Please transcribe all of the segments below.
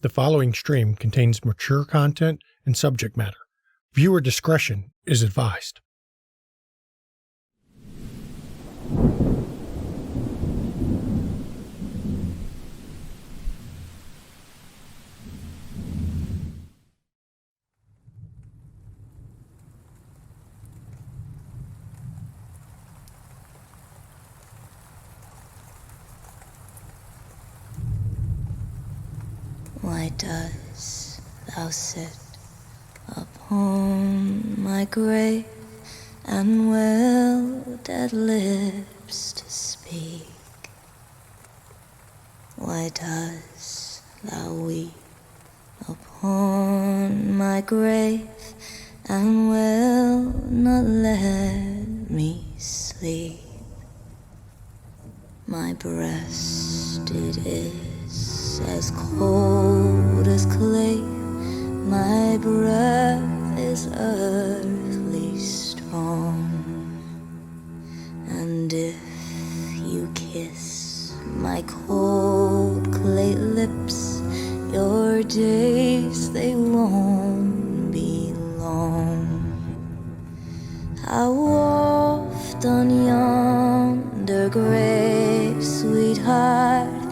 The following stream contains mature content and subject matter. Viewer discretion is advised. Why dost thou sit upon my grave and will dead lips to speak? Why dost thou weep upon my grave and will not let me sleep? My breast it is as cold as clay, my breath is earthly strong, and if you kiss my cold clay lips, your days they won't be long. How oft on yonder grave, sweetheart,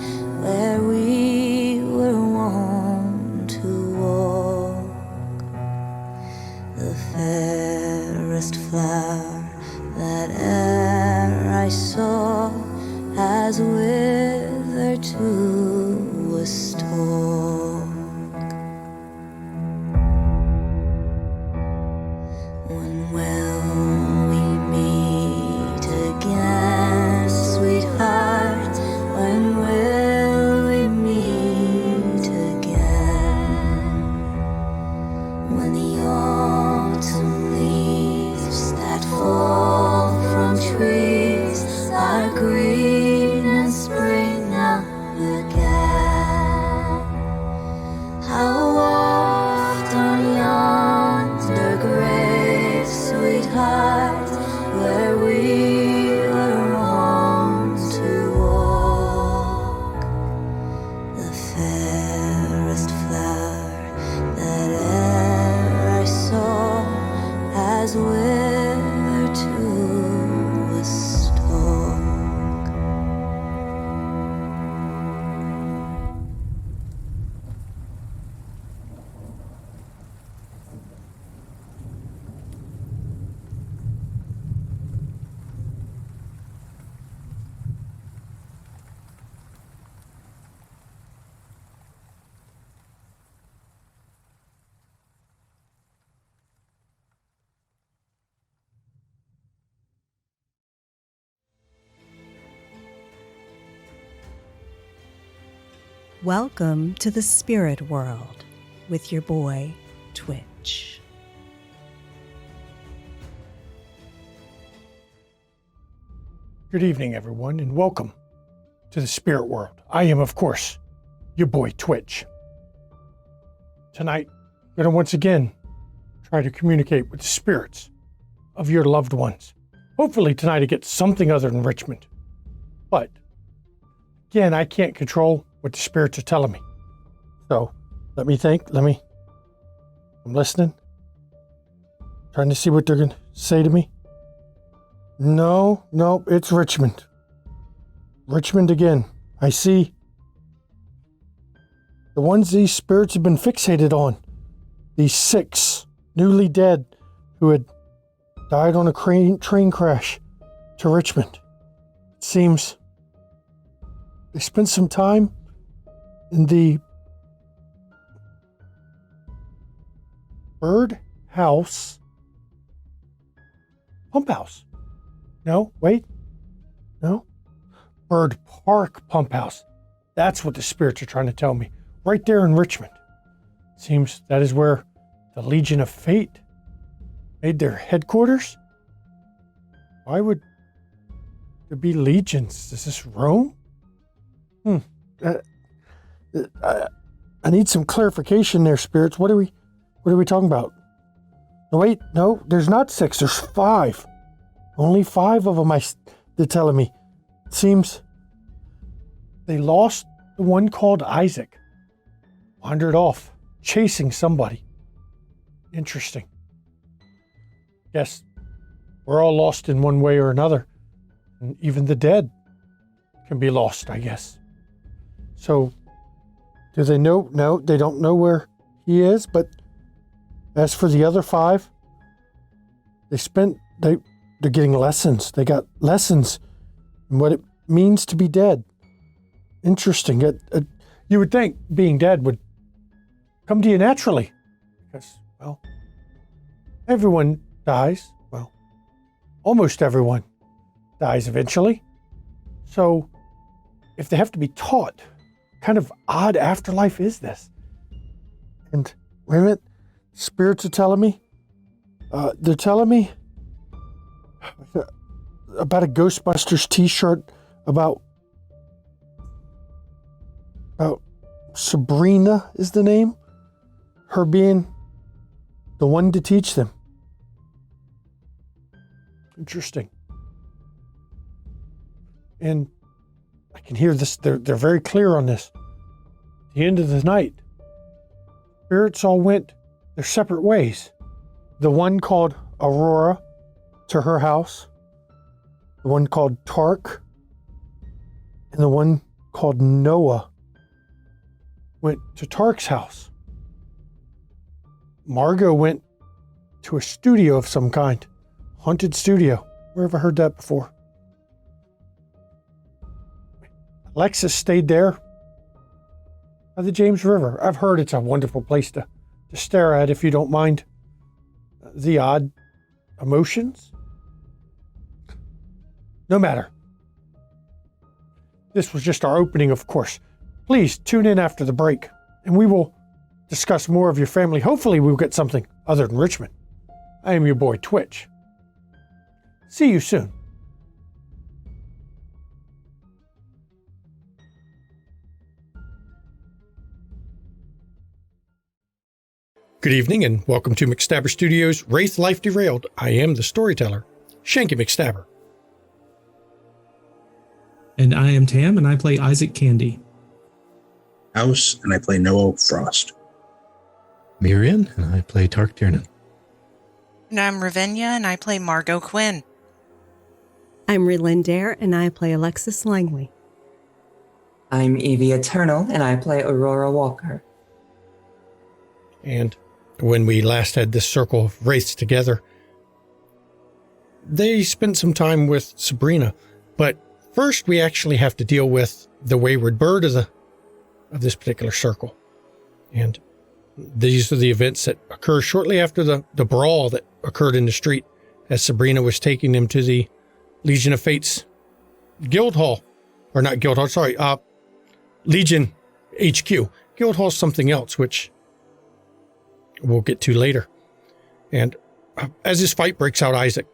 where we were wont to walk, the fairest flower that e'er I saw has withered to a stalk. When will we meet again, sweetheart? When will we meet again? When the autumn leaves that fall from trees are green and spring up again. How oft on yonder grave, sweetheart, where we were wont to walk, the fairest flower that e'er I saw has withered to a stalk. Welcome to the spirit world with your boy, Twitch. Good evening, everyone, and welcome to the spirit world. I am, of course, your boy, Twitch. Tonight, I'm going to once again try to communicate with the spirits of your loved ones. Hopefully tonight I get something other than Richmond. But, again, I can't control what the spirits are telling me. So, let me think, I'm listening. Trying to see what they're going to say to me. No, it's Richmond. Richmond again. I see the ones these spirits have been fixated on. These 6 newly dead who had died on a train crash to Richmond. It seems they spent some time in the Bird House Pump House. No, wait. No. Bird Park Pump House. That's what the spirits are trying to tell me. Right there in Richmond. Seems that is where the Legion of Fate made their headquarters. Why would there be legions? Is this Rome? I need some clarification there, spirits. What are we talking about? No, wait, no, there's not 6, there's 5. Only 5 of them they're telling me. It seems they lost the one called Isaac wandered off, chasing somebody. Interesting. Yes, we're all lost in one way or another. And even the dead can be lost, I guess. So, do they know? No, they don't know where he is, but as for the other 5, they're getting lessons. They got lessons in what it means to be dead. Interesting. You would think being dead would come to you naturally because, well, everyone dies. Well, almost everyone dies eventually. So if they have to be taught, what kind of odd afterlife is this? And wait a minute, spirits are telling me, they're telling me about a Ghostbusters t-shirt about Sabrina is the name, her being the one to teach them. Interesting. And I can hear this, they're very clear on this. At the end of the night, spirits all went their separate ways. The one called Aurora to her house, the one called Tark, and the one called Noah went to Tark's house. Margot went to a studio of some kind, haunted studio. Where have I heard that before? Alexis stayed there by the James River. I've heard it's a wonderful place to stare at if you don't mind the odd emotions. No matter. This was just our opening, of course. Please tune in after the break, and we will discuss more of your family. Hopefully we'll get something other than Richmond. I am your boy, Twitch. See you soon. Good evening and welcome to McStabber Studios' Wraith Life Derailed. I am the storyteller, Shanky McStabber. And I am Tam, and I play Isaac Candy. House, and I play Noah Frost. Miriam, and I play Tark Tiernan. And I'm Ravinia, and I play Margot Quinn. I'm Relindare, and I play Alexis Langley. I'm Evie Eternal, and I play Aurora Walker. And when we last had this circle of wraiths together, they spent some time with Sabrina. But first, we actually have to deal with the wayward bird of this particular circle. And these are the events that occur shortly after the brawl that occurred in the street as Sabrina was taking them to the Legion of Fate's Guild Hall. Or not Guild Hall, sorry, Legion HQ. Guild Hall's something else, which we'll get to later. And as this fight breaks out, Isaac,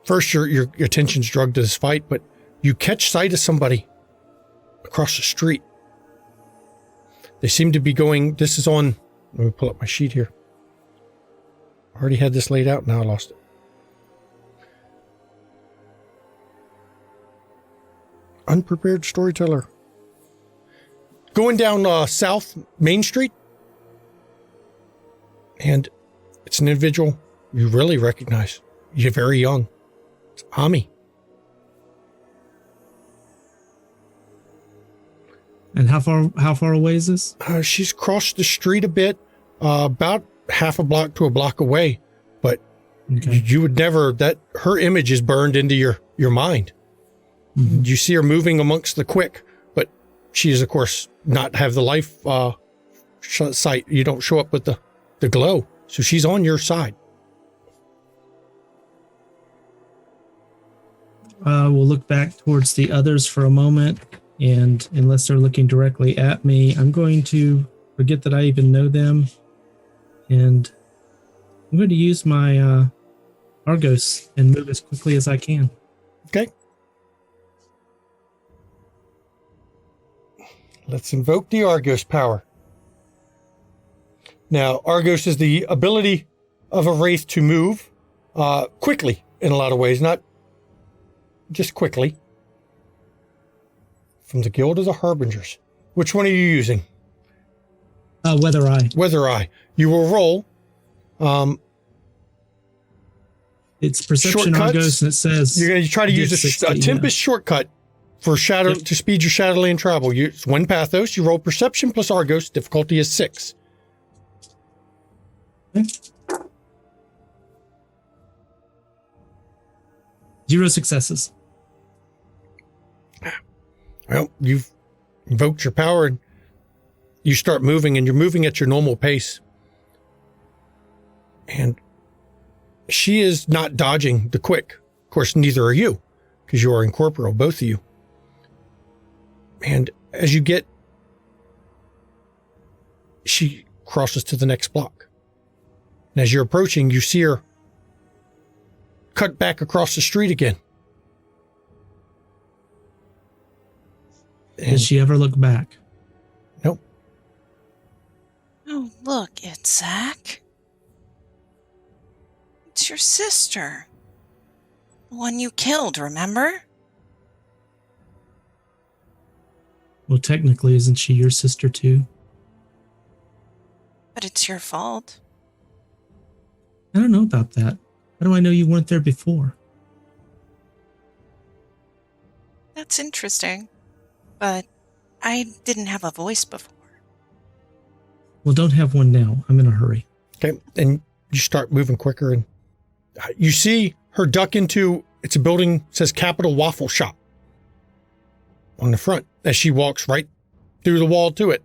first your attention's drugged to this fight, but you catch sight of somebody across the street. They seem to be going, this is on, let me pull up my sheet here. I already had this laid out, now I lost it. Unprepared storyteller. Going down South Main Street, and it's an individual you really recognize. You're very young. It's Ami. And how far away is this? She's crossed the street a bit, about half a block to a block away, but Okay. you would never, her image is burned into your mind. Mm-hmm. You see her moving amongst the quick, but she is, of course, not have the life sight. You don't show up with the glow, so she's on your side. We'll look back towards the others for a moment, and unless they're looking directly at me, I'm going to forget that I even know them, and I'm going to use my Argos and move as quickly as I can. Okay. Let's invoke the Argos power. Now, Argos is the ability of a wraith to move quickly in a lot of ways, not just quickly. From the Guild of the Harbingers. Which one are you using? Weather Eye. Weather Eye. You will roll. It's Perception Shortcuts. Argos, and it says You're going to try to use a 60, Tempest shortcut for shadow to speed your Shadowland travel. It's 1 Pathos. You roll Perception plus Argos. Difficulty is 6. Okay. 0 successes. Well, you've invoked your power and you start moving, and you're moving at your normal pace. And she is not dodging the quick. Of course, neither are you, because you are incorporeal, both of you. And as you get, she crosses to the next block. And as you're approaching, you see her cut back across the street again. Did she ever look back? Nope. Oh, look, it's Zach. It's your sister. The one you killed, remember? Well, technically, isn't she your sister too? But it's your fault. I don't know about that. How do I know you weren't there before? That's interesting. But I didn't have a voice before. Well, don't have one now. I'm in a hurry. Okay. And you start moving quicker, and you see her duck into, it's a building, says Capital Waffle Shop on the front as she walks right through the wall to it.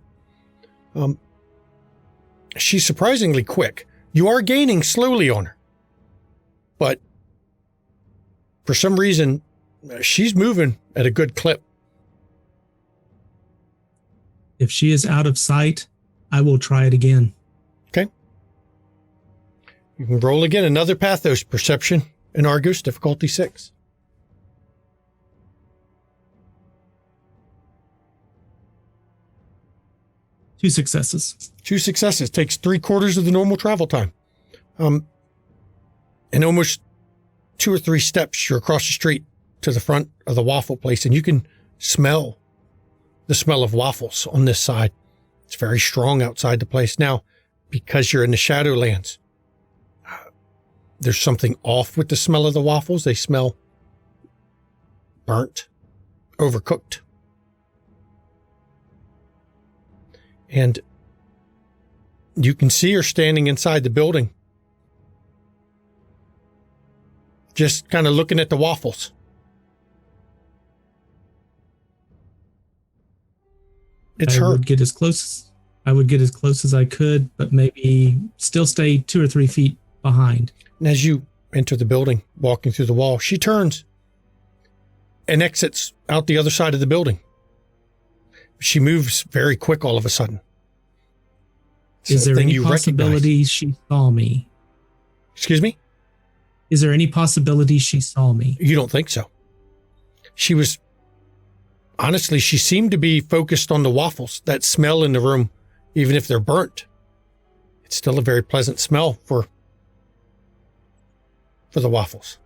She's surprisingly quick. You are gaining slowly on her, but for some reason, she's moving at a good clip. If she is out of sight, I will try it again. Okay. You can roll again. Another Pathos, Perception, and Argus, difficulty 6. Two successes. 2 successes. Takes 3/4 of the normal travel time. And almost 2 or 3 steps, you're across the street to the front of the waffle place, and you can smell the smell of waffles on this side. It's very strong outside the place. Now, because you're in the Shadowlands, there's something off with the smell of the waffles. They smell burnt, overcooked. And you can see her standing inside the building, just kind of looking at the waffles. It's her. I would get as close as I could, but maybe still stay 2 or 3 feet behind. And as you enter the building, walking through the wall, she turns and exits out the other side of the building. She moves very quick all of a sudden. Is there any possibility she saw me? Excuse me? Is there any possibility she saw me? You don't think so? Honestly, she seemed to be focused on the waffles, that smell in the room, even if they're burnt. It's still a very pleasant smell for the waffles.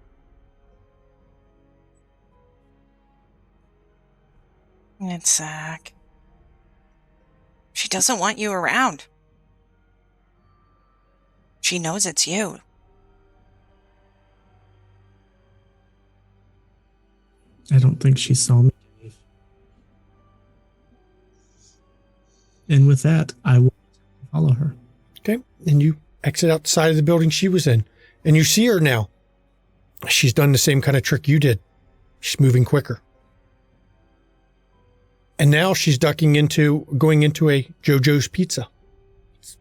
It's Zach. She doesn't want you around. She knows it's you. I don't think she saw me. And with that, I will follow her. Okay. And you exit out the side of the building she was in. And you see her now. She's done the same kind of trick you did. She's moving quicker. And now she's going into a JoJo's Pizza. It's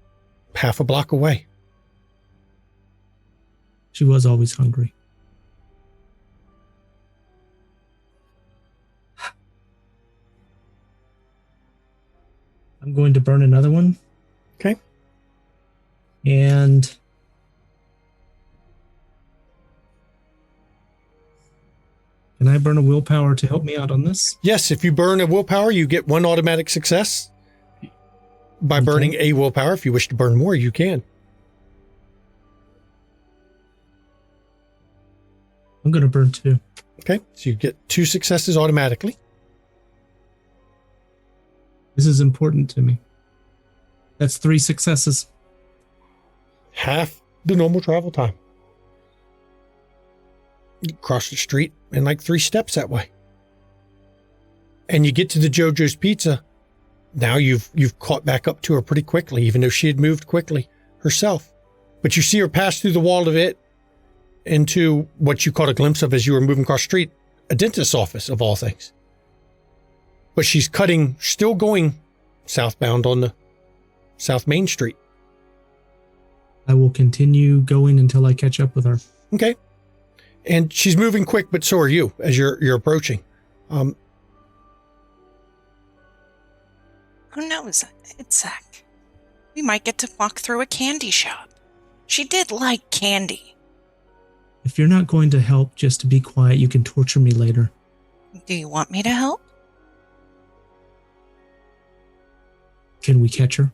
half a block away. She was always hungry. I'm going to burn another one. Okay. And can I burn a willpower to help me out on this? Yes, if you burn a willpower, you get 1 automatic success. By burning a willpower, if you wish to burn more, you can. I'm going to burn 2. Okay, so you get 2 successes automatically. This is important to me. That's 3 successes. Half the normal travel time. You cross the street in like 3 steps that way. And you get to the JoJo's Pizza. Now you've caught back up to her pretty quickly, even though she had moved quickly herself. But you see her pass through the wall of it into what you caught a glimpse of as you were moving across the street, a dentist's office of all things. But she's still going southbound on the South Main Street. I will continue going until I catch up with her. Okay. And she's moving quick, but so are you as you're approaching. Who knows? It's Zach. We might get to walk through a candy shop. She did like candy. If you're not going to help just to be quiet, you can torture me later. Do you want me to help? Can we catch her?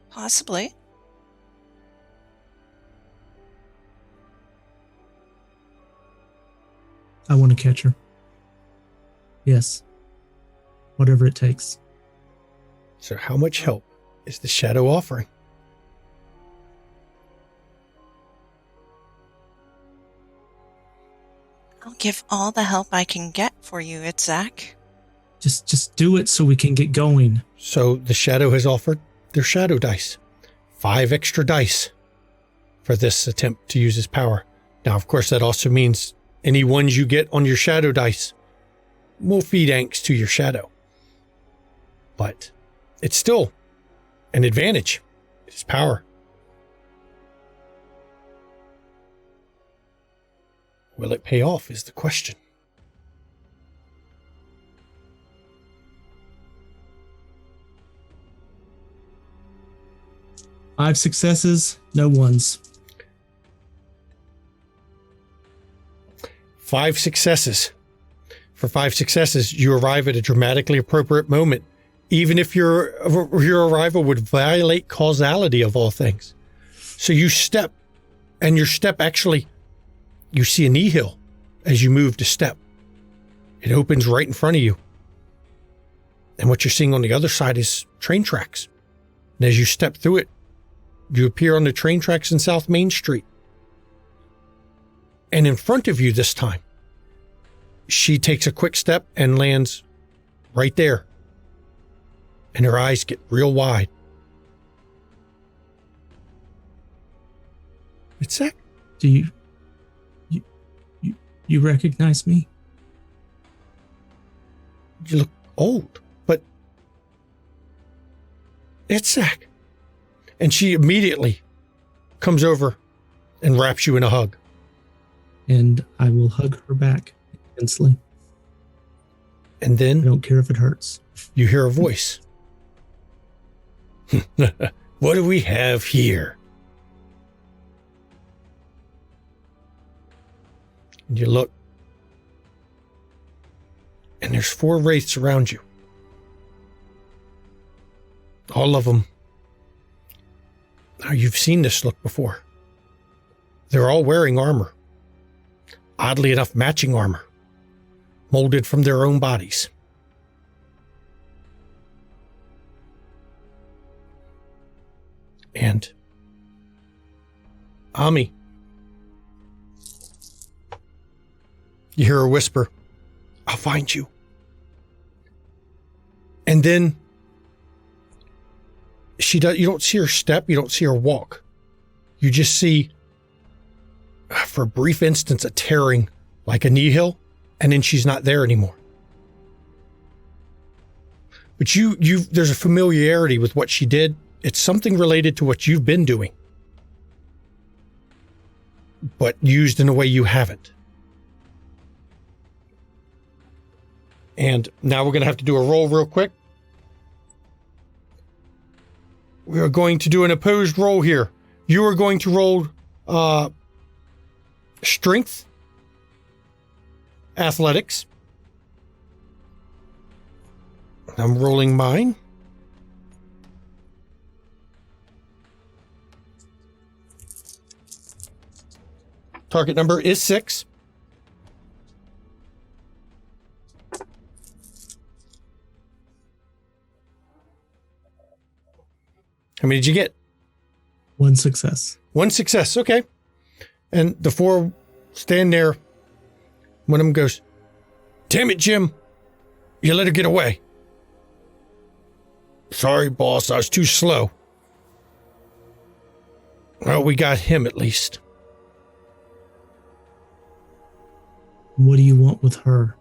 Possibly. I want to catch her. Yes. Whatever it takes. So how much help is the shadow offering? I'll give all the help I can get for you, Zach. Just do it so we can get going. So the shadow has offered their shadow dice. 5 extra dice for this attempt to use his power. Now, of course, that also means any ones you get on your shadow dice will feed angst to your shadow. But it's still an advantage. It's power. Will it pay off is the question. Five successes, no ones. 5 successes. For 5 successes, you arrive at a dramatically appropriate moment, even if your arrival would violate causality of all things. So you step, and your step actually, you see a knee hill as you move to step. It opens right in front of you. And what you're seeing on the other side is train tracks. And as you step through it, you appear on the train tracks in South Main Street. And in front of you this time, she takes a quick step and lands right there. And her eyes get real wide. It's Zach. Do you recognize me? You look old, but it's Zach. And she immediately comes over and wraps you in a hug. And I will hug her back intensely. And I then don't care if it hurts. you hear a voice. What do we have here? And you look, and there's 4 wraiths around you. All of them. Now, you've seen this look before. They're all wearing armor. Oddly enough, matching armor. Molded from their own bodies. And Ami. You hear her whisper, "I'll find you." And then you don't see her step, you don't see her walk. You just see, for a brief instance, a tearing like a knee hill, and then she's not there anymore. But there's a familiarity with what she did. It's something related to what you've been doing, but used in a way you haven't. And now we're going to have to do a roll real quick. We are going to do an opposed roll here. You are going to roll strength, athletics. I'm rolling mine. Target number is 6. How many did you get? 1 success. 1 success. Okay. And the 4 stand there. One of them goes, "Damn it, Jim. You let her get away." "Sorry, boss. I was too slow." "Well, we got him at least." What do you want with her?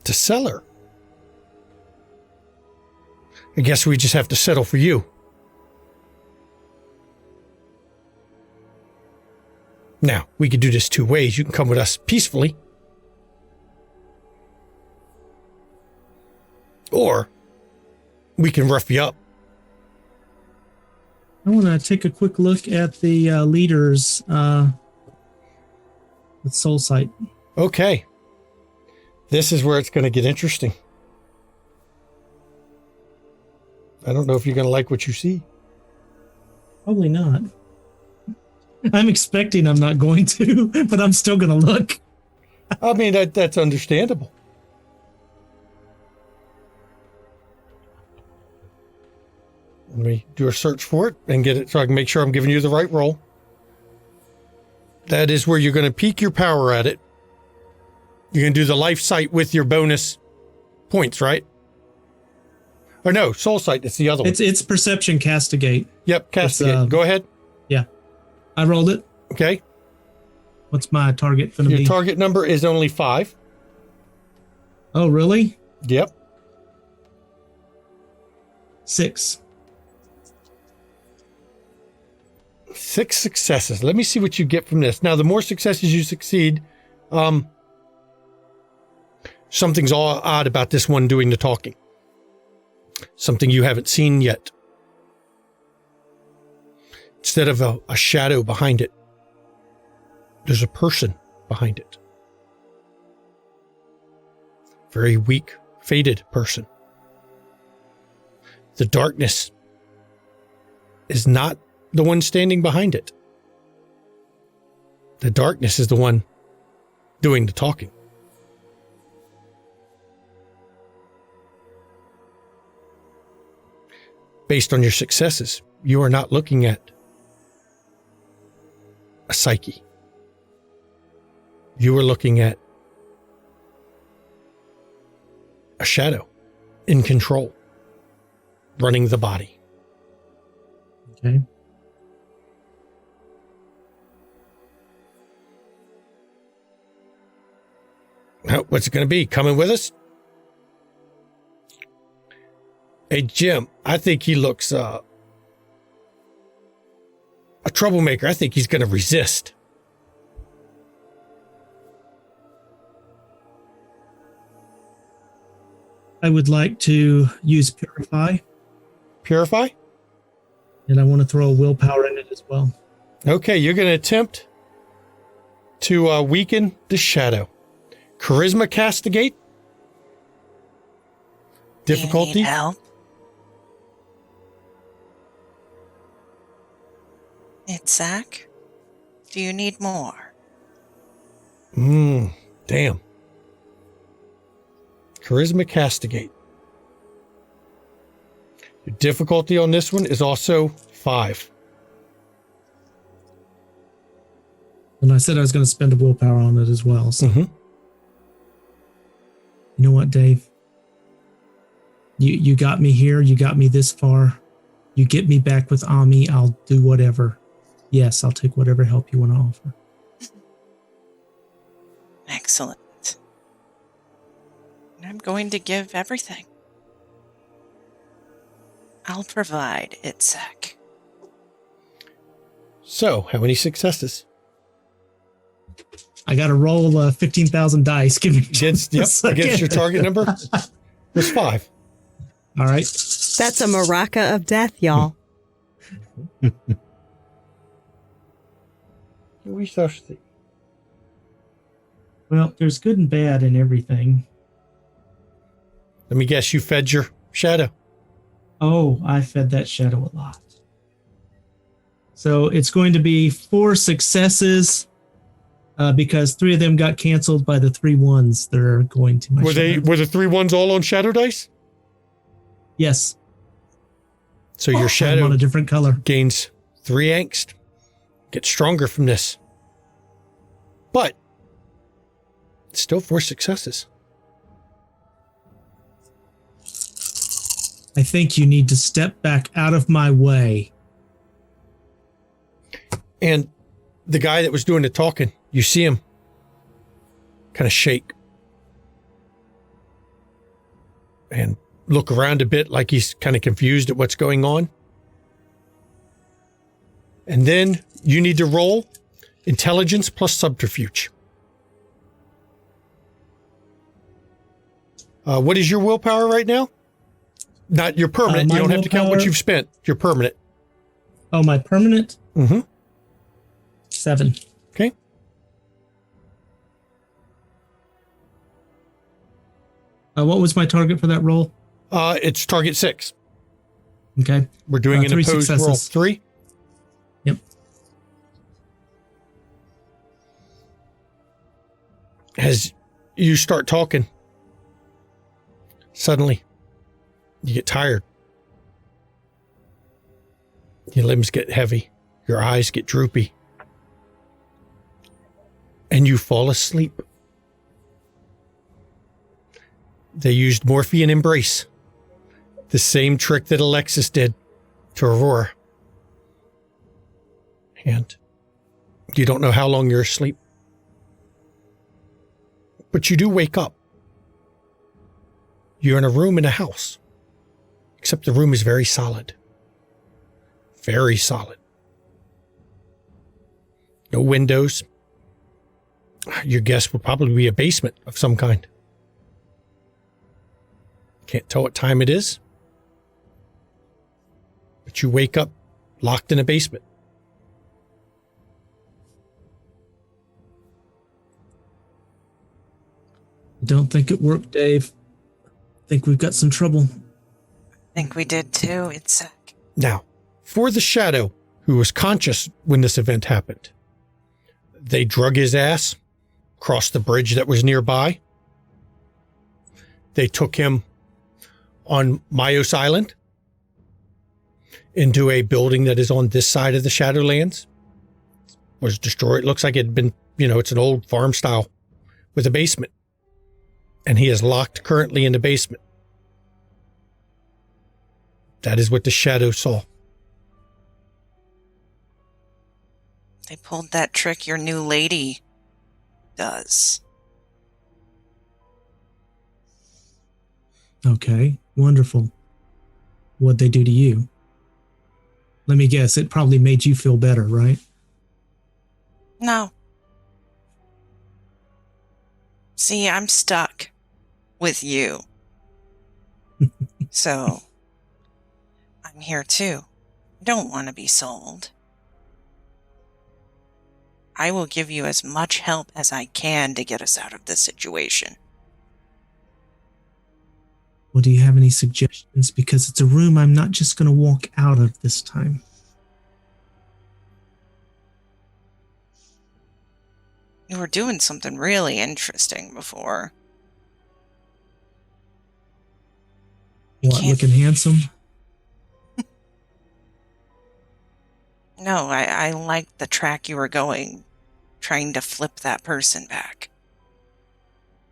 To sell her. I guess we just have to settle for you. Now, we could do this 2 ways. You can come with us peacefully. Or we can rough you up. I want to take a quick look at the leaders with Soul Sight. Okay. This is where it's going to get interesting. I don't know if you're going to like what you see. Probably not. I'm expecting I'm not going to, but I'm still going to look. I mean, that's understandable. Let me do a search for it and get it so I can make sure I'm giving you the right roll. That is where you're going to peak your power at it. You're going to do the life sight with your bonus points, right? Or no, soul sight. It's the other one. It's perception castigate. Yep, castigate. Go ahead. Yeah. I rolled it. Okay. What's my target going to be? Your target number is only 5. Oh, really? Yep. 6. 6 successes. Let me see what you get from this. Now, the more successes you succeed, something's all odd about this one doing the talking. Something you haven't seen yet. Instead of a shadow behind it, there's a person behind it. Very weak, faded person. The darkness is not the one standing behind it. The darkness is the one doing the talking. Based on your successes, you are not looking at a psyche. You are looking at a shadow in control, running the body. Okay. What's it going to be? Coming with us? Hey, Jim, I think he looks a troublemaker. I think he's going to resist. I would like to use Purify. Purify? And I want to throw a willpower in it as well. Okay, you're going to attempt to weaken the shadow. Charisma castigate. Difficulty. Do you need help? It's Zach. Do you need more? Damn. Charisma castigate. The difficulty on this one is also 5. And I said I was going to spend a willpower on it as well. So. You know what, Dave? You got me here. You got me this far. You get me back with Ami. I'll do whatever. Yes, I'll take whatever help you want to offer. Excellent. I'm going to give everything. I'll provide, Itzak. So, how many successes? I got to roll 15,000 dice. Give me Against your target number? It's 5. All right. That's a maraca of death, y'all. We shall see. Well, there's good and bad in everything. Let me guess, you fed your shadow. Oh, I fed that shadow a lot. So it's going to be 4 successes because 3 of them got canceled by the 3 ones that are going to my Were shadow. the 3 ones all on shadow dice? Yes. So your I'm shadow on a different color. gains 3 angst. Gets stronger from this. But still 4 successes. I think you need to step back out of my way. And the guy that was doing the talking, you see him kind of shake and look around a bit like he's kind of confused at what's going on. And then you need to roll intelligence plus subterfuge. What is your willpower right now? Not your permanent. You don't have to count what you've spent. Your permanent. Oh, my permanent? Mm-hmm. 7. Okay. What was my target for that roll? It's target 6. Okay. We're doing an 3 opposed roll. successes. 3? Yep. As you start talking, suddenly you get tired. Your limbs get heavy. Your eyes get droopy. And you fall asleep. They used Morphean Embrace. The same trick that Alexis did to Aurora. And you don't know how long you're asleep. But you do wake up. You're in a room in a house. Except the room is very solid. Very solid. No windows. Your guess would probably be a basement of some kind. Can't tell what time it is. But you wake up locked in a basement. I don't think it worked, Dave. I think we've got some trouble. I think we did too. It's Now, for the shadow who was conscious when this event happened, they drug his ass across the bridge that was nearby. They took him on Myos Island into a building that is on this side of the Shadowlands. Was destroyed. It looks like it had been, it's an old farm style with a basement. And he is locked currently in the basement. That is what the shadow saw. They pulled that trick your new lady does. Okay, wonderful. What'd they do to you? Let me guess, it probably made you feel better, right? No. See, I'm stuck with you. So, I'm here too. I don't want to be sold. I will give you as much help as I can to get us out of this situation. Well, do you have any suggestions? Because it's a room I'm not just going to walk out of this time. You were doing something really interesting before. What, looking handsome? No, I liked the track you were going, trying to flip that person back.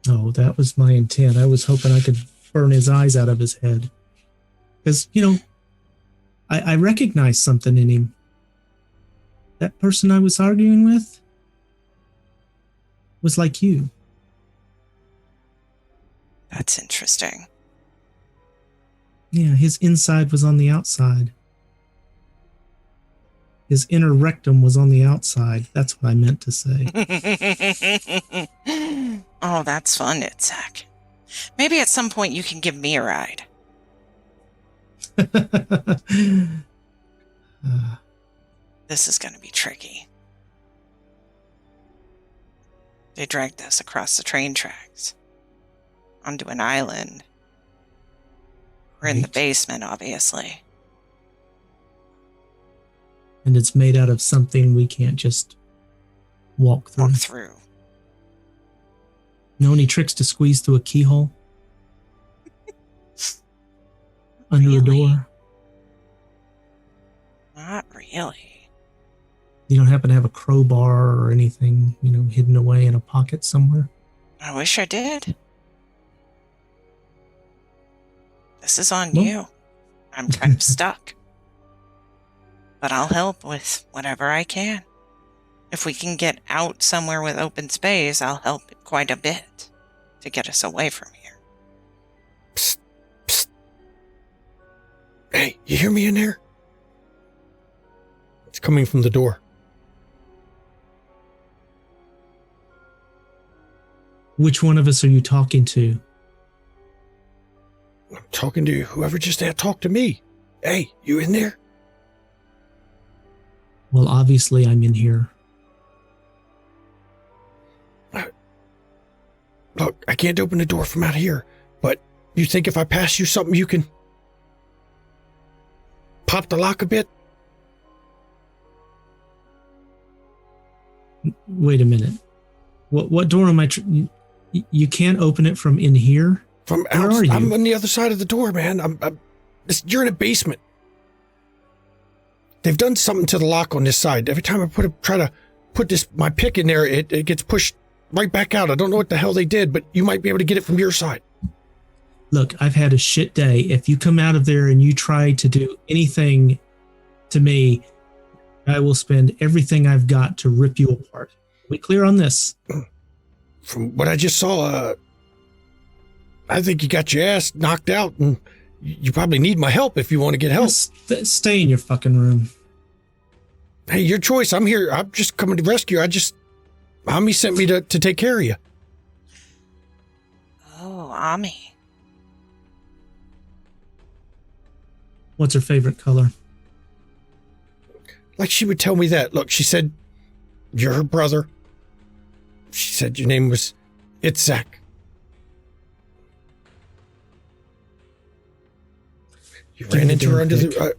Oh, that was my intent. I was hoping I could burn his eyes out of his head. Because, I recognized something in him. That person I was arguing with was like you. That's interesting. Yeah, his inside was on the outside. His inner rectum was on the outside. That's what I meant to say. Oh, that's fun, Itzhak. Maybe at some point you can give me a ride. This is going to be tricky. They dragged us across the train tracks, onto an island. We're in the basement, obviously. And it's made out of something we can't just walk through. Know any tricks to squeeze through a keyhole? Under a door? Not really. You don't happen to have a crowbar or anything, hidden away in a pocket somewhere? I wish I did. This is on Well- you. I'm kind of stuck. But I'll help with whatever I can. If we can get out somewhere with open space, I'll help quite a bit to get us away from here. Psst, psst. Hey, you hear me in there? It's coming from the door. Which one of us are you talking to? I'm talking to whoever just talked to me. Hey, you in there? Well, obviously I'm in here. Look, I can't open the door from out here, but you think if I pass you something, you can pop the lock a bit? Wait a minute. What door am I... you can't open it from in here? From Where out, are you? I'm on the other side of the door, man. You're in a basement. They've done something to the lock on this side. Every time I try to put my pick in there, it gets pushed right back out. I don't know what the hell they did, but you might be able to get it from your side. Look, I've had a shit day. If you come out of there and you try to do anything to me, I will spend everything I've got to rip you apart. We clear on this? From what I just saw, I think you got your ass knocked out, and you probably need my help if you want to get help. Stay in your fucking room. Hey, your choice. I'm here. I'm just coming to rescue. Ami sent me to take care of you. Oh, Ami. What's her favorite color? Like she would tell me that. Look, she said, you're her brother. She said your name was Itzhak. You ran into her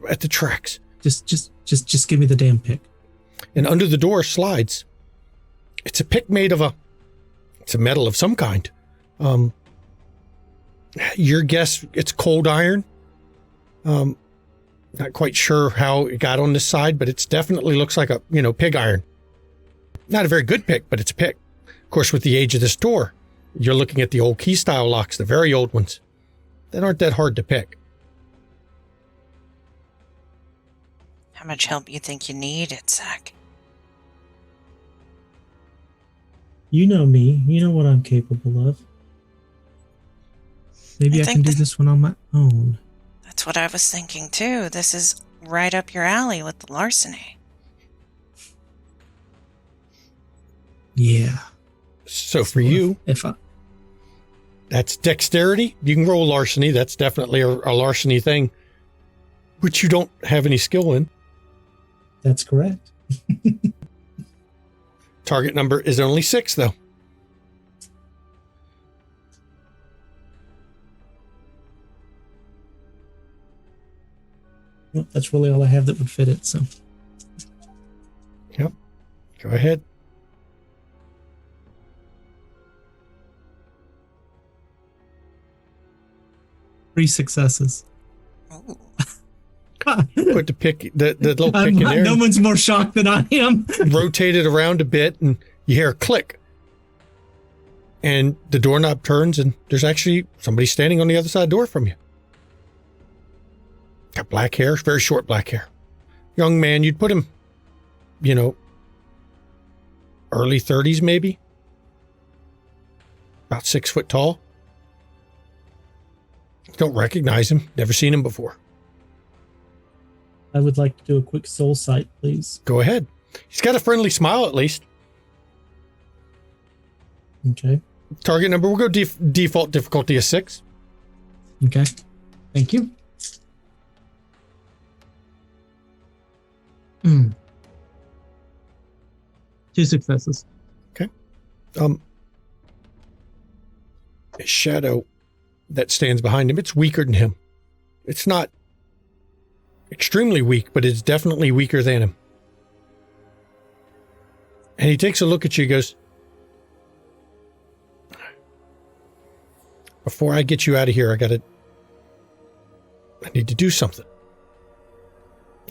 at the tracks. Just give me the damn pick. And under the door slides. It's a pick made of it's a metal of some kind. Your guess, it's cold iron. Not quite sure how it got on this side, but it definitely looks like a, pig iron. Not a very good pick, but it's a pick. Of course, with the age of this door, you're looking at the old key style locks, the very old ones. That aren't that hard to pick. How much help you think you need, Itzhak? You know me. You know what I'm capable of. Maybe I can do this one on my own. That's what I was thinking too. This is right up your alley with the larceny. Yeah. So for you, that's dexterity. You can roll larceny. That's definitely a larceny thing, which you don't have any skill in. That's correct. Target number is only 6, though. Well, that's really all I have that would fit it, so. Yep. Go ahead. Three successes. Ooh. Put the little pick in there. No one's more shocked than I am. Rotate it around a bit, and you hear a click. And the doorknob turns, and there's actually somebody standing on the other side of the door from you. Got black hair, very short black hair. Young man, you'd put him, early 30s maybe. About 6 foot tall. Don't recognize him. Never seen him before. I would like to do a quick soul sight, please. Go ahead. He's got a friendly smile, at least. Okay. Target number, we'll go default difficulty is 6. Okay. Thank you. 2 successes. Okay. A shadow that stands behind him, it's weaker than him. It's not extremely weak, but it's definitely weaker than him. And he takes a look at you and goes, before I get you out of here, I need to do something.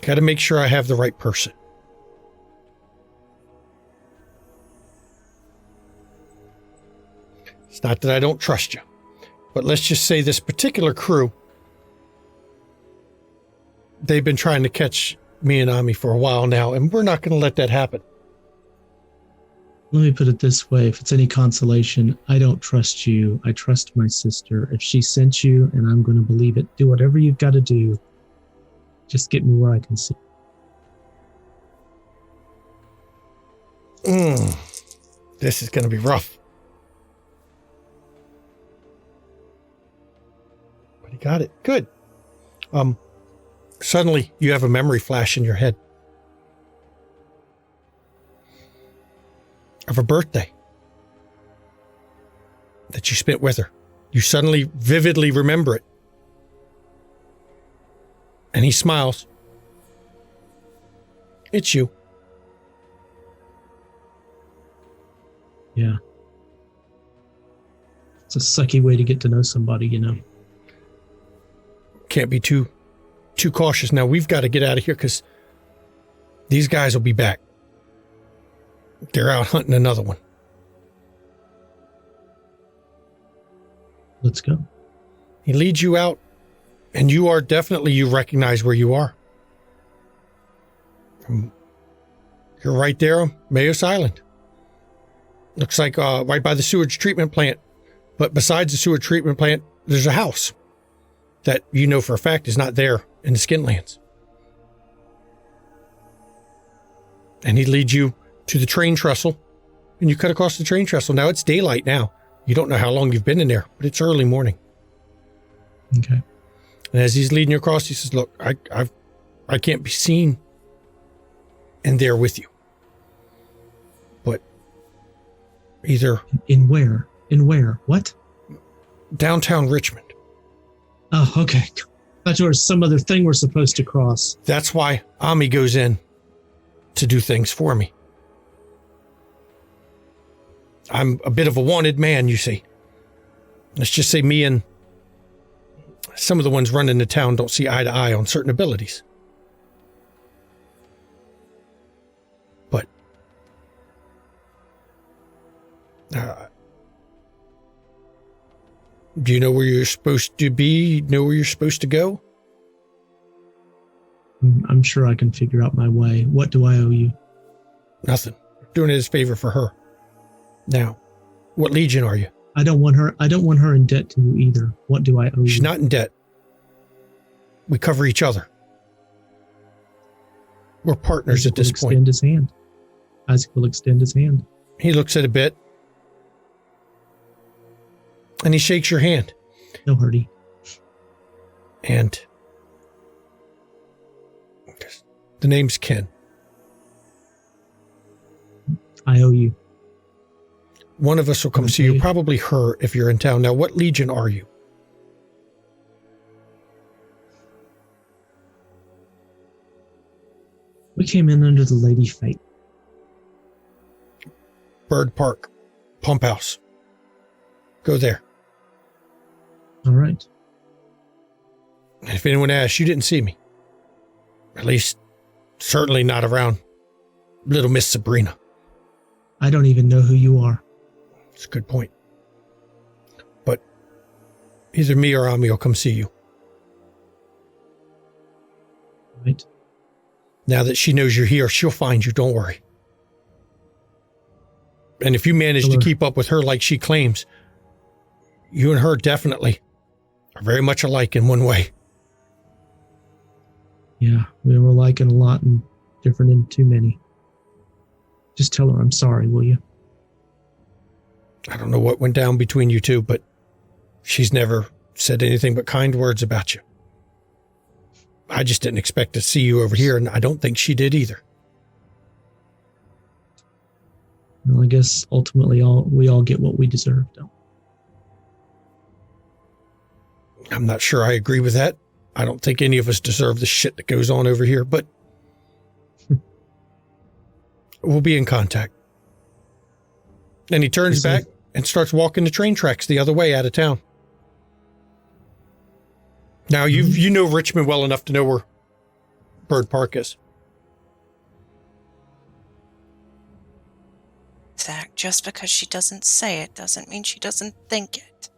Got to make sure I have the right person. It's not that I don't trust you, but let's just say this particular crew, they've been trying to catch me and Ami for a while now, and we're not going to let that happen. Let me put it this way. If it's any consolation, I don't trust you. I trust my sister. If she sent you, and I'm going to believe it, do whatever you've got to do. Just get me where I can see. This is going to be rough. But he got it. Good. Suddenly you have a memory flash in your head of a birthday that you spent with her. You suddenly vividly remember it. And he smiles. It's you. Yeah. It's a sucky way to get to know somebody, you know. Can't be too cautious. Now we've got to get out of here because these guys will be back. They're out hunting another one. Let's go. He leads you out, and you recognize where you are. You're right there on Mayos Island. Looks like right by the sewage treatment plant. But besides the sewage treatment plant, there's a house that you know for a fact is not there in the Skinlands. And he leads you to the train trestle, and you cut across the train trestle. Now it's daylight now. You don't know how long you've been in there, but it's early morning. Okay. And as he's leading you across, he says, look, I can't be seen in there with you. But either... In where? In where? What? Downtown Richmond. Oh, okay. I thought there was some other thing we're supposed to cross. That's why Ami goes in to do things for me. I'm a bit of a wanted man, you see. Let's just say me and some of the ones running the town don't see eye to eye on certain abilities. But do you know where you're supposed to be? Know where you're supposed to go? I'm sure I can figure out my way. What do I owe you? Nothing. Doing it as a favor for her. Now, what legion are you? I don't want her in debt to you either. What do I owe you? She's not in debt. We cover each other. We're partners at this point. Extend his hand. Isaac will extend his hand. He looks at a bit. And he shakes your hand. No hurry. And the name's Ken. I owe you. One of us will come see you, probably her if you're in town. Now, what legion are you? We came in under the Lady Fate. Bird Park, Pump House. Go there. All right. And if anyone asks, you didn't see me. At least, certainly not around little Miss Sabrina. I don't even know who you are. It's a good point. But either me or Ami will come see you. Right. Now that she knows you're here, she'll find you. Don't worry. And if you manage to keep up with her like she claims, you and her definitely are very much alike in one way. Yeah, we were alike in a lot and different in too many. Just tell her I'm sorry, will you? I don't know what went down between you two, but she's never said anything but kind words about you. I just didn't expect to see you over here, and I don't think she did either. Well, I guess ultimately we all get what we deserve, don't we? I'm not sure I agree with that. I don't think any of us deserve the shit that goes on over here, but we'll be in contact. And he turns back and starts walking the train tracks the other way out of town. Now, you know Richmond well enough to know Bird Park is. Zach, just because she doesn't say it doesn't mean she doesn't think it.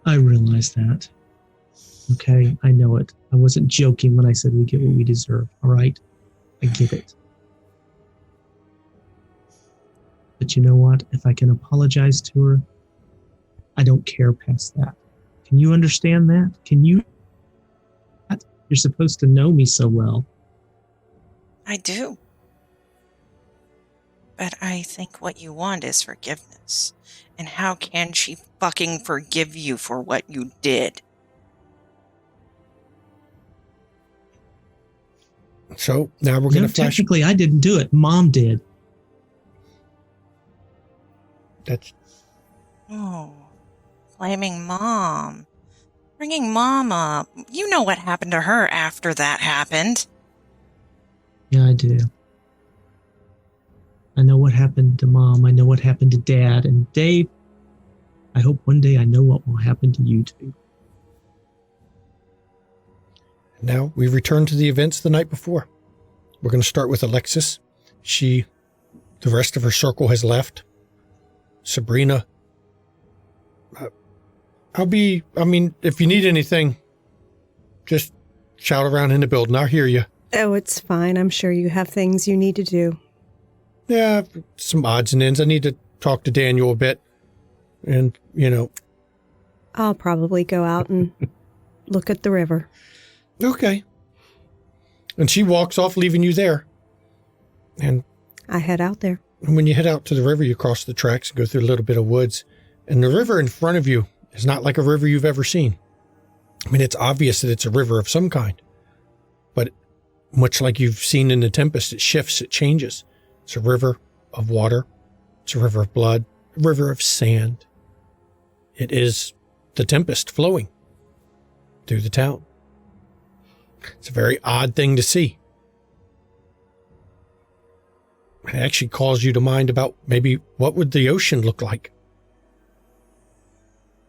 I realize that. Okay, I know it. I wasn't joking when I said we get what we deserve, all right? I get it. But you know what? If I can apologize to her, I don't care past that. Can you understand that? Can you? You're supposed to know me so well. I do. But I think what you want is forgiveness. And how can she fucking forgive you for what you did? So now we're going to flash. Technically, I didn't do it. Mom did. That's Oh, blaming Mom. Bringing Mom up. You know what happened to her after that happened. Yeah, I do. I know what happened to Mom. I know what happened to Dad. And Dave, I hope one day I know what will happen to you too. Now we return to the events the night before. We're going to start with Alexis. The rest of her circle has left. Sabrina, if you need anything, just shout around in the building. I'll hear you. Oh, it's fine. I'm sure you have things you need to do. Yeah, some odds and ends. I need to talk to Daniel a bit. And, I'll probably go out and look at the river. Okay. And she walks off, leaving you there. And I head out there. when you head out to the river, you cross the tracks and go through a little bit of woods. And the river in front of you is not like a river you've ever seen. I mean, it's obvious that it's a river of some kind. But much like you've seen in the Tempest, it shifts, it changes. It's a river of water. It's a river of blood, a river of sand. It is the Tempest flowing through the town. It's a very odd thing to see. It actually calls you to mind about maybe what would the ocean look like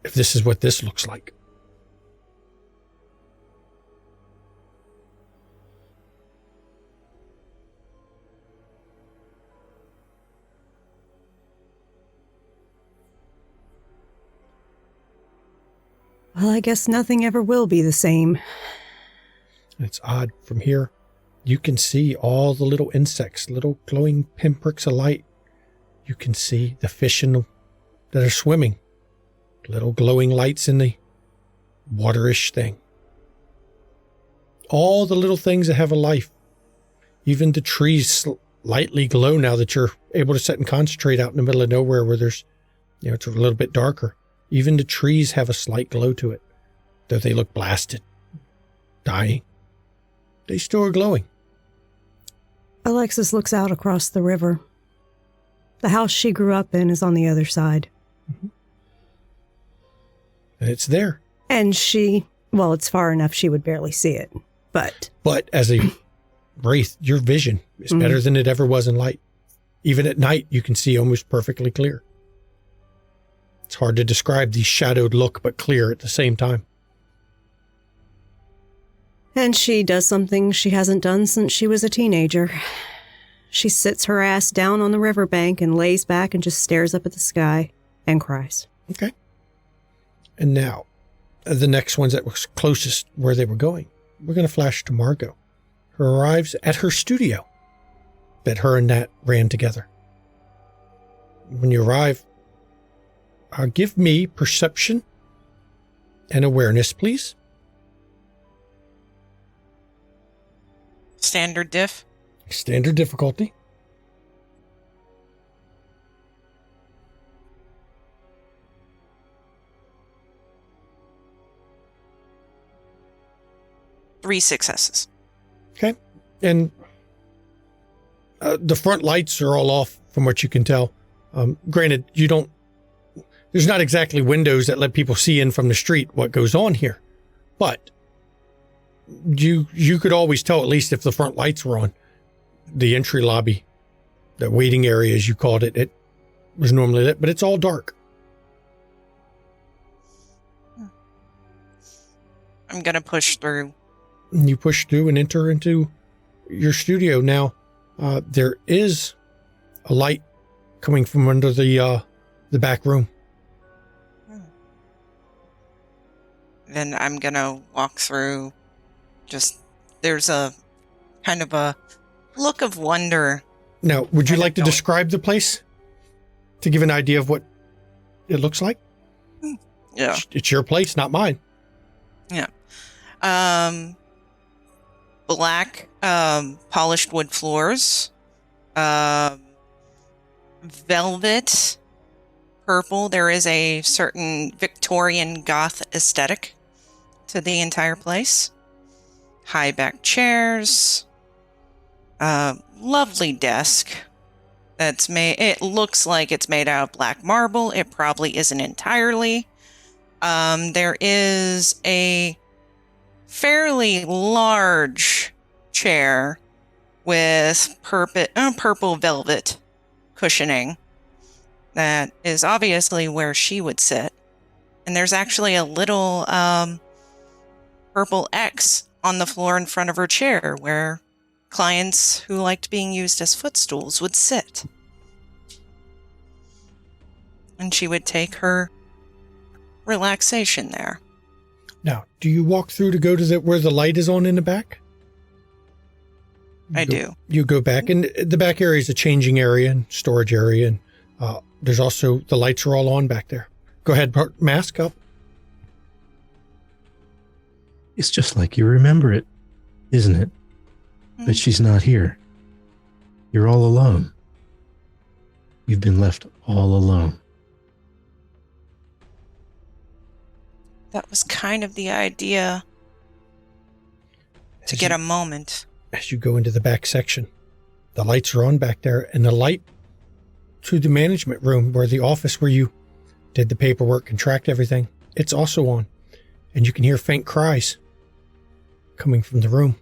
if this is what this looks like. Well, I guess nothing ever will be the same. It's odd. From here, you can see all the little insects, little glowing pinpricks of light. You can see the fish that are swimming. Little glowing lights in the waterish thing. All the little things that have a life. Even the trees lightly glow now that you're able to sit and concentrate out in the middle of nowhere where there's, it's a little bit darker. Even the trees have a slight glow to it, though they look blasted, dying. They still are glowing. Alexis looks out across the river. The house she grew up in is on the other side. Mm-hmm. And it's there. And it's far enough she would barely see it. But as a wraith, your vision is better than it ever was in light. Even at night, you can see almost perfectly clear. It's hard to describe the shadowed look, but clear at the same time. And she does something she hasn't done since she was a teenager. She sits her ass down on the riverbank and lays back and just stares up at the sky and cries. Okay. And now, the next ones that was closest where they were going, we're going to flash to Margot, who arrives at her studio that her and Nat ran together. When you arrive, give me perception and awareness, please. Standard diff. Standard difficulty. Three successes. Okay. And the front lights are all off from what you can tell. Granted, there's not exactly windows that let people see in from the street what goes on here. But you could always tell, at least if the front lights were on. The entry lobby, the waiting area, as you called it, it was normally lit, but it's all dark. I'm going to push through. And you push through and enter into your studio. Now, there is a light coming from under the back room. Then I'm gonna walk through. There's a kind of a look of wonder. Now, would you Kind of like to going. describe the place to give an idea of what it looks like? Yeah. It's your place, not mine. Black polished wood floors, velvet, purple. There is a certain Victorian goth aesthetic to the entire place. High back chairs, lovely desk that's made. It looks like it's made out of black marble. It probably isn't entirely. There is a fairly large chair with purple velvet cushioning that is obviously where she would sit. And there's actually a little purple X on the floor in front of her chair where clients who liked being used as footstools would sit. And she would take her relaxation there. Now, do you walk through to go to where the light is on in the back? I do. You go back, and the back area is a changing area and storage area, and there's also, the lights are all on back there. Go ahead, mask up. It's just like you remember it, isn't it? But she's not here. You're all alone. You've been left all alone. That was kind of the idea, to get a moment. As you go into the back section, the lights are on back there, and the light to the management room, where the office where you did the paperwork and tracked everything, it's also on. And you can hear faint cries coming from the room.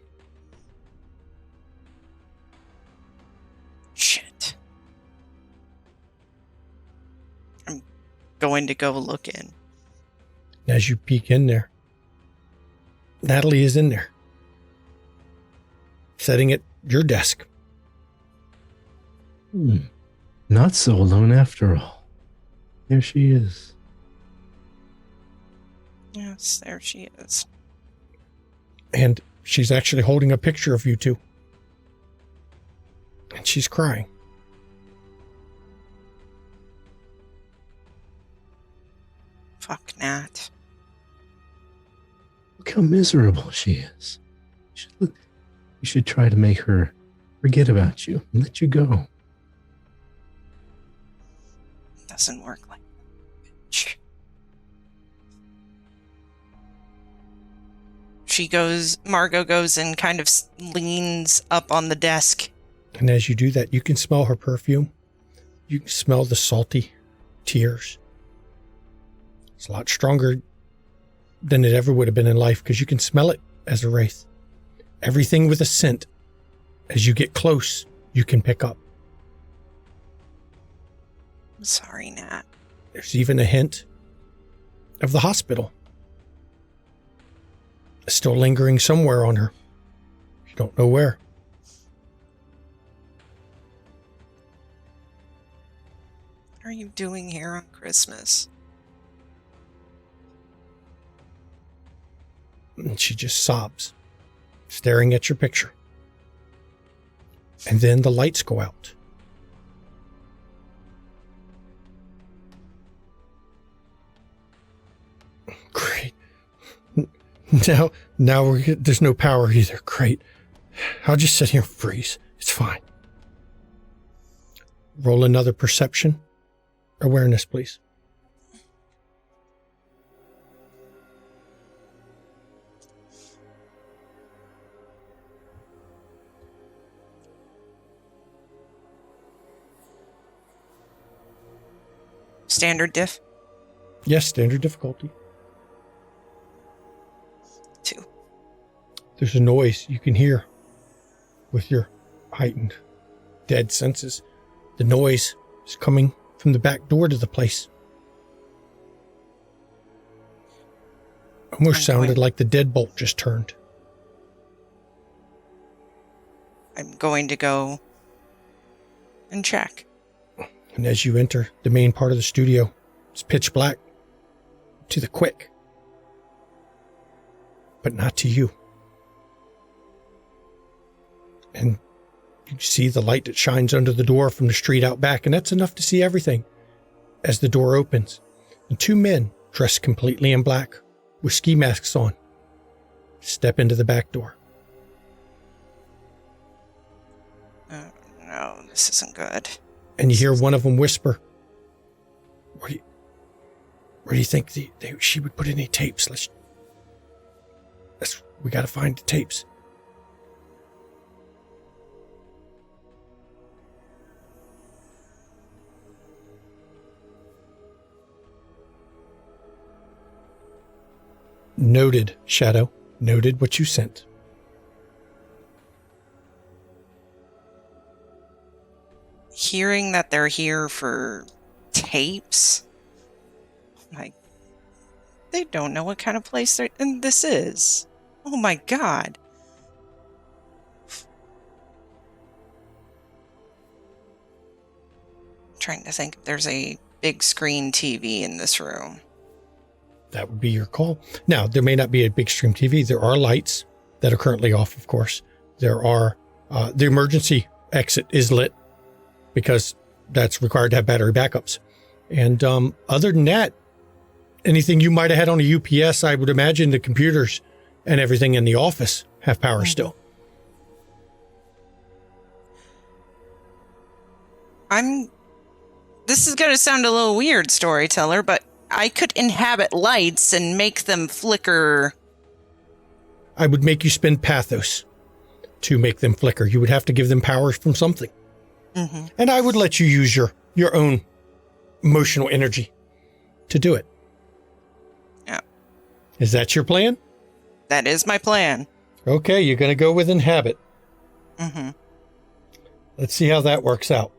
Shit. I'm going to go look in. As you peek in there, Natalie is in there, sitting at your desk. Not so alone after all. There she is. Yes, there she is. And she's actually holding a picture of you two. And she's crying. Fuck Nat. Look how miserable she is. You should try to make her forget about you and let you go. Doesn't work like that, bitch. Margot goes and kind of leans up on the desk. And as you do that, you can smell her perfume. You can smell the salty tears. It's a lot stronger than it ever would have been in life, because you can smell it as a wraith. Everything with a scent, as you get close, you can pick up. I'm sorry, Nat. There's even a hint of the hospital still lingering somewhere on her. You don't know where. What are you doing here on Christmas? And she just sobs, staring at your picture. And then the lights go out. Great. Now there's no power either. Great. I'll just sit here and freeze. It's fine. Roll another perception awareness, please. Standard diff? Yes, standard difficulty. 2. There's a noise you can hear with your heightened dead senses. The noise is coming from the back door to the place. Almost sounded like the deadbolt just turned. I'm going to go and check. And as you enter the main part of the studio, it's pitch black to the quick, but not to you. And you see the light that shines under the door from the street out back, and that's enough to see everything. As the door opens, and two men dressed completely in black with ski masks on step into the back door. Oh, no, this isn't good. And you hear one of them whisper, where do you think she would put any tapes? We got to find the tapes. Noted, Shadow. Noted what you sent. Hearing that they're here for tapes, they don't know what kind of place this is. Oh my god. I'm trying to think if there's a big screen TV in this room. That would be your call. Now, there may not be a big screen TV. There are lights that are currently off, of course. There are, the emergency exit is lit because that's required to have battery backups. And other than that, anything you might have had on a UPS, I would imagine the computers and everything in the office have power still. This is going to sound a little weird, storyteller, but I could inhabit lights and make them flicker. I would make you spend pathos to make them flicker. You would have to give them power from something. Mm-hmm. And I would let you use your own emotional energy to do it. Yeah. Is that your plan? That is my plan. Okay, you're going to go with inhabit. Mm-hmm. Let's see how that works out.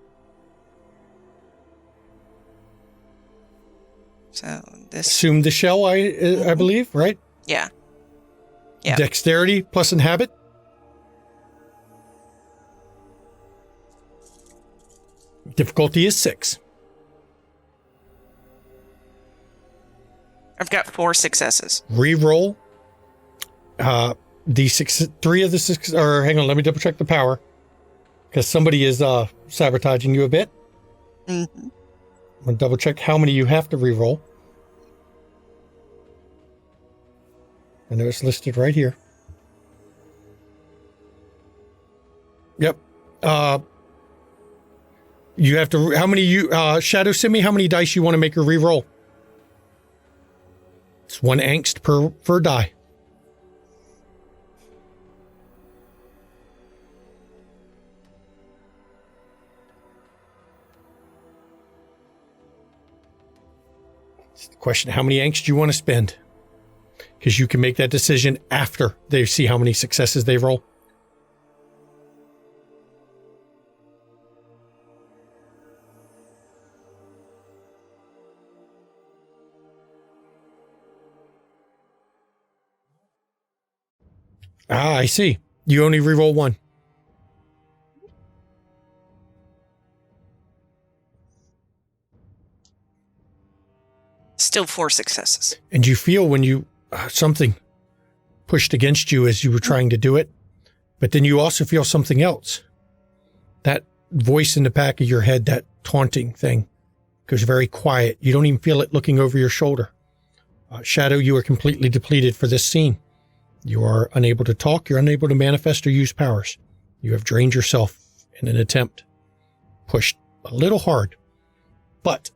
So this... Assume the shell, I believe, right? Yeah. Yeah. Dexterity plus inhabit. Difficulty is 6. I've got 4 successes. Reroll. Three of the 6, or hang on, let me double check the power. Because somebody is sabotaging you a bit. Mm-hmm. I'm going to double check how many you have to reroll. I know it's listed right here. Yep. You have to, how many Shadow, send me how many dice you want to make your reroll. It's 1 angst per die. It's the question, how many angst do you want to spend? Because you can make that decision after they see how many successes they roll. Ah, I see. You only reroll 1. Still 4 successes. And you feel when you something pushed against you as you were trying to do it, but then you also feel something else. That voice in the back of your head, that taunting thing, goes very quiet. You don't even feel it looking over your shoulder. Shadow, you are completely depleted for this scene. You are unable to talk. You're unable to manifest or use powers. You have drained yourself in an attempt. Pushed a little hard. But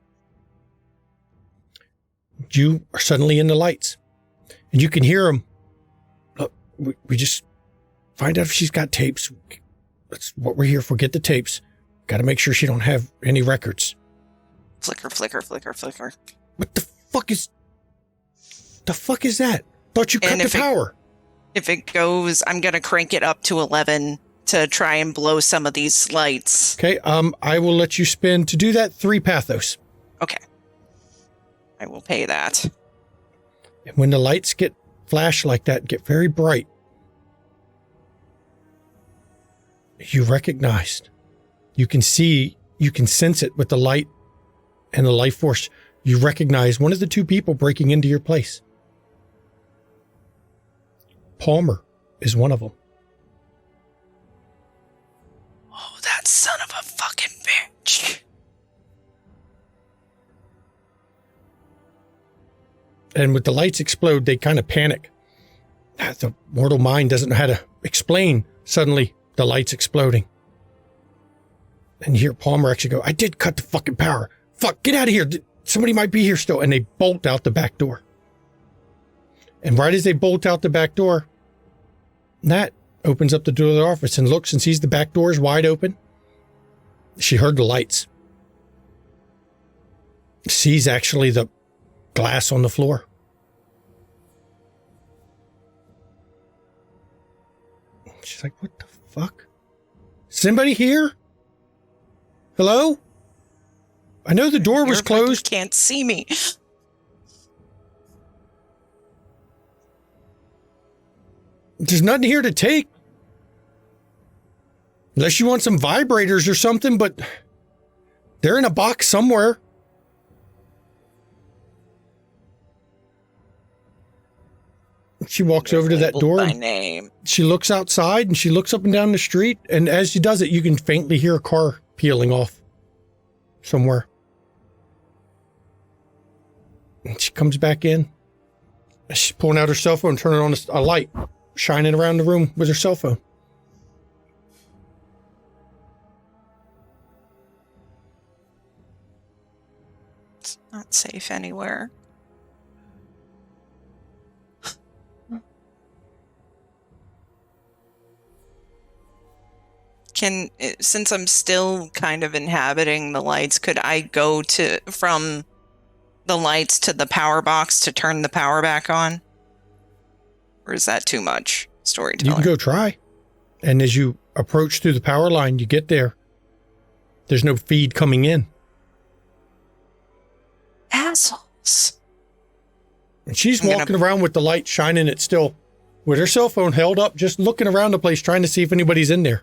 you are suddenly in the lights. And you can hear them. Look, we just find out if she's got tapes. That's what we're here for. Get the tapes. Got to make sure she don't have any records. Flicker, flicker, flicker, flicker. What the fuck is that? Thought you cut the power. If it goes, I'm going to crank it up to 11 to try and blow some of these lights. Okay, I will let you spend, to do that, 3 pathos. Okay. I will pay that. And when the lights flash like that, get very bright, you recognized. You can see, you can sense it with the light and the life force. You recognize one of the two people breaking into your place. Palmer is one of them. Oh, that son of a fucking bitch. And with the lights explode, they kind of panic. The mortal mind doesn't know how to explain suddenly the lights exploding. And you hear Palmer actually go, I did cut the fucking power. Fuck, get out of here. Somebody might be here still. And they bolt out the back door. And right as they bolt out the back door, Nat opens up the door of the office and looks and sees the back door is wide open. She heard the lights. Sees actually the glass on the floor. She's like, what the fuck? Is anybody here? Hello? I know the door was closed. You can't see me. There's nothing here to take. Unless you want some vibrators or something, but they're in a box somewhere. She walks over to that door. By name. She looks outside and she looks up and down the street. And as she does it, you can faintly hear a car peeling off somewhere. And she comes back in. She's pulling out her cell phone, turning on a light, shining around the room with her cell phone. It's not safe anywhere. Since I'm still kind of inhabiting the lights, could I go from the lights to the power box to turn the power back on? Or is that too much storytelling? You can go try. And as you approach through the power line, you get there. There's no feed coming in. Assholes. And she's walking around with the light shining it still, with her cell phone held up, just looking around the place, trying to see if anybody's in there.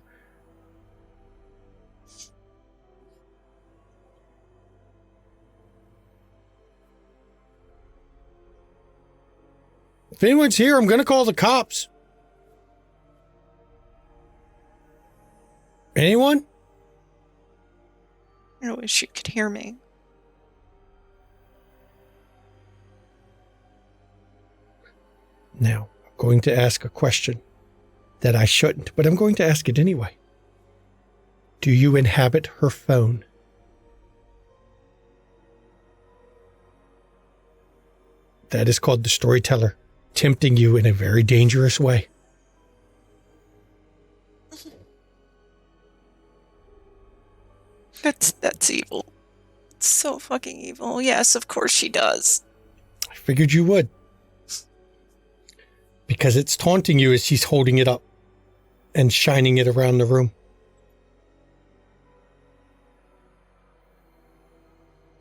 If anyone's here, I'm going to call the cops. Anyone? I wish you could hear me. Now, I'm going to ask a question that I shouldn't, but I'm going to ask it anyway. Do you inhabit her phone? That is called the storyteller, tempting you in a very dangerous way. That's evil. It's so fucking evil. Yes, of course she does. I figured you would. Because it's taunting you as she's holding it up and shining it around the room.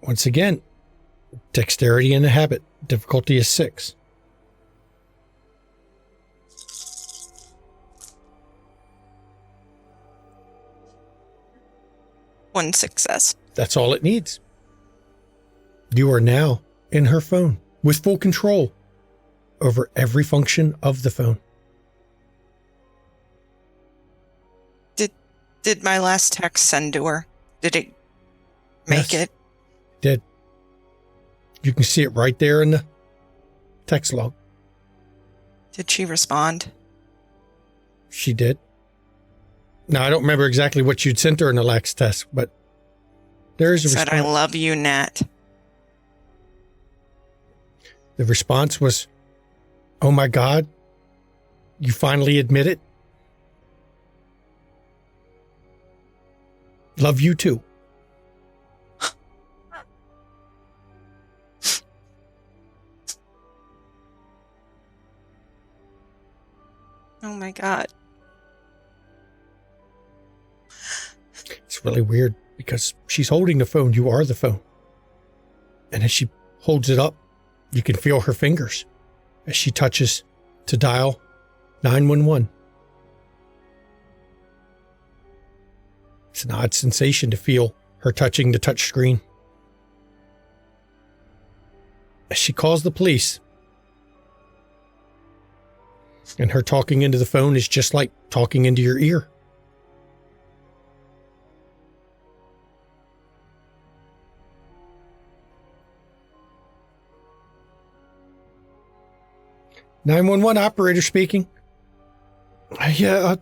Once again, dexterity and a habit. Difficulty is 6. One success. That's all it needs. You are now in her phone with full control over every function of the phone. Did my last text send to her? Did it make Yes, it? Did. You can see it right there in the text log. Did she respond? She did. Now, I don't remember exactly what you'd sent her in the last test, but there is a Said, response. I love you, Nat. The response was, oh my God, you finally admit it? Love you too. Oh my God. It's really weird because she's holding the phone. You are the phone. And as she holds it up, you can feel her fingers as she touches to dial 911. It's an odd sensation to feel her touching the touch screen. As she calls the police, and her talking into the phone is just like talking into your ear. "911 operator speaking. Yeah,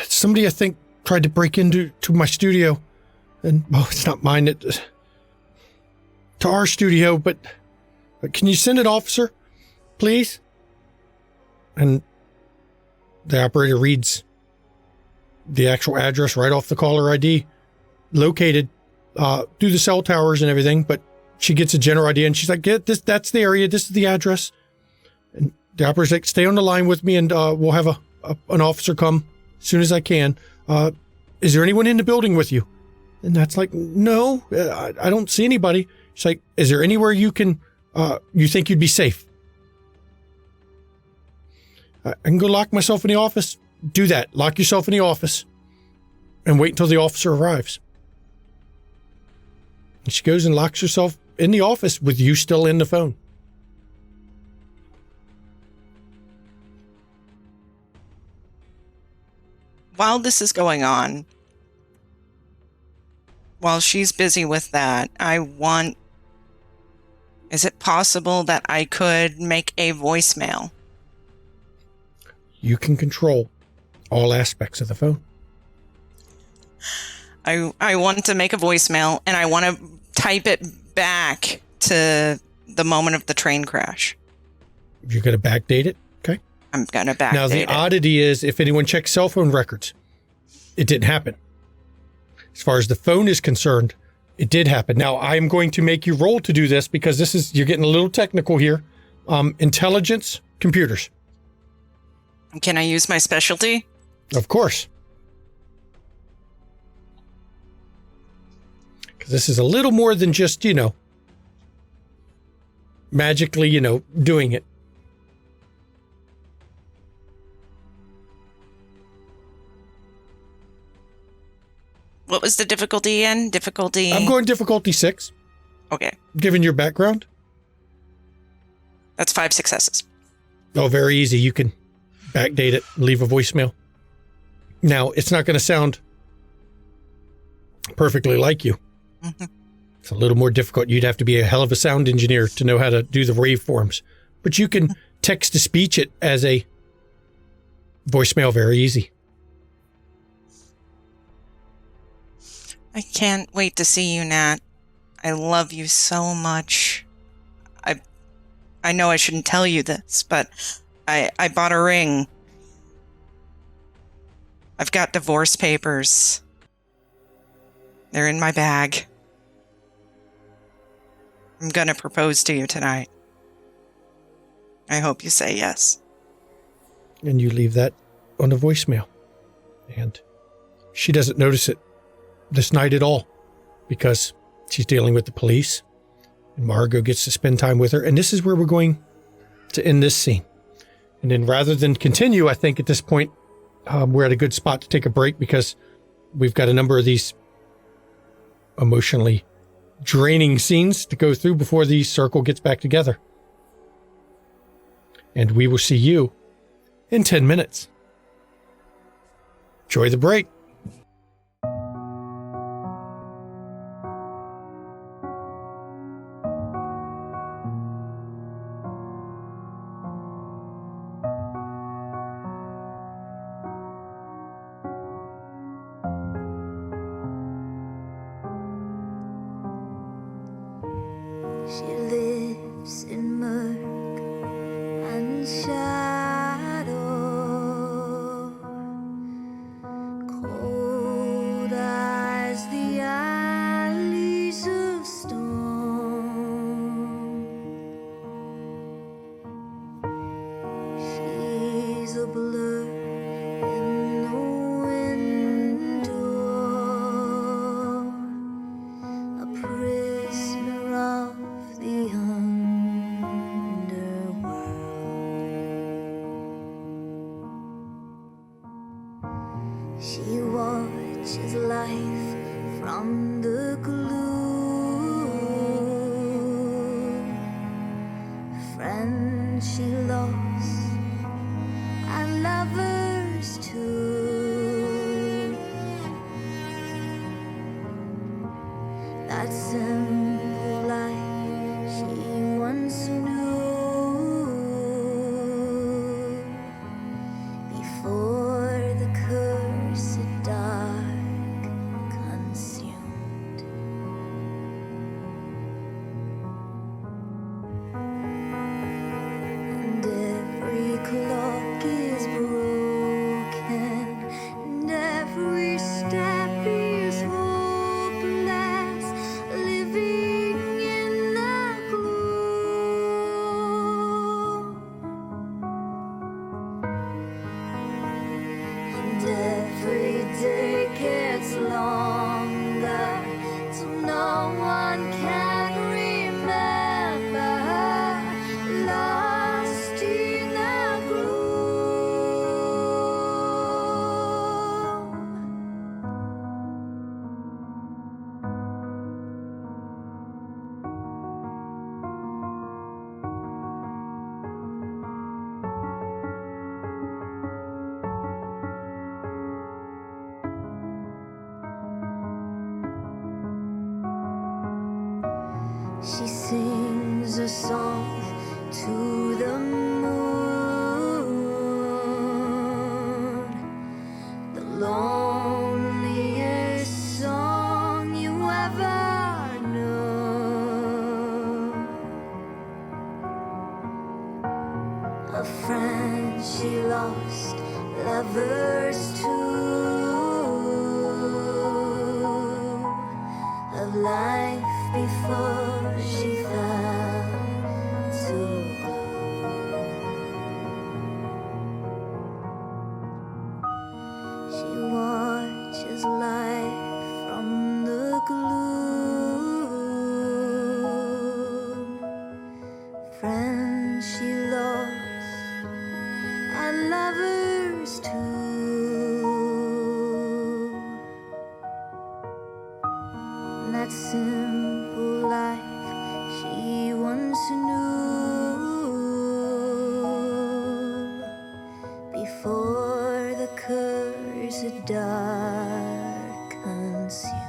somebody I think tried to break into my studio, and it's not mine. To our studio, but can you send an officer, please?" And the operator reads the actual address right off the caller ID, located through the cell towers and everything, but she gets a general idea, and she's like, "Get this, that's the area, this is the address." And the operator's like, "Stay on the line with me, and we'll have an officer come as soon as I can. Is there anyone in the building with you?" And that's like, "No, I don't see anybody." She's like, "Is there anywhere you can, you think you'd be safe?" "I can go lock myself in the office." "Do that. Lock yourself in the office and wait until the officer arrives." And she goes and locks herself in the office with you still in the phone. While this is going on, while she's busy with that, is it possible that I could make a voicemail? You can control all aspects of the phone. I want to make a voicemail, and I want to type it back to the moment of the train crash. You're going to backdate it? Okay. I'm going to backdate Now, the oddity is, if anyone checks cell phone records, it didn't happen. As far as the phone is concerned, it did happen. Now, I'm going to make you roll to do this because you're getting a little technical here. Intelligence, computers. Can I use my specialty? Of course. Because this is a little more than just, magically, doing it. What was the difficulty in? I'm going difficulty 6. Okay. Given your background. That's 5 successes. Oh, very easy. You can backdate it, leave a voicemail. Now, it's not going to sound perfectly like you. Mm-hmm. It's a little more difficult. You'd have to be a hell of a sound engineer to know how to do the waveforms. But you can text-to-speech it as a voicemail very easy. I can't wait to see you, Nat. I love you so much. I know I shouldn't tell you this, but I bought a ring. I've got divorce papers. They're in my bag. I'm gonna propose to you tonight. I hope you say yes. And you leave that on the voicemail. And she doesn't notice it this night at all because she's dealing with the police. And Margot gets to spend time with her. And this is where we're going to end this scene. And then rather than continue, I think at this point, we're at a good spot to take a break because we've got a number of these emotionally draining scenes to go through before the circle gets back together. And we will see you in 10 minutes. Enjoy the break. She lives in murk and shadow, cold as the alleys of stone. She's a blur in the window, a prisoner of the underworld. She was friend she lost, and lovers too. That simple life she once knew, before the cursed dark consumed. And every clock is broken, and every step is hopeless, living in the gloom. And every day gets longer, till no one can remember, lost in the gloom. She sings a song to the moon, the loneliest song you ever knew. A friend she lost, lovers too, of life before she fell to gloom. She watches life from the gloom. Friends she lost, and lovers too. That simple life she once knew, before the cursed dark consumed.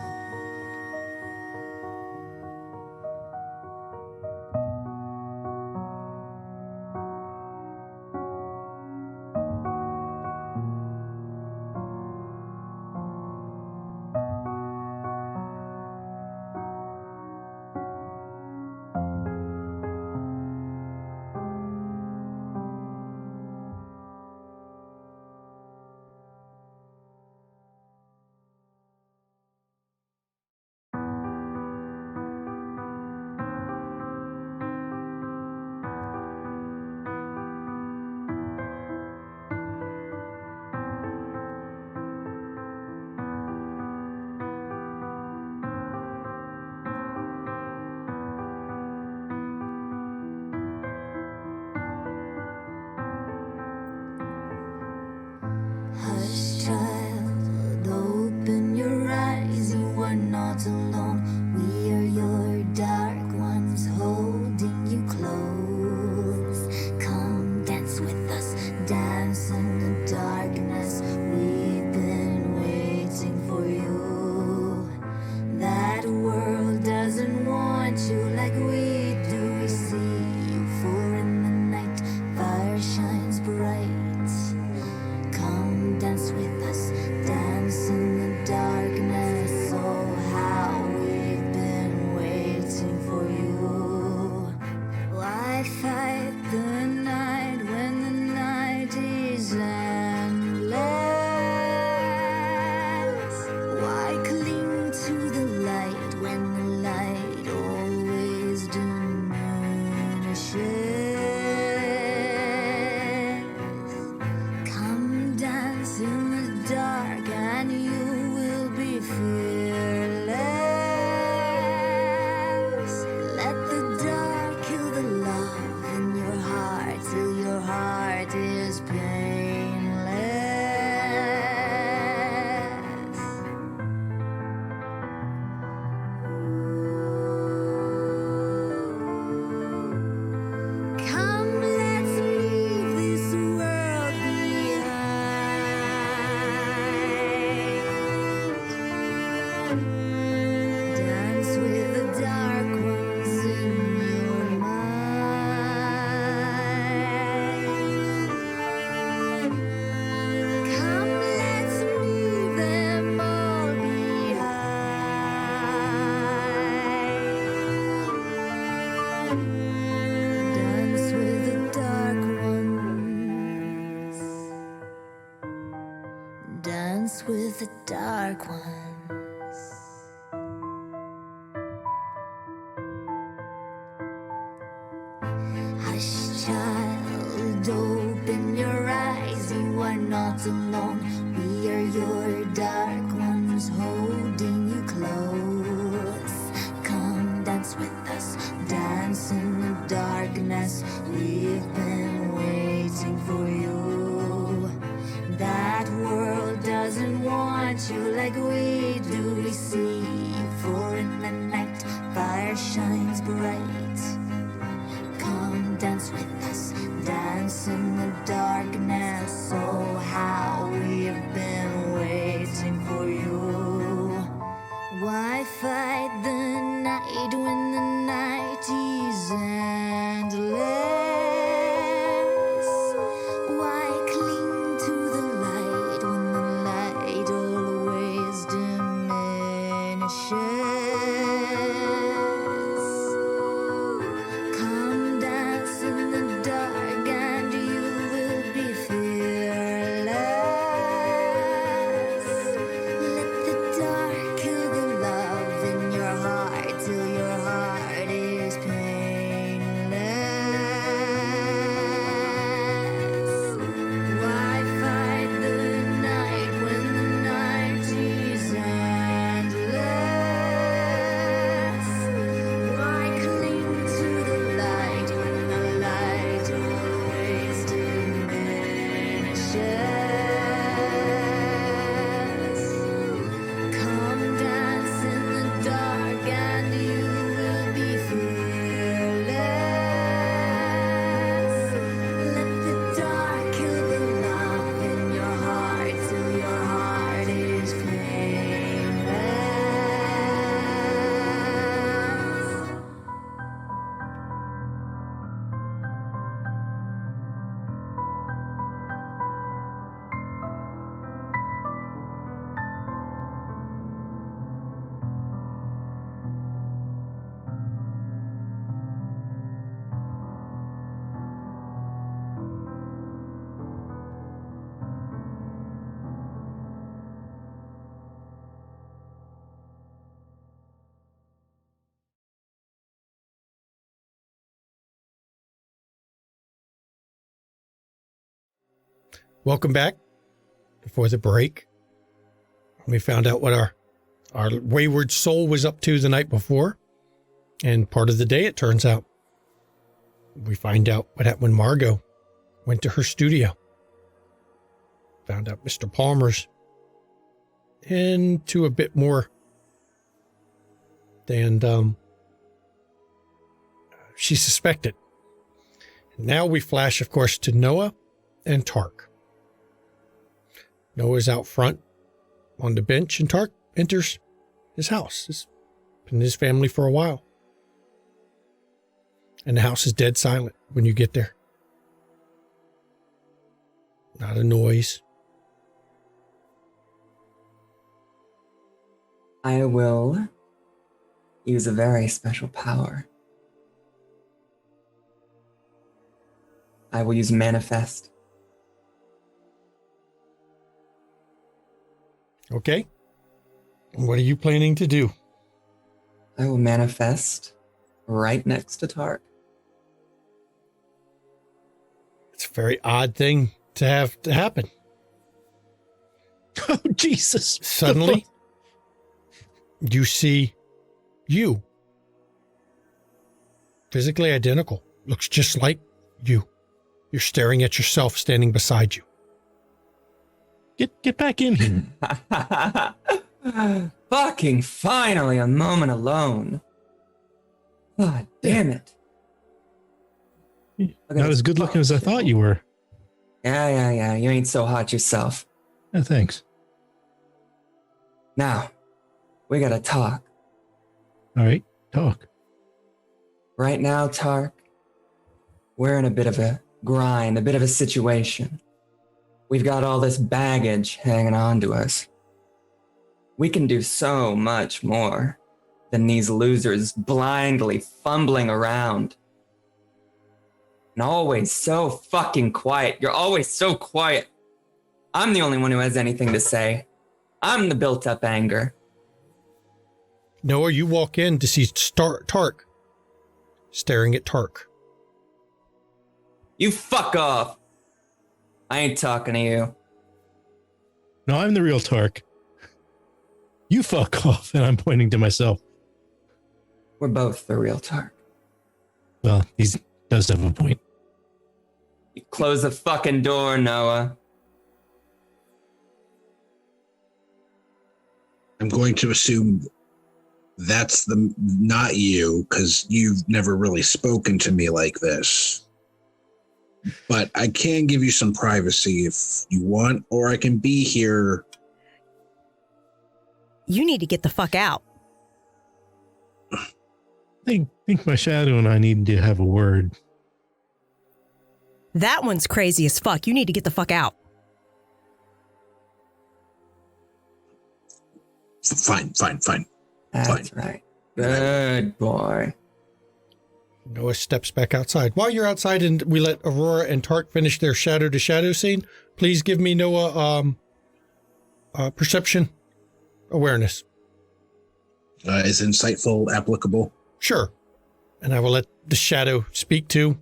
Hush, child, open your eyes. You are not alone. We are your dark ones, holding you close. Come dance with us, dance in the darkness. We've been waiting for you. That world doesn't want you like we do. We see you, for in the night fire shines bright. Come dance with us, dance in the darkness. Oh, how we've been waiting for you. Why fight the night when the night is endless? Why cling to the light when the light always diminishes? Come dance in the dark and you will be fearless. Let the dark kill the love in your heart till your heart is painless. Come dance with the dark ones. Hush, child, open your eyes. You are not alone. We are your dark ones, holding you close. Come dance with us, dance in the darkness. We've been waiting for you. That world doesn't want you like we do. We see you, for in the night fire shines bright. Come dance with us, dance in the darkness. Oh, how we have been waiting for you. Why fight the night when the night is endless? Why cling to the light when the light always diminishes? Come dance in the dark and you will be fearless. Let the dark kill the love in your heart till your heart is painless. Why fight the night when the night is endless? Why cling to the light when the light always diminishes? Come dance in the dark and you will be fearless. Let the dark kill the love in your heart till your heart is painless. Welcome back. Before the break, we found out what our wayward soul was up to the night before. And part of the day, it turns out. We find out what happened when Margot went to her studio. Found out Mr. Palmer's into a bit more than she suspected. Now we flash, of course, to Noah and Tark. Noah's out front on the bench, and Tark enters his house. He's been his family for a while. And the house is dead silent when you get there. Not a noise. I will use a very special power. I will use Manifest. Okay. What are you planning to do? I will manifest right next to Tark. It's a very odd thing to have to happen. Oh, Jesus. Suddenly, you see you. Physically identical. Looks just like you. You're staring at yourself standing beside you. Get back in here. Fucking finally a moment alone. God damn it. Not as good looking as I thought you were. Yeah. You ain't so hot yourself. Oh, thanks. Now, we gotta talk. All right, talk. Right now, Tark, we're in a bit of a grind, a bit of a situation. We've got all this baggage hanging on to us. We can do so much more than these losers blindly fumbling around. And always so fucking quiet. You're always so quiet. I'm the only one who has anything to say. I'm the built up anger. Noah, you walk in to see Tark staring at Tark. You fuck off. I ain't talking to you. No, I'm the real Tark. You fuck off, and I'm pointing to myself. We're both the real Tark. Well, he does have a point. You close the fucking door, Noah. I'm going to assume that's not you, because you've never really spoken to me like this. But I can give you some privacy if you want, or I can be here. You need to get the fuck out. I think my shadow and I need to have a word. That one's crazy as fuck. You need to get the fuck out. Fine. That's right. Good boy. Noah steps back outside. While you're outside and we let Aurora and Tark finish their shadow to shadow scene, please give me Noah perception awareness. Is insightful applicable? Sure. And I will let the shadow speak to,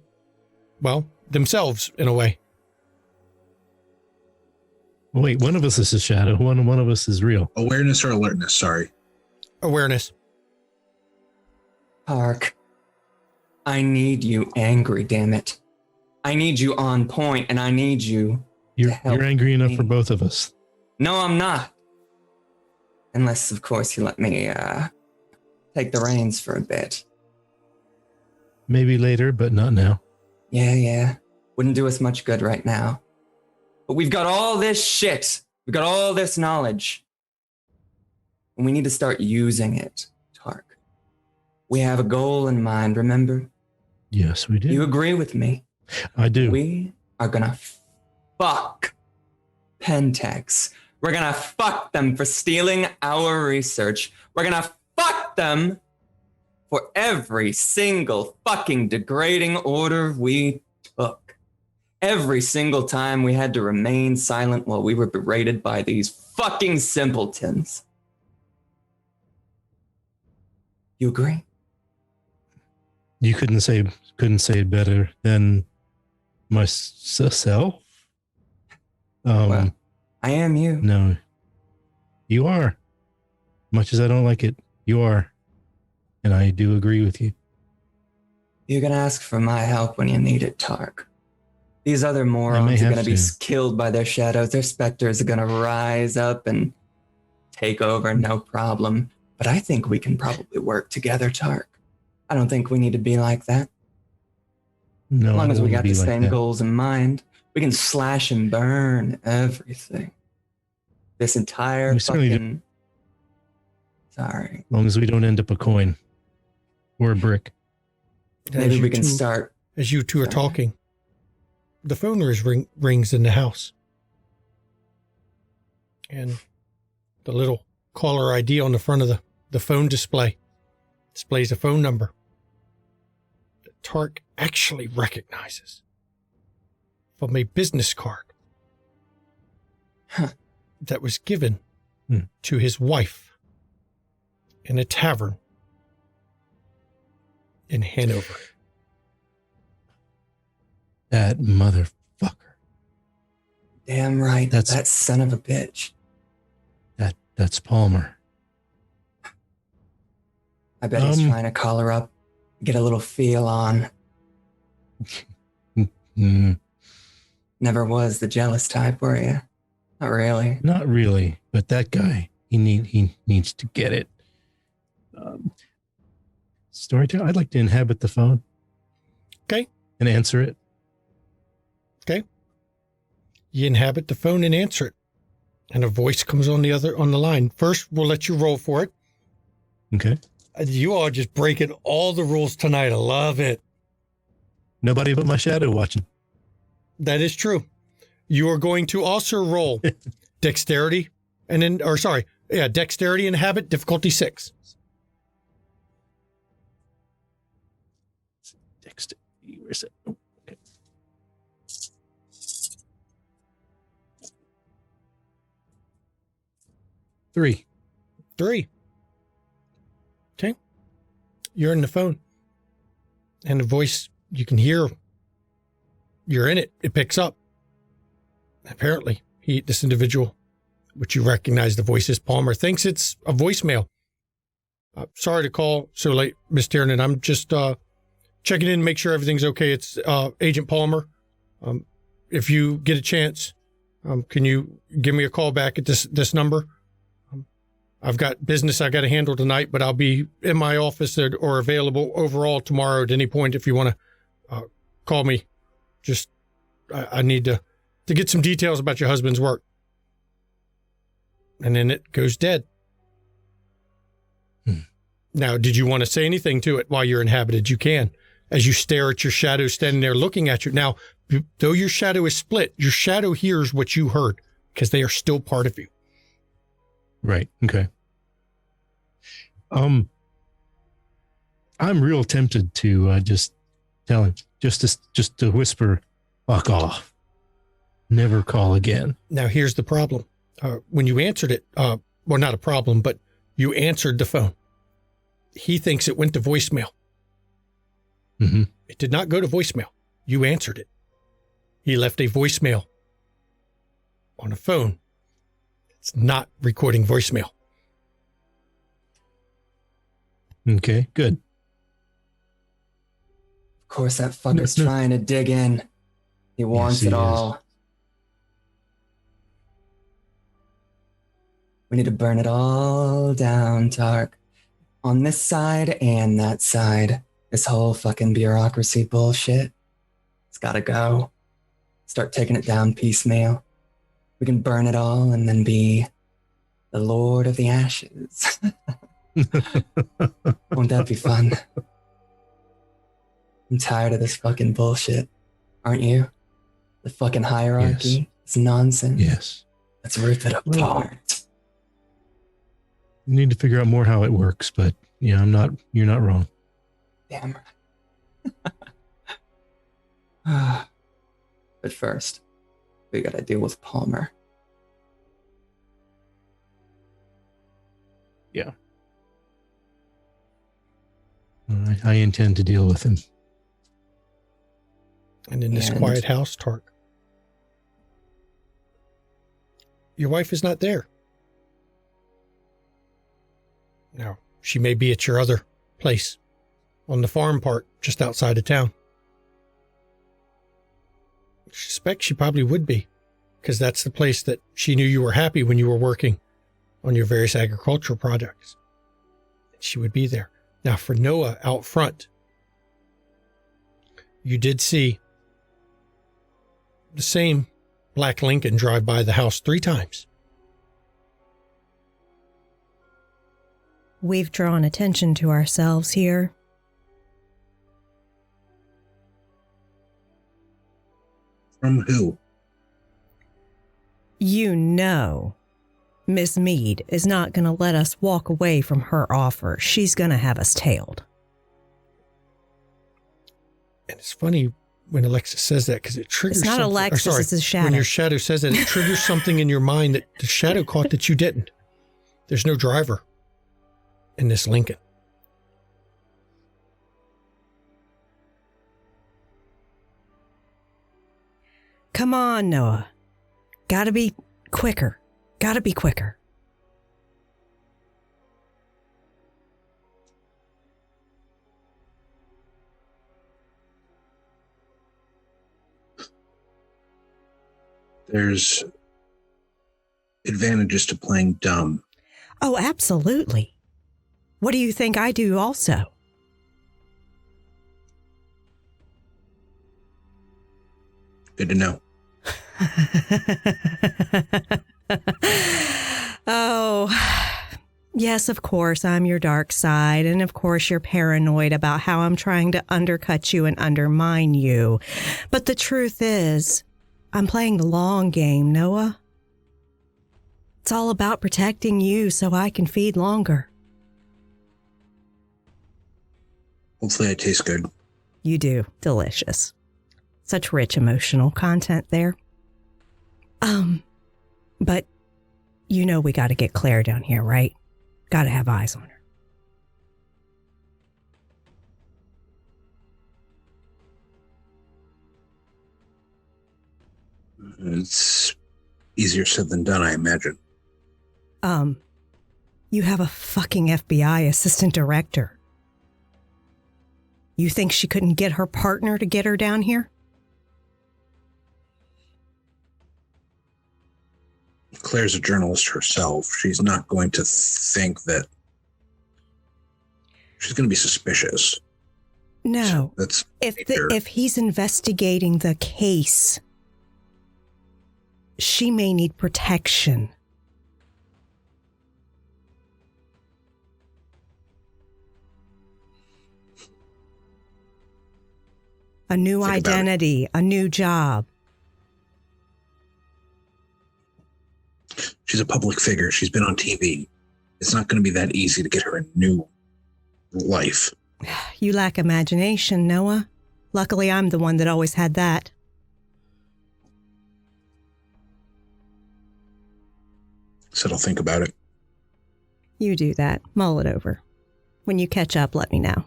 well, themselves in a way. Wait, one of us is a shadow. One of us is real. Awareness or alertness? Sorry. Awareness. Tark, I need you angry, damn it. I need you on point, and I need you to help You're angry enough me. for both of us. No, I'm not. Unless, of course, you let me take the reins for a bit. Maybe later, but not now. Yeah. Wouldn't do us much good right now. But we've got all this shit. We've got all this knowledge. And we need to start using it, Tark. We have a goal in mind, remember? Yes, we do. You agree with me? I do. We are gonna fuck Pentex. We're gonna fuck them for stealing our research. We're gonna fuck them for every single fucking degrading order we took. Every single time we had to remain silent while we were berated by these fucking simpletons. You agree? You couldn't say it better than myself. Well, I am you. No, you are. Much as I don't like it, you are, and I do agree with you. You're gonna ask for my help when you need it, Tark. These other morons are gonna be killed by their shadows. Their specters are gonna rise up and take over, no problem. But I think we can probably work together, Tark. I don't think we need to be like that. No, as long as we got the like same that. goals in mind, we can slash and burn everything. This entire We certainly do. fucking... Sorry. As long as we don't end up a coin or a brick. Maybe we can start... As you two are talking, the phone rings in the house. And the little caller ID on the front of the phone display displays a phone number that Tark actually recognizes from a business card that was given to his wife in a tavern in Hanover. That motherfucker. Damn right. That son of a bitch. That's Palmer. I bet he's trying to call her up, get a little feel on. Never was the jealous type, were you? Not really. Not really, but that guy, he needs to get it. Storyteller, I'd like to inhabit the phone. Okay. And answer it. Okay. You inhabit the phone and answer it. And a voice comes on the line. First, we'll let you roll for it. Okay. You are just breaking all the rules tonight. I love it. Nobody but my shadow watching. That is true. You are going to also roll dexterity dexterity and habit, difficulty 6. Dexterity, where's it? Oh, okay. 3. 3. Okay. You're in the phone. And the voice, you can hear, you're in it. It picks up. Apparently, this individual, which you recognize the voice is Palmer, thinks it's a voicemail. Sorry to call so late, Miss Tiernan. I'm just checking in, make sure everything's okay. It's Agent Palmer. If you get a chance, can you give me a call back at this number? I've got business I got to handle tonight, but I'll be in my office or available overall tomorrow at any point if you want to call me. Just I need to get some details about your husband's work. And then it goes dead. Now, did you want to say anything to it while you're inhabited? You can, as you stare at your shadow standing there looking at you. Now, though your shadow is split, your shadow hears what you heard because they are still part of you. Right. Okay. I'm real tempted to just tell him, just to whisper, "Fuck off. Never call again." Now, here's the problem. When you answered it, well, not a problem, but you answered the phone. He thinks it went to voicemail. Mm-hmm. It did not go to voicemail. You answered it. He left a voicemail on a phone. It's not recording voicemail. Okay, good. Of course, that fucker's No. trying to dig in. He wants Yes, it he all. We need to burn it all down, Tark. On this side and that side. This whole fucking bureaucracy bullshit. It's gotta go. Start taking it down piecemeal. We can burn it all and then be the Lord of the Ashes. Won't that be fun? I'm tired of this fucking bullshit. Aren't you? The fucking hierarchy. Yes. It's nonsense. Yes. Let's rip it apart. We need to figure out more how it works, but yeah, you're not wrong. Damn right. But first, we gotta deal with Palmer. Yeah. I intend to deal with him. And in this And- quiet house, Tark, your wife is not there. Now, she may be at your other place on the farm part just outside of town. I suspect she probably would be, because that's the place that she knew you were happy when you were working on your various agricultural projects. She would be there. Now, for Noah out front, you did see the same black Lincoln drive by the house 3 times. We've drawn attention to ourselves here. From who? You know, Miss Mead is not going to let us walk away from her offer. She's going to have us tailed. And it's funny when Alexis says that because it triggers It's not something- or Alexis, sorry, it's his shadow. When your shadow says that, it triggers something in your mind that the shadow caught that you didn't. There's no driver in this Lincoln. Come on, Noah. Gotta be quicker. Gotta be quicker. There's advantages to playing dumb. Oh, absolutely. What do you think I do also? Good to know. Oh, yes, of course, I'm your dark side. And of course, you're paranoid about how I'm trying to undercut you and undermine you. But the truth is, I'm playing the long game, Noah. It's all about protecting you so I can feed longer. Hopefully I taste good. You do. Delicious. Such rich emotional content there. But You know we got to get Claire down here, right? Got to have eyes on her. It's easier said than done, I imagine. You have a fucking FBI assistant director. You think she couldn't get her partner to get her down here? Claire's a journalist herself. She's not going to think that she's going to be suspicious. No. So that's if he's investigating the case, she may need protection. A new identity, a new job. She's a public figure. She's been on TV. It's not going to be that easy to get her a new life. You lack imagination, Noah. Luckily, I'm the one that always had that. Said I'll think about it. You do that. Mull it over. When you catch up, let me know.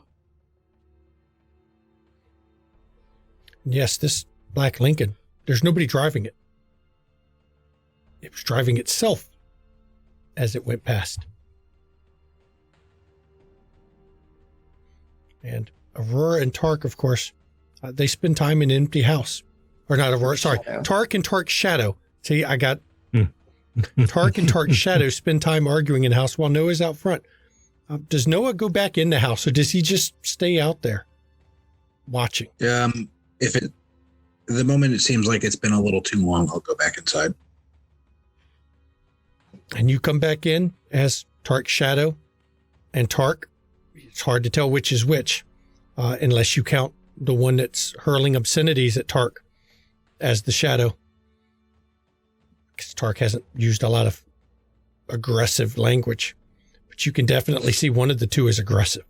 Yes, this black Lincoln, there's nobody driving it. It was driving itself as it went past. And Aurora and Tark, of course, they spend time in an empty house. Or not Aurora, sorry. Shadow. Tark and Tark's Shadow. See, I got Tark and Tark's Shadow spend time arguing in the house while Noah's out front. Does Noah go back in the house or does he just stay out there watching? The moment it seems like it's been a little too long, I'll go back inside. And you come back in as Tark's Shadow and Tark. It's hard to tell which is which, unless you count the one that's hurling obscenities at Tark as the Shadow. Because Tark hasn't used a lot of aggressive language, but you can definitely see one of the two is aggressive.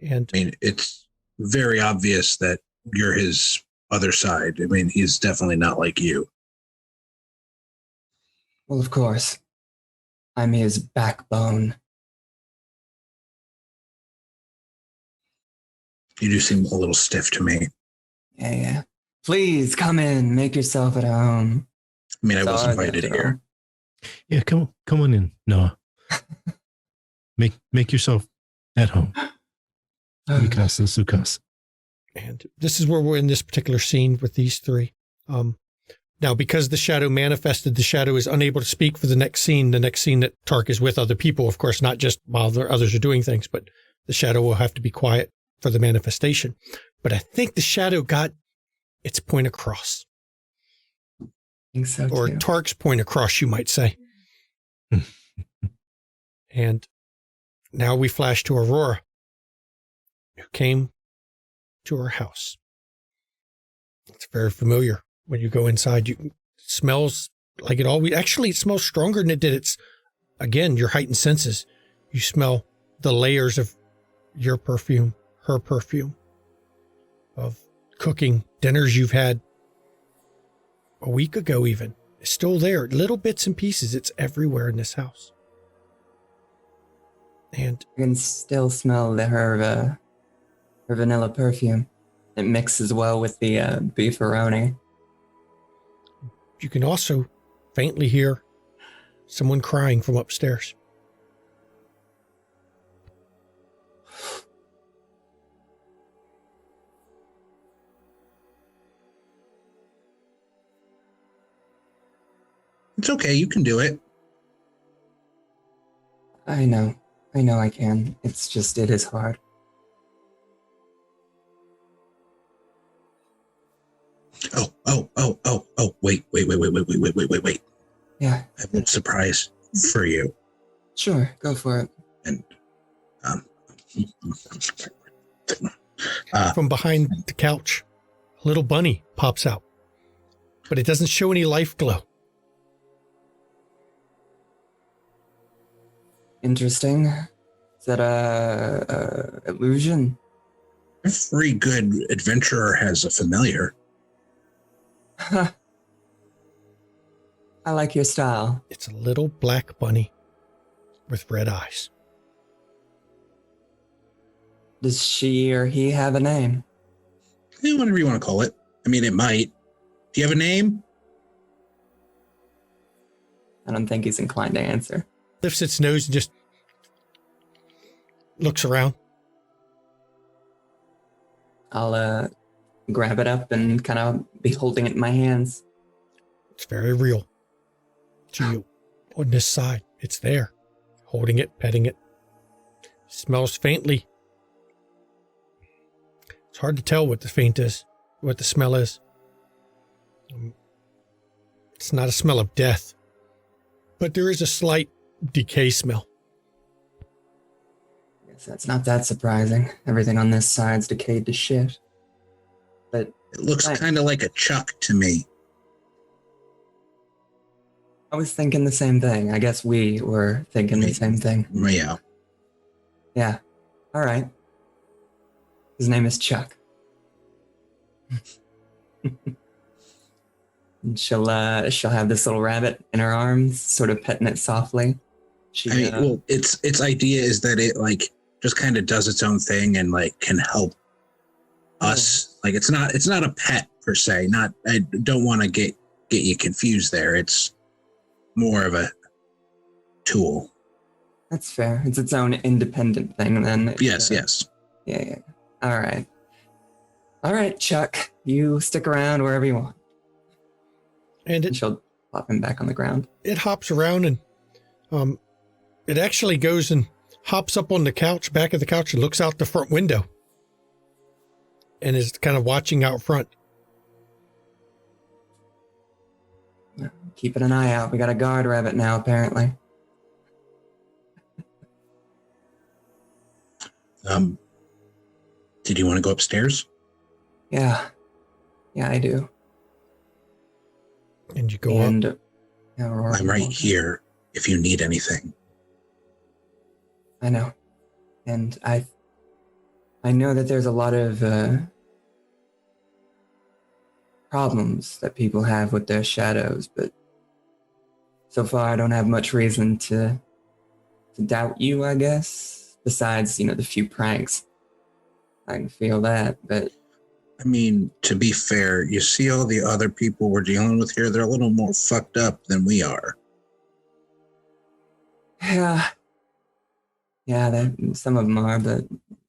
And I mean, it's very obvious that you're his other side. I mean, he's definitely not like you. Well, of course. I'm his backbone. You do seem a little stiff to me. Yeah. Please come in. Make yourself at home. I mean, I was Sorry, invited after here. Yeah, come on in, Noah. Make yourself at home. Mikasa Sukas. And this is where we're in this particular scene with these three. Now, because the Shadow manifested, the Shadow is unable to speak for the next scene that Tark is with other people, of course, not just while the others are doing things, but the Shadow will have to be quiet for the manifestation. But I think the Shadow got its point across. I think so Or too. Tark's point across, you might say. And now we flash to Aurora, who came to her house. It's very familiar. When you go inside, it smells like it always, actually it smells stronger than it did. It's, again, your heightened senses. You smell the layers of your perfume, her perfume, of cooking dinners you've had a week ago even. It's still there, little bits and pieces. It's everywhere in this house. And I can still smell her vanilla perfume. It mixes well with the beefaroni. you can also faintly hear someone crying from upstairs. It's okay. You can do it. I know I can. It's just, it is hard. Oh, wait. Yeah, I have a surprise for you. sure, go for it. And, From behind the couch, a little bunny pops out, but it doesn't show any life glow. Interesting. Is that a illusion? every good adventurer has a familiar. I like your style. It's a little black bunny with red eyes. Does she or he have a name? Yeah, whatever you want to call it. I mean, it might. Do you have a name? I don't think he's inclined to answer. Lifts its nose and just looks around. I'll grab it up and kind of be holding it in my hands. It's very real to you. On this side, it's there. Holding it, petting it. Smells faintly. It's hard to tell what the smell is. It's not a smell of death, but there is a slight decay smell. Guess that's not that surprising. Everything on this side's decayed to shit. But It looks Right. kind of like a Chuck to me. I was thinking the same thing. I guess we were thinking the same thing. Yeah. Yeah. All right. His name is Chuck. And she'll have this little rabbit in her arms, sort of petting it softly. She, I mean, well, its idea is that it like just kind of does its own thing and like can help us. Like it's not a pet per se. Not I don't want to get you confused there. It's more of a tool. That's fair. It's its own independent thing then. It's, Yes, yes. Yeah. All right. All right, Chuck. You stick around wherever you want. And And she'll plop him back on the ground. it hops around and it actually goes and hops up on the couch, back of the couch, and looks out the front window and is kind of watching out front. Keeping an eye out. We got a guard rabbit now, apparently. Did you want to go upstairs? Yeah. Yeah, I do. And you go up. And yeah, Aurora I'm right will- here if you need anything. I know. And I know that there's a lot of problems that people have with their shadows, but so far I don't have much reason to doubt you, I guess. Besides, the few pranks. I can feel that, but I mean, to be fair, you see all the other people we're dealing with here, they're a little more fucked up than we are. yeah. Yeah, some of them are, but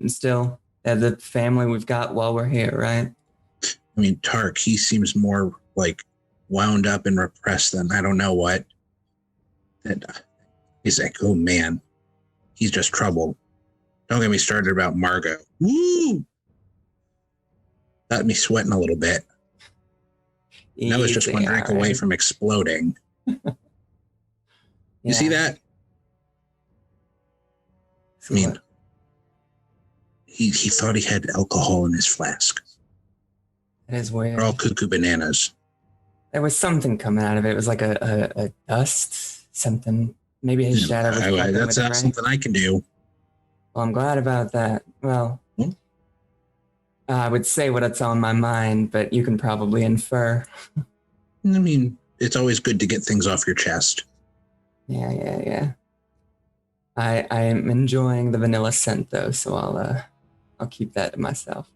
still, they're the family we've got while we're here, right? I mean, Tark, he seems more like wound up and repressed than I don't know what. And he's like, oh man, he's just trouble. Don't get me started about Margot. Woo! Got me sweating a little bit. And I was just Easy, one drink all away right. from exploding. You Yeah. see that? I mean, he thought he had alcohol in his flask. It is weird. They're all cuckoo bananas. There was something coming out of it. It was like a dust, something. Maybe his shadow was fucking That's with it, not right? something I can do. Well, I'm glad about that. Well, Hmm? I would say what's on my mind, but you can probably infer. I mean, it's always good to get things off your chest. Yeah. I am enjoying the vanilla scent though, so I'll keep that to myself.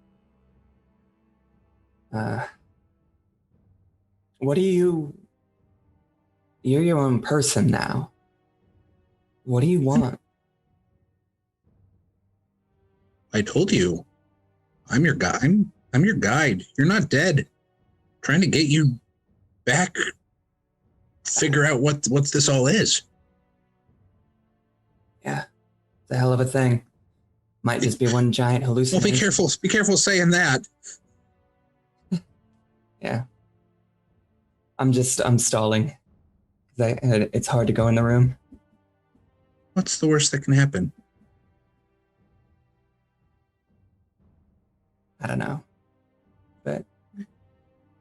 What do you? You're your own person now. What do you want? I told you, I'm your guy. I'm your guide. You're not dead. Trying to get you back. Figure out what this all is. Yeah, it's a hell of a thing. Might just be one giant Well, hallucination. be careful. Be careful saying that. Yeah. I'm stalling. It's hard to go in the room. What's the worst that can happen? I don't know. But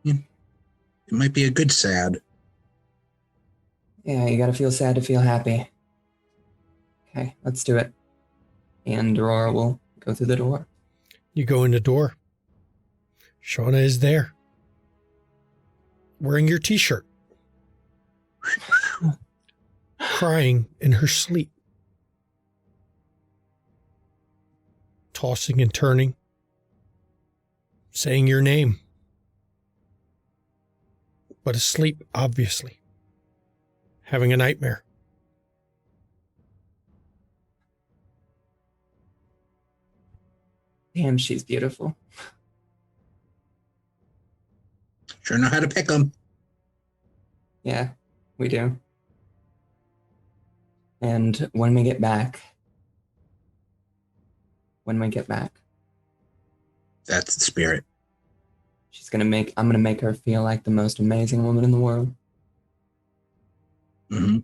It might be a good sad. yeah, you gotta feel sad to feel happy. Okay, let's do it. And Aurora will go through the door. You go in the door. Shauna is there. Wearing your t-shirt. crying in her sleep, tossing and turning, saying your name, but asleep, obviously, having a nightmare. Damn, she's beautiful. Sure know how to pick them. Yeah, we do. And when we get back, That's the spirit. I'm gonna make her feel like the most amazing woman in the world. Mm-hmm.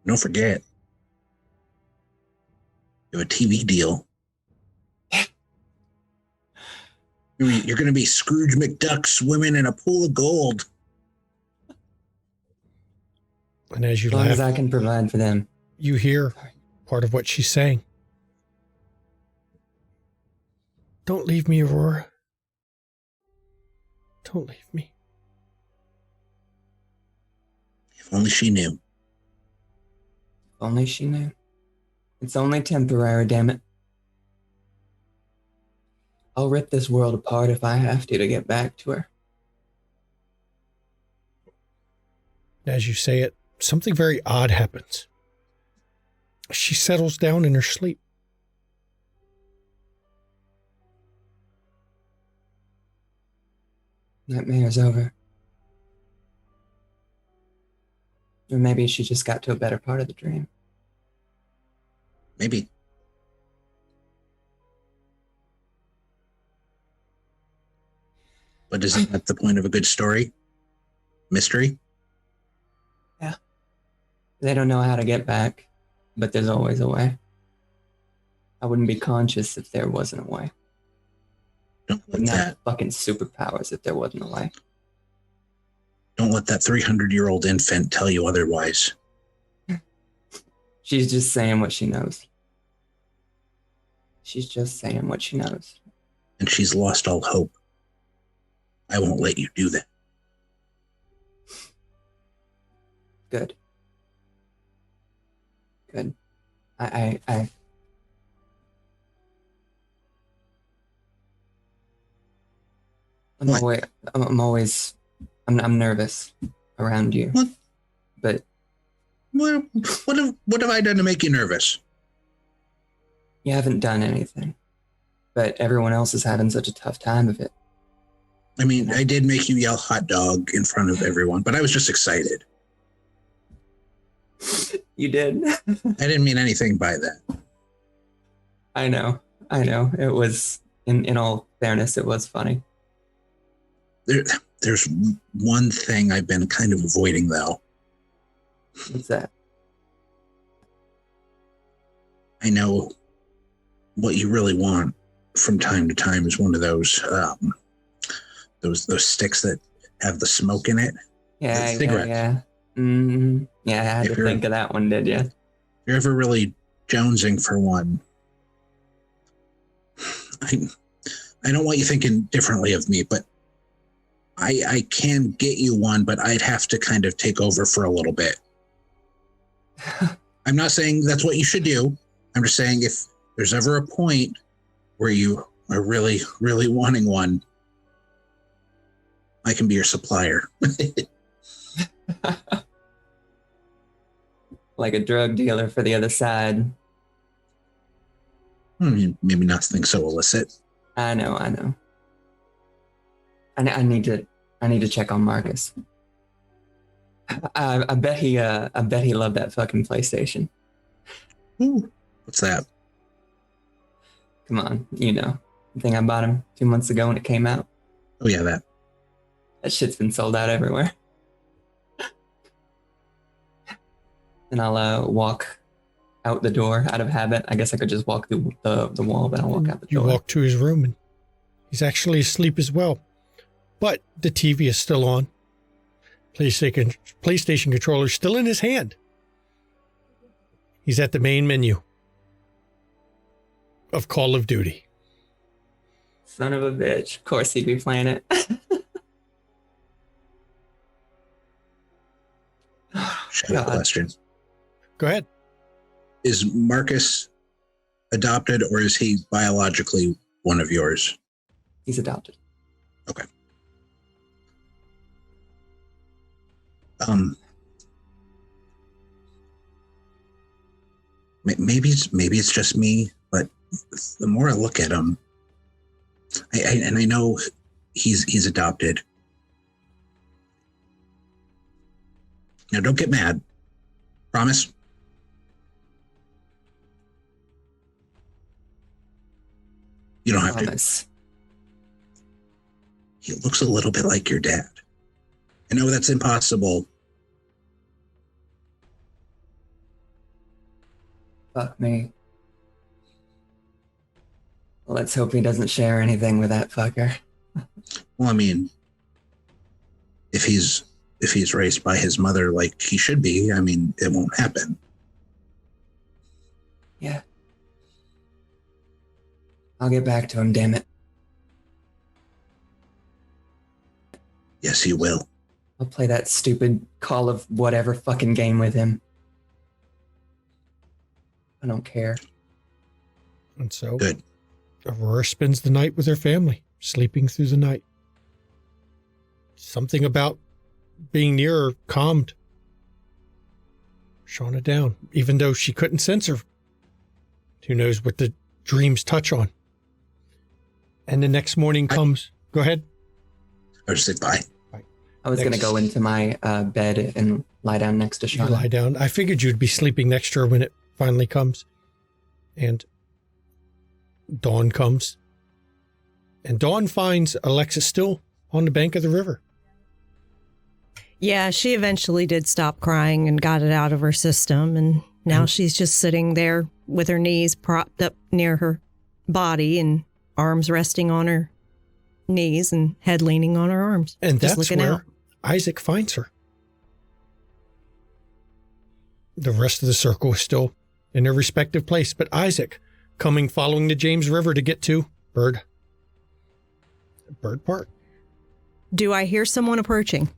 Don't forget, you have a TV deal. You're going to be Scrooge McDuck swimming in a pool of gold. And as you As long laugh, as I can provide for them. you hear part of what she's saying. Don't leave me, Aurora. Don't leave me. If only she knew. If only she knew. It's only temporary, damn it. I'll rip this world apart if I have to get back to her. As you say it, something very odd happens. She settles down in her sleep. Nightmare's over. Or maybe she just got to a better part of the dream. Maybe. But isn't that the point of a good story? Mystery? Yeah. They don't know how to get back, but there's always a way. I wouldn't be conscious if there wasn't a way. Don't let Wouldn't have that. fucking superpowers if there wasn't a way. Don't let that 300-year-old infant tell you otherwise. She's just saying what she knows. She's just saying what she knows. And she's lost all hope. I won't let you do that. Good. Good. What? I'm nervous around you. What? But What have I done to make you nervous? you haven't done anything. But everyone else is having such a tough time of it. I mean, I did make you yell hot dog in front of everyone, but I was just excited. You did. I didn't mean anything by that. I know. It was, in all fairness, it was funny. There's one thing I've been kind of avoiding, though. What's that? I know what you really want from time to time is one of those sticks that have the smoke in it. Yeah, cigarettes. yeah. Mm-hmm. Yeah, I had to think of that one, did you? If you're ever really jonesing for one, I don't want you thinking differently of me, but I can get you one, but I'd have to kind of take over for a little bit. I'm not saying that's what you should do. I'm just saying if there's ever a point where you are really, really wanting one, I can be your supplier. Like a drug dealer for the other side. Maybe nothing so illicit. I know. I need to check on Marcus. I bet he loved that fucking PlayStation. Ooh, what's that? Come on, you know. The thing I bought him 2 months ago when it came out. Oh yeah, that. That shit's been sold out everywhere. And I'll walk out the door out of habit. I guess I could just walk through the wall, but I'll walk out the You door. walk to his room and he's actually asleep as well. But the TV is still on. PlayStation controller still in his hand. He's at the main menu of Call of Duty. Son of a bitch. Of course he'd be playing it. Shadow question. Go ahead. Is Marcus adopted or is he biologically one of yours? He's adopted. Okay. Maybe it's just me, but the more I look at him, and I know he's adopted. Now, don't get mad. Promise. You don't have Promise. to. He looks a little bit like your dad. I know that's impossible. Fuck me. Let's hope he doesn't share anything with that fucker. Well, I mean, if he's raised by his mother like he should be, I mean, it won't happen. Yeah. I'll get back to him, damn it. Yes, he will. I'll play that stupid Call of whatever fucking game with him. I don't care. And so Good. Aurora spends the night with her family, sleeping through the night. Something about being near her calmed Shauna down, even though she couldn't sense her. Who knows what the dreams touch on. And the next morning comes. Go ahead. Or just say bye. I was going to go into my bed and lie down next to You Shauna. lie down. I figured you'd be sleeping next to her when it finally comes. And dawn comes. And Dawn finds Alexis still on the bank of the river. Yeah, she eventually did stop crying and got it out of her system. And now she's just sitting there with her knees propped up near her body and arms resting on her knees and head leaning on her arms. And just that's looking where out. Isaac finds her. The rest of the circle is still in their respective place, but Isaac following the James River to get to Bird Park. Do I hear someone approaching?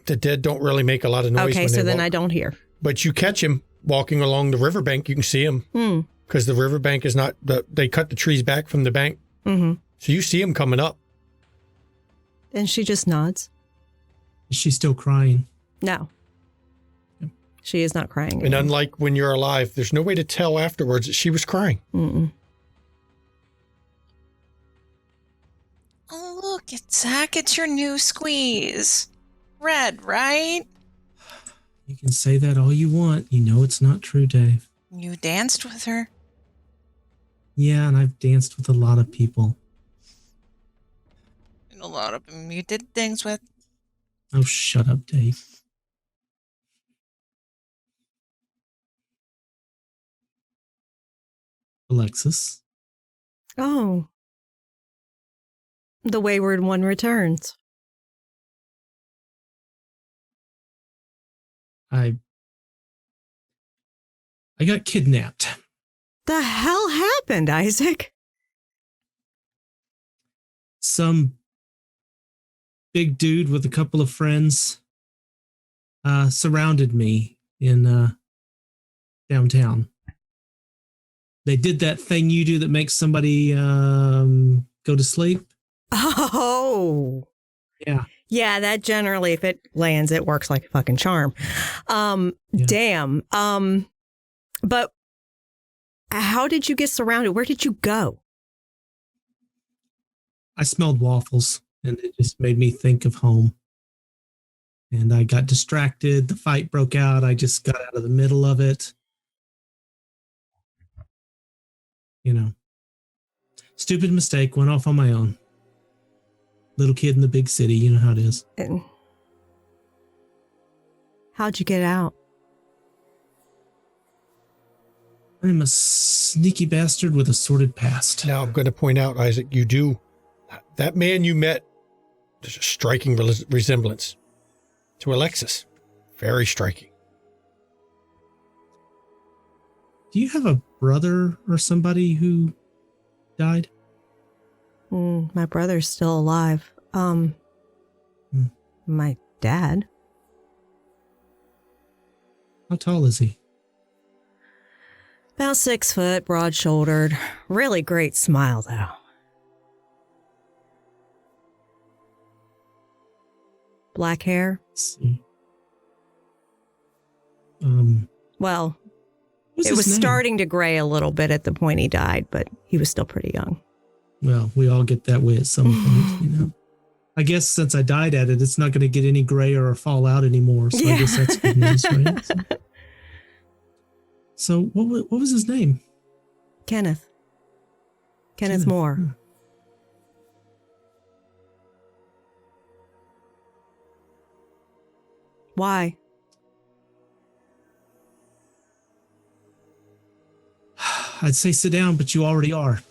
The dead don't really make a lot of noise. Okay, when so they then walk. I don't hear. But you catch him walking along the riverbank. You can see him because the riverbank is not, they cut the trees back from the bank. Mm-hmm. So you see him coming up. And she just nods. Is she still crying? No. She is not crying And anymore. unlike when you're alive, there's no way to tell afterwards that she was crying. Mm-mm. Oh, look, it's Zach. It's your new squeeze. Red, right? You can say that all you want. You know it's not true, Dave. You danced with her. Yeah, and I've danced with a lot of people. And a lot of them you did things with. Oh, shut up, Dave. Alexis. Oh. The wayward one returns. I got kidnapped. The hell happened, Isaac? Some big dude with a couple of friends surrounded me in downtown. They did that thing you do that makes somebody go to sleep. Oh. Yeah. Yeah, that generally, if it lands, it works like a fucking charm. Yeah. Damn. But how did you get surrounded? Where did you go? I smelled waffles and it just made me think of home. And I got distracted. The fight broke out. I just got out of the middle of it. You know, stupid mistake, went off on my own. Little kid in the big city, you know how it is. And how'd you get out? I'm a sneaky bastard with a sordid past. Now, I'm going to point out, Isaac, you do. That man you met, there's a striking resemblance to Alexis. Very striking. Do you have a brother or somebody who died? My brother's still alive. My dad. How tall is he? About 6 foot, broad-shouldered. Really great smile, though. Black hair? Let's see. Well, what's it his was name? starting to gray a little bit at the point he died, but he was still pretty young. Well, we all get that way at some point, you know. I guess since I died at it, it's not going to get any grayer or fall out anymore. So I guess that's good news, right? So what was his name? Kenneth Moore. Hmm. Why? I'd say sit down, but you already are.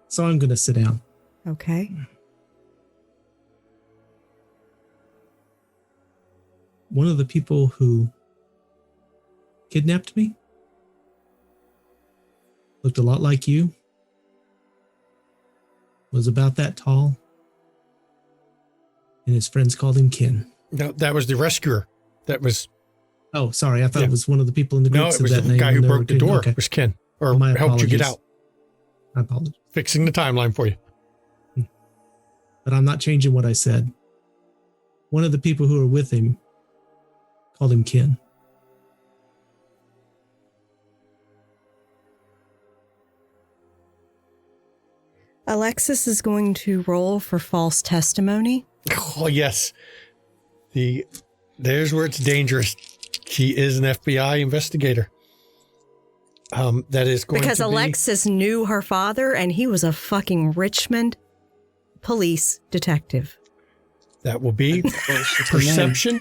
So I'm going to sit down. Okay. One of the people who kidnapped me looked a lot like you, was about that tall, and his friends called him Ken. No, that was the rescuer. That was Oh, sorry. I thought it was one of the people in the group. no, it said was that the name guy and who they were broke the good. door. Okay. It was Ken, or My helped you get apologies. out. I apologize. Fixing the timeline for you. But I'm not changing what I said. One of the people who were with him called him Ken. Alexis is going to roll for false testimony. Oh yes, there's where it's dangerous. She is an FBI investigator. That is going Because to Alexis knew her father and he was a fucking Richmond police detective. that will be perception,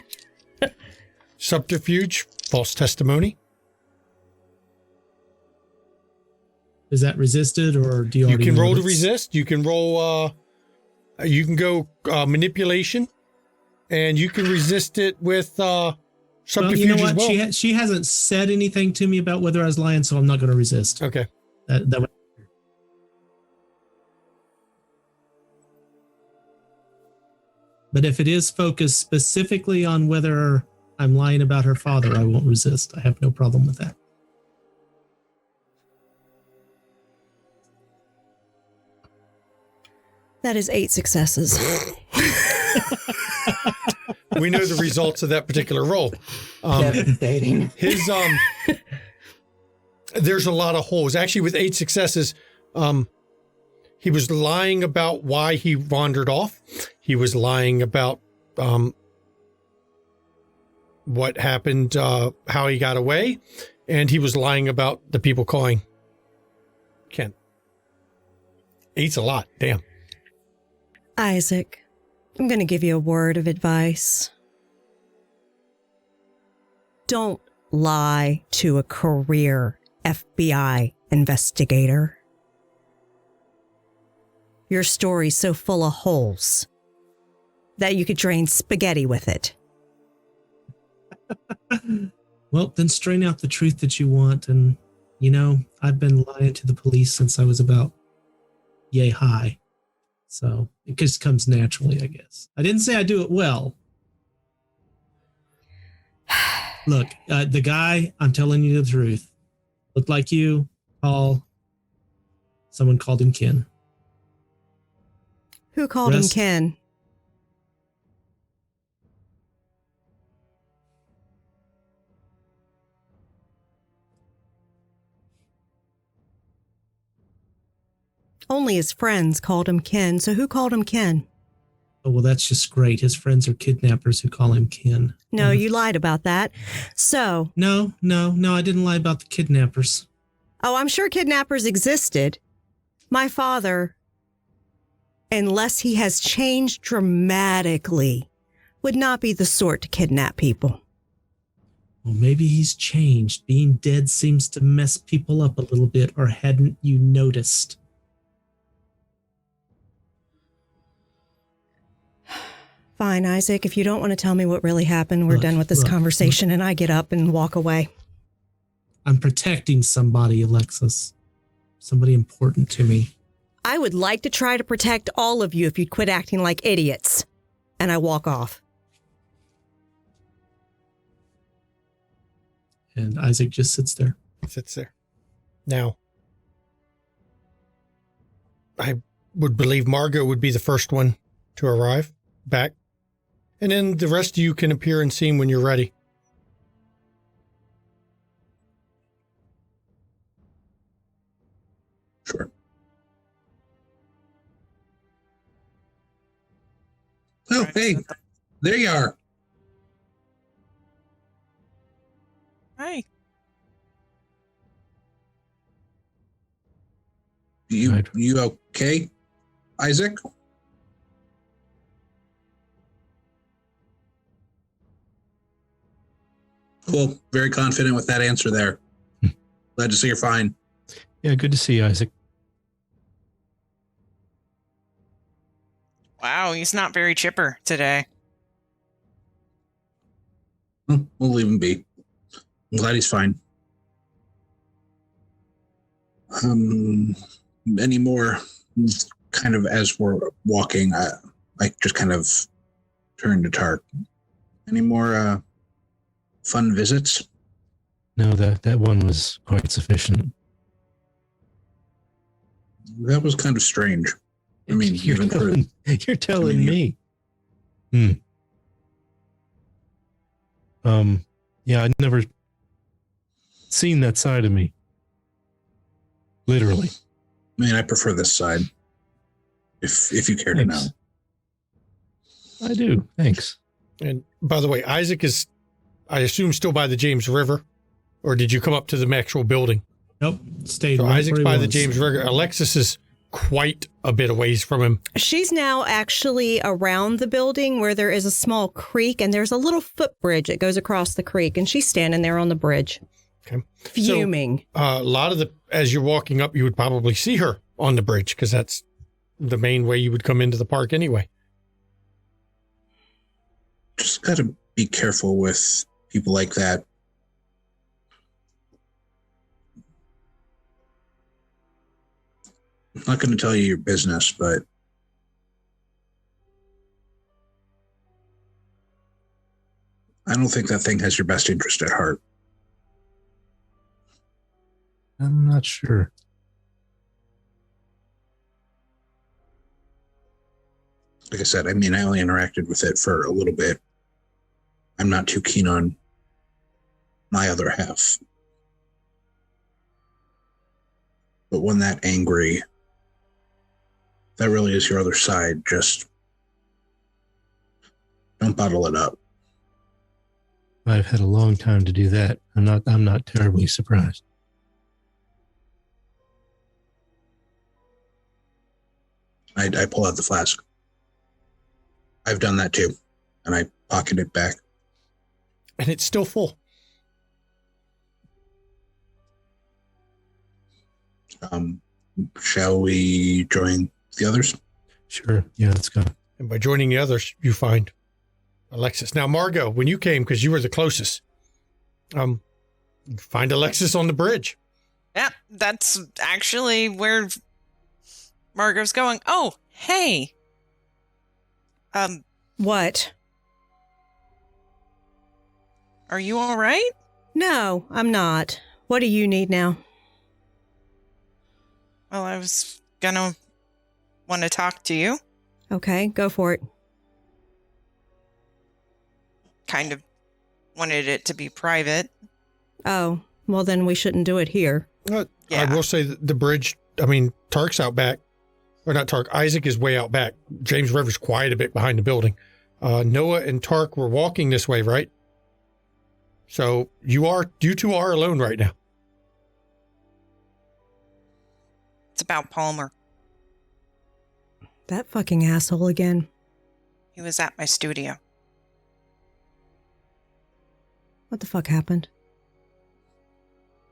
subterfuge, false testimony. Is that resisted, or do you You already can know roll to it's- resist. You can roll. You can go manipulation, and you can resist it with Well, subterfuge you know as what? well. She hasn't said anything to me about whether I was lying, so I'm not going to resist. Okay. That would- But if it is focused specifically on whether I'm lying about her father, I won't resist. I have no problem with that. That is 8 successes. We know the results of that particular roll. Devastating. His there's a lot of holes. Actually, with 8 successes, he was lying about why he wandered off. He was lying about what happened, how he got away, and he was lying about the people calling Ken. 8's a lot. Damn. Isaac, I'm going to give you a word of advice. Don't lie to a career FBI investigator. Your story's so full of holes that you could drain spaghetti with it. Well, then strain out the truth that you want. And, you know, I've been lying to the police since I was about yay high. So it just comes naturally, I guess. I didn't say I do it well. Look, the guy, I'm telling you the truth, looked like you, tall. Someone called him Ken. Who called him Rest- Ken? Only his friends called him Ken, so who called him Ken? Oh, well, that's just great. His friends are kidnappers who call him Ken. No, you lied about that. So, No, I didn't lie about the kidnappers. oh, I'm sure kidnappers existed. My father, unless he has changed dramatically, would not be the sort to kidnap people. Well, maybe he's changed. Being dead seems to mess people up a little bit, or hadn't you noticed? Fine, Isaac, if you don't want to tell me what really happened, we're Look, done with this look, conversation, and I get up and walk away. I'm protecting somebody, Alexis. Somebody important to me. I would like to try to protect all of you if you'd quit acting like idiots. And I walk off. And Isaac just sits there. Sits there. Now, I would believe Margot would be the first one to arrive back. And then the rest of you can appear and scene when you're ready. Sure. Oh, hey, there you are. Hi. You okay, Isaac? Cool. Very confident with that answer there. Glad to see you're fine. Yeah, good to see you, Isaac. Wow, he's not very chipper today. We'll leave him be. I'm glad he's fine. Any more, kind of as we're walking, I just kind of turn to Tark. Any more fun visits? No, that one was quite sufficient. That was kind of strange. I mean, you're telling me. Yeah, I'd never seen that side of me. Literally. I mean, I prefer this side. If you care to know. I do. Thanks. And by the way, Isaac is, I assume, still by the James River, or did you come up to the actual building? Nope. Stayed So right Isaac's where he by the was. James River. Alexis is quite a bit away from him. She's now actually around the building where there is a small creek and there's a little footbridge that goes across the creek, and she's standing there on the bridge. Okay. Fuming. So, a lot of as you're walking up, you would probably see her on the bridge because that's the main way you would come into the park anyway. Just got to be careful with people like that. I'm not going to tell you your business, but I don't think that thing has your best interest at heart. I'm not sure. Like I said, I mean, I only interacted with it for a little bit. I'm not too keen on my other half. But when that angry, that really is your other side. Just don't bottle it up. I've had a long time to do that. I'm not terribly surprised. I pull out the flask. I've done that too. And I pocket it back. And it's still full. Shall we join the others? Sure. Yeah, let's go. And by joining the others, you find Alexis. Now, Margot, when you came, because you were the closest, you find Alexis on the bridge. Yeah, that's actually where Margot's going. Oh, hey. What? Are you all right? No, I'm not. What do you need now? Well, I was gonna want to talk to you. Okay, go for it. Kind of wanted it to be private. Oh, well then we shouldn't do it here. Yeah. I will say that the bridge, I mean, Tark's out back. Or not Tark, Isaac is way out back. James River's quiet a bit behind the building. Noah and Tark were walking this way, right? So you two are alone right now. It's about Palmer. That fucking asshole again. He was at my studio. What the fuck happened?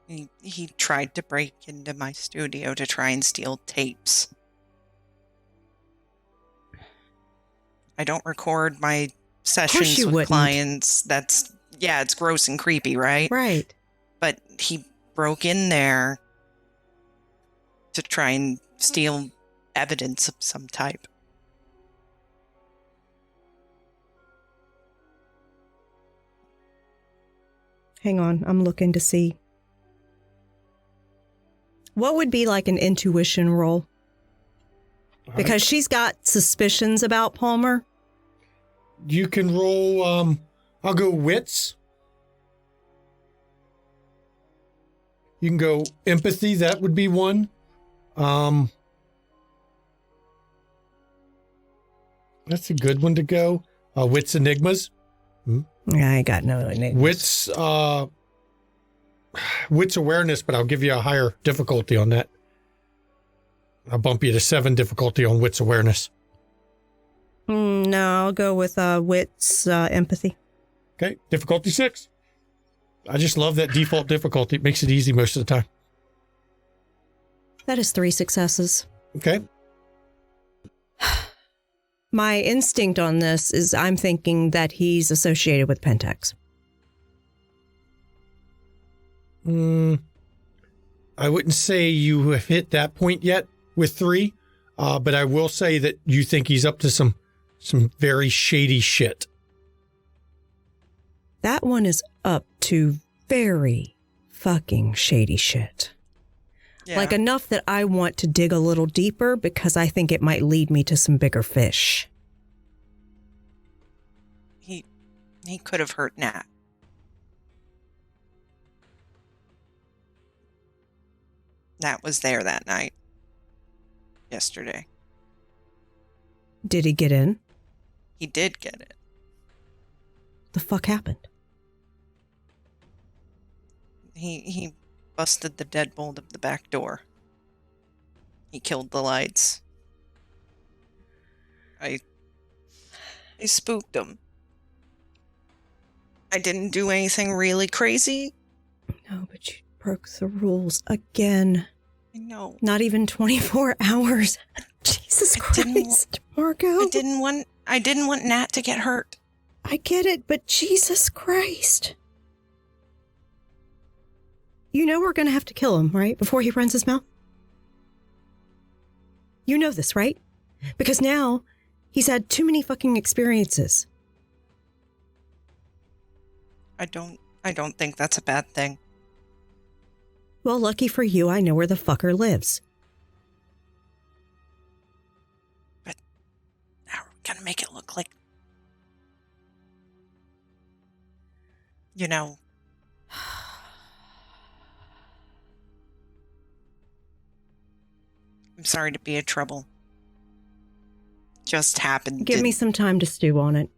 He tried to break into my studio to try and steal tapes. I don't record my sessions you with wouldn't. clients. It's gross and creepy, right? Right. But he broke in there to try and steal evidence of some type. Hang on, I'm looking to see. What would be like an intuition roll? Because she's got suspicions about Palmer. You can roll, I'll go wits. You can go empathy, that would be one. That's a good one to go. Wits enigmas. I ain't got no enigmas. Wits awareness, but I'll give you a higher difficulty on that. I'll bump you to 7 difficulty on wits awareness. No, I'll go with wits empathy. Okay, difficulty 6. I just love that default difficulty. It makes it easy most of the time. That is 3 successes. Okay. My instinct on this is I'm thinking that he's associated with Pentex. I wouldn't say you have hit that point yet with 3, but I will say that you think he's up to some very shady shit. That one is up to very fucking shady shit. Yeah. Like enough that I want to dig a little deeper because I think it might lead me to some bigger fish. He could have hurt Nat. Nat was there that night. Yesterday. Did he get in? He did get it. The fuck happened? He busted the deadbolt of the back door. He killed the lights. I spooked him. I didn't do anything really crazy. No, but you broke the rules again. I know. Not even 24 hours. Jesus Christ, Marco. I didn't want Nat to get hurt. I get it, but Jesus Christ. You know we're going to have to kill him, right? Before he runs his mouth? You know this, right? Because now he's had too many fucking experiences. I don't think that's a bad thing. Well, lucky for you, I know where the fucker lives. But now we're going to make it look like... You know... I'm sorry to be a trouble. Just happened. Give me some time to stew on it.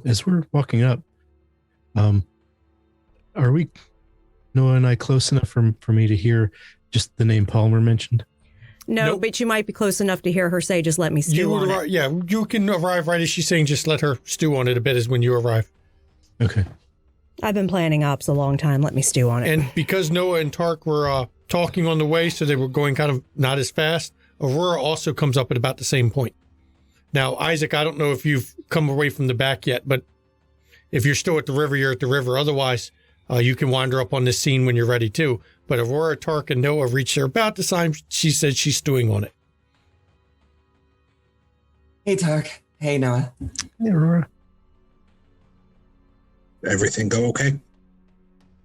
As we're walking up, are we, Noah and I, close enough for me to hear just the name Palmer mentioned? No, Nope. But you might be close enough to hear her say, just let me stew on it. Yeah, you can arrive right as she's saying, just let her stew on it a bit as when you arrive. Okay. I've been planning ops a long time. Let me stew on it. And because Noah and Tark were talking on the way, so they were going kind of not as fast, Aurora also comes up at about the same point. Now, Isaac, I don't know if you've come away from the back yet, but if you're still at the river, you're at the river. Otherwise, you can wander up on this scene when you're ready too. But Aurora, Tark, and Noah reach there about the time she said she's stewing on it. Hey, Tark. Hey, Noah. Hey, Aurora. Everything go okay?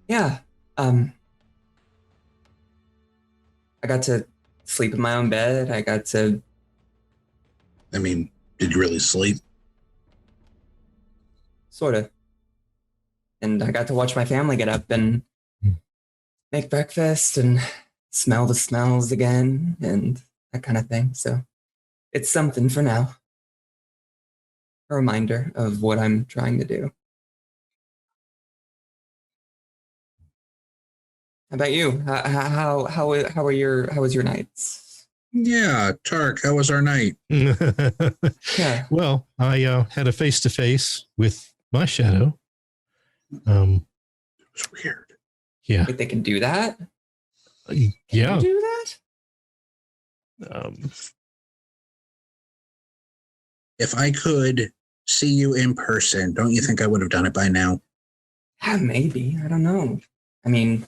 Yeah. I got to sleep in my own bed. I got to... I mean, did you really sleep? Sort of. And I got to watch my family get up and make breakfast and smell the smells again and that kind of thing. So it's something for now. A reminder of what I'm trying to do. How about you? How was your nights? Yeah, Tark, how was our night? Yeah. Well, I had a face-to-face with my shadow. It was weird. Yeah. Wait, they can do that? Yeah. Can you do that? If I could see you in person, don't you think I would have done it by now? Yeah, maybe. I don't know. I mean,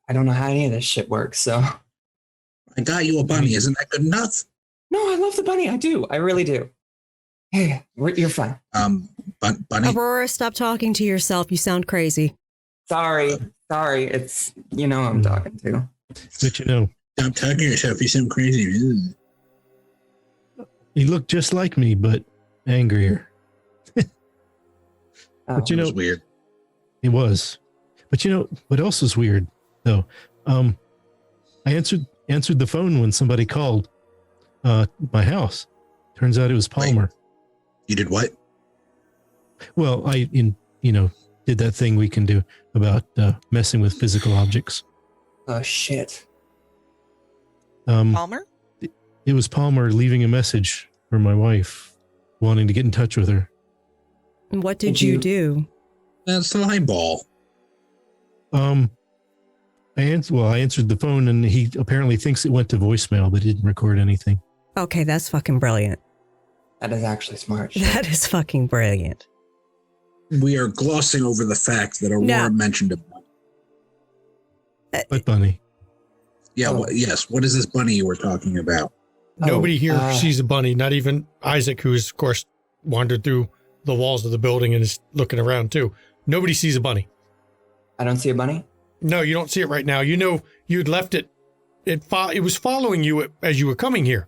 I don't know how any of this shit works, so. I got you a bunny. Isn't that good enough? No, I love the bunny. I do. I really do. Hey, you're fine. Bunny. Aurora, stop talking to yourself. You sound crazy. Sorry. It's who I'm talking to. But you know, Stop talking to yourself. You sound crazy. he looked just like me, but angrier. But you It know, was weird. it was. But you know what else was weird though? I answered the phone when somebody called my house. Turns out it was Palmer. You did what? Well, did that thing we can do about messing with physical objects. Oh shit. Palmer? It was Palmer leaving a message for my wife, wanting to get in touch with her. And what did you do? That's the line ball. I answered the phone, and he apparently thinks it went to voicemail, but didn't record anything. Okay, that's fucking brilliant. That is actually smart. That is fucking brilliant. We are glossing over the fact that Aurora mentioned a bunny. But Bunny. Yeah, yes. What is this bunny you were talking about? Nobody here sees a bunny, not even Isaac, who's, of course, wandered through the walls of the building and is looking around, too. Nobody sees a bunny. I don't see a bunny? No, you don't see it right now. You know you'd left it. It was following you as you were coming here,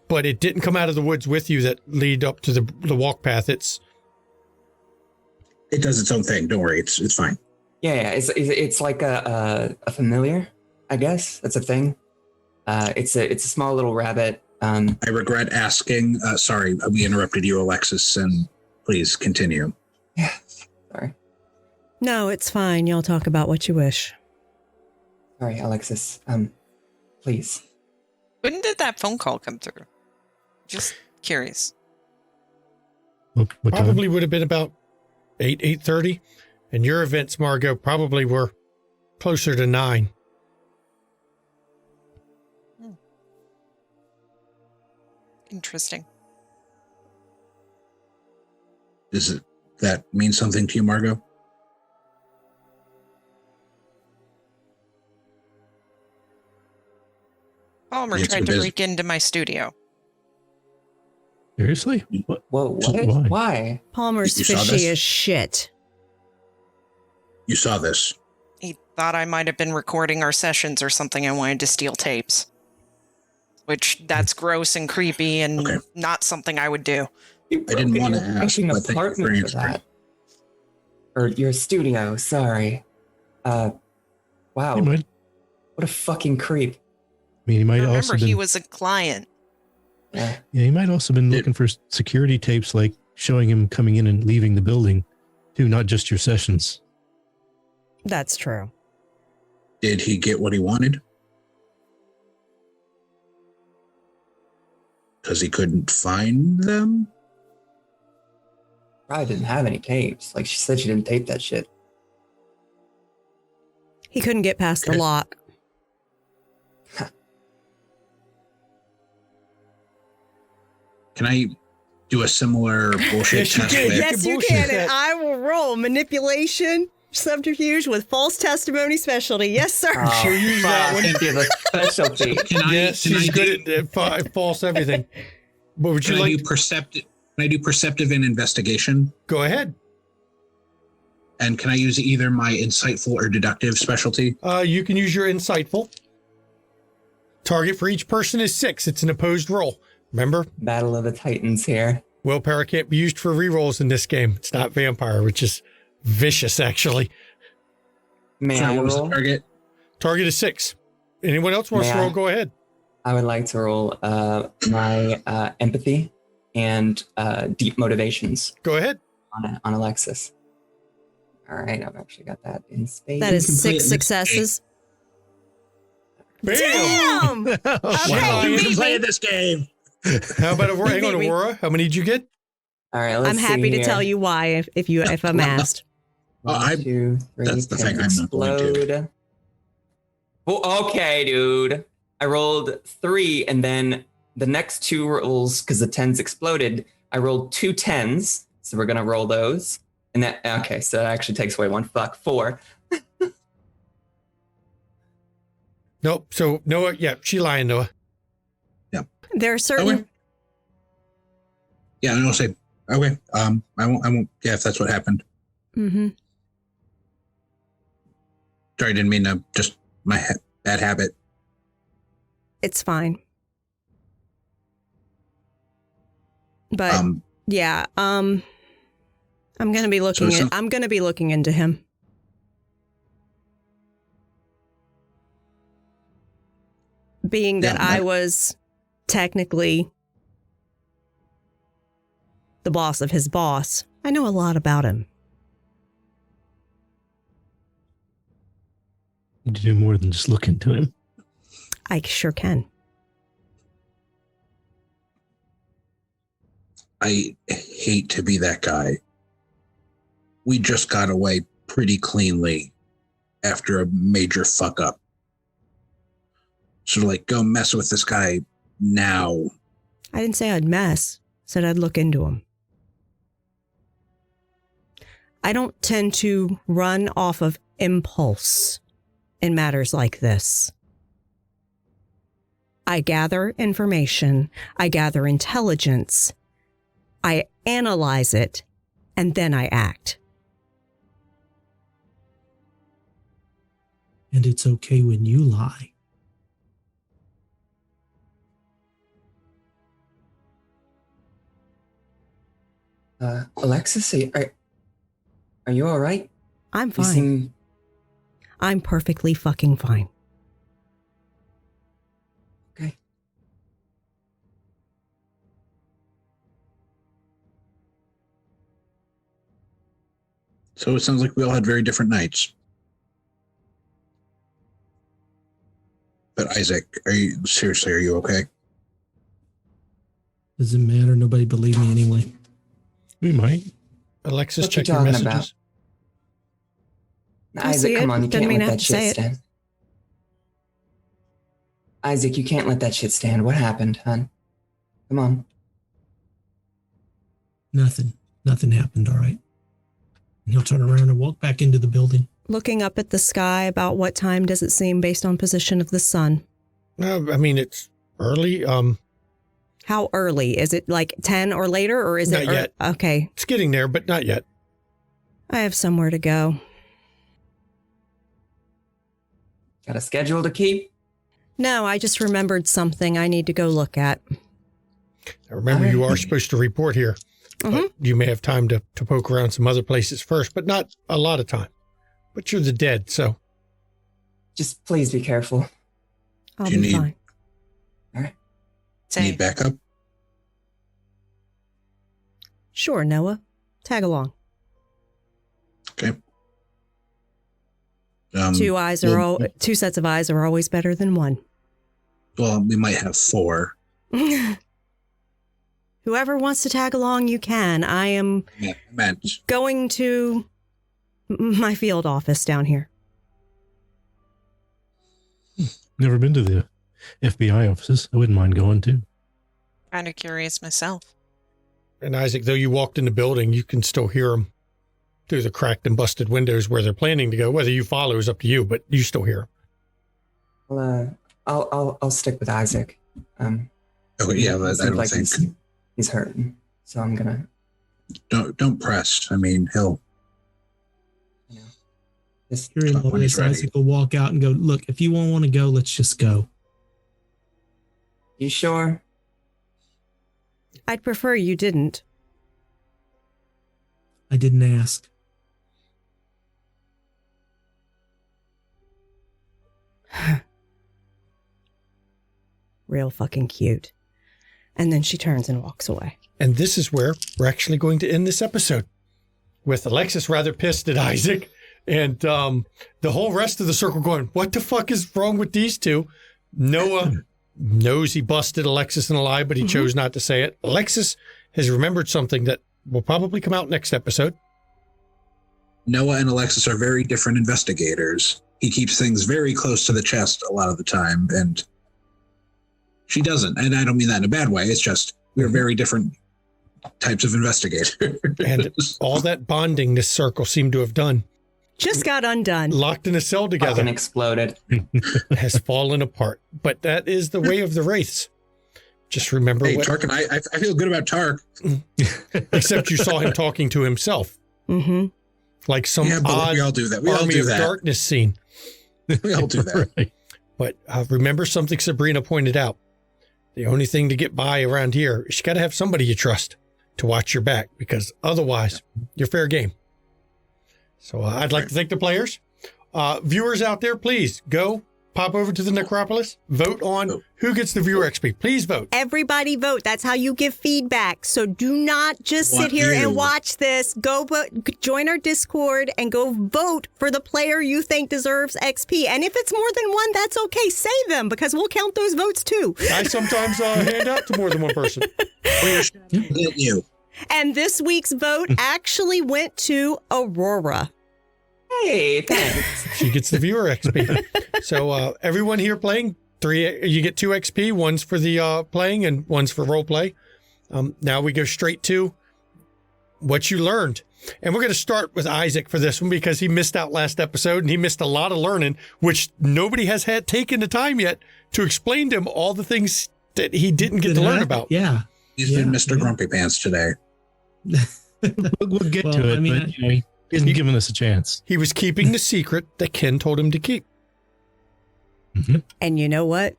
but it didn't come out of the woods with you that lead up to the walk path. It does its own thing. Don't worry. It's fine. Yeah. It's like a familiar, I guess. That's a thing. It's a small little rabbit. I regret asking. Sorry, we interrupted you, Alexis, and please continue. Yeah. Sorry. No, it's fine. Y'all talk about what you wish. Sorry, Alexis. Please. When did that phone call come through? Just curious. What time? probably would have been about 8:30, and your events, Margot, probably were closer to 9. Interesting. Does that mean something to you, Margot? Palmer Yes, tried it to is. break into my studio. Seriously? What? Whoa, what? Why? Palmer's You saw fishy this? as shit. You saw this. He thought I might have been recording our sessions or something and wanted to steal tapes. Which, that's gross and creepy and Okay. not something I would do. I didn't want to ask, An but thank you for apartment for answering. that. Or your studio, sorry. Wow. He might, What a fucking creep. he might Remember, also been. he was a client. Yeah. Yeah, he might also been looking for security tapes, like showing him coming in and leaving the building, too, not just your sessions. That's true. Did he get what he wanted? Because he couldn't find them? Probably didn't have any tapes. Like she said she didn't tape that shit. He couldn't get past the Okay. lock. Can I do a similar bullshit Yes, you test can. with? Yes, you bullshit can. that. And I will roll manipulation, subterfuge with false testimony specialty. Yes, sir. She'll use that one. Thank you, the specialty. Yes, can she's I good at false everything. What would you Can I like? do perceptive? Can I do perceptive and investigation? Go ahead. And can I use either my insightful or deductive specialty? You can use your insightful. Target for each person is 6. It's an opposed roll. Remember, Battle of the Titans here. willpower can't be used for rerolls in this game. It's not vampire, which is vicious, actually. May Sorry, I what was the roll? target? Target is 6. Anyone else wants May to I? roll? Go ahead. I would like to roll my empathy and deep motivations Go ahead. on Alexis. All right, I've actually got that in spades. That is can play it 6 next successes. Bam! Damn! Wow, Okay, you you can beat play me. this game. How about Aurora? Hang on, beat me. Aurora. How many did you get? All right, let's I'm see happy to here. tell you why if I'm asked. Oh, I- 1, 2, 3, that's the thing, tens I'm not going to. explode. Well, okay, dude. I rolled 3, and then the next 2 rolls, because the 10s exploded, I rolled 2 10s. So we're gonna roll those. And that okay, so that actually takes away 1. Fuck, 4. Nope. So Noah, yeah, she lying, Noah. There are certain Okay. Yeah, and I'll say Okay. I won't. Yeah, if that's what happened. Mm-hmm. Sorry, I didn't mean to. Just my bad habit. It's fine. But yeah, I'm gonna be looking I'm gonna be looking into him. Being that I was technically the boss of his boss, I know a lot about him. You do more than just look into him. I sure can. I hate to be that guy. We just got away pretty cleanly after a major fuck up. So, like, go mess with this guy now. I didn't say I'd mess. I said I'd look into him. I don't tend to run off of impulse in matters like this. I gather information. I gather intelligence. I analyze it, and then I act. And it's okay when you lie. Alexis, are you all right? I'm You fine. seem I'm perfectly fucking fine. okay. So it sounds like we all had very different nights. But Isaac, are you okay? Doesn't matter. Nobody believed me anyway. We might. Alexis, What you check your talking messages. about? I see Isaac, come it. on, you Doesn't can't mean let I have that to say shit it. stand. Isaac, you can't let that shit stand. What happened, hon? Come on. Nothing happened. All right. And he'll turn around and walk back into the building. Looking up at the sky, about what time does it seem based on position of the sun? I mean, it's early. How early? Is it like 10 or later, or is it? Not yet. Okay. It's getting there, but not yet. I have somewhere to go. Got a schedule to keep? No, I just remembered something I need to go look at. Now, remember, you are supposed to report here. Mhm. But you may have time to poke around some other places first, but not a lot of time. But you're the dead, so. Just please be careful. I'll Do you be need- fine. All right. Need backup? Sure, Noah. Tag along. Okay. Two sets of eyes are always better than one. Well, we might have 4. Whoever wants to tag along, you can. I am Yeah, I meant. going to my field office down here. Never been to the FBI offices. I wouldn't mind going too. Kind of curious myself. And Isaac, though you walked in the building, you can still hear them through the cracked and busted windows where they're planning to go. Whether you follow is up to you, but you still hear them. Well, I'll stick with Isaac. Okay, yeah, it but I seems don't like think. he's hurting, so I'm gonna. Don't press. I mean, he'll. Just Hearing all When he's this, ready. Isaac will walk out and go, look, if you won't want to go, let's just go. You sure? I'd prefer you didn't. I didn't ask. Real fucking cute. And then she turns and walks away. And this is where we're actually going to end this episode, with Alexis rather pissed at Isaac and the whole rest of the circle going, what the fuck is wrong with these two? Noah knows he busted Alexis in a lie, but he chose not to say it. Alexis has remembered something that will probably come out next episode. Noah and Alexis are very different investigators. He keeps things very close to the chest a lot of the time, and she doesn't. And I don't mean that in a bad way. It's just we're very different types of investigators. And all that bonding this circle seemed to have done, Just got undone. locked in a cell together, Fucking exploded. has fallen apart. But that is the way of the Wraiths. Just remember Hey, Tark, and I feel good about Tark. Except you saw him talking to himself. Mm-hmm. Like some Yeah, but odd we all do that. We all Army do of that. Darkness scene. We all do that. Right. But remember something Sabrina pointed out. The only thing to get by around here is you got to have somebody you trust to watch your back, because otherwise you're fair game. So I'd like to thank the players. Viewers out there, please go pop over to the Necropolis, vote on who gets the viewer XP. Please vote. Everybody vote. That's how you give feedback. So do not just sit here and watch this. Go join our Discord and go vote for the player you think deserves XP. And if it's more than one, that's okay. Say them, because we'll count those votes too. I sometimes hand out to more than one person. You. And this week's vote actually went to Aurora. Hey, thanks. She gets the viewer XP. So everyone here playing, you get 2 XP. One's for the playing and one's for role play. Now we go straight to what you learned. And we're going to start with Isaac for this one, because he missed out last episode and he missed a lot of learning, which nobody has had taken the time yet to explain to him all the things that he didn't get to learn about. Yeah. He's been Mr. Grumpy Pants today. We'll get to it, but he isn't giving us a chance. He was keeping the secret that Ken told him to keep. Mm-hmm. And you know what?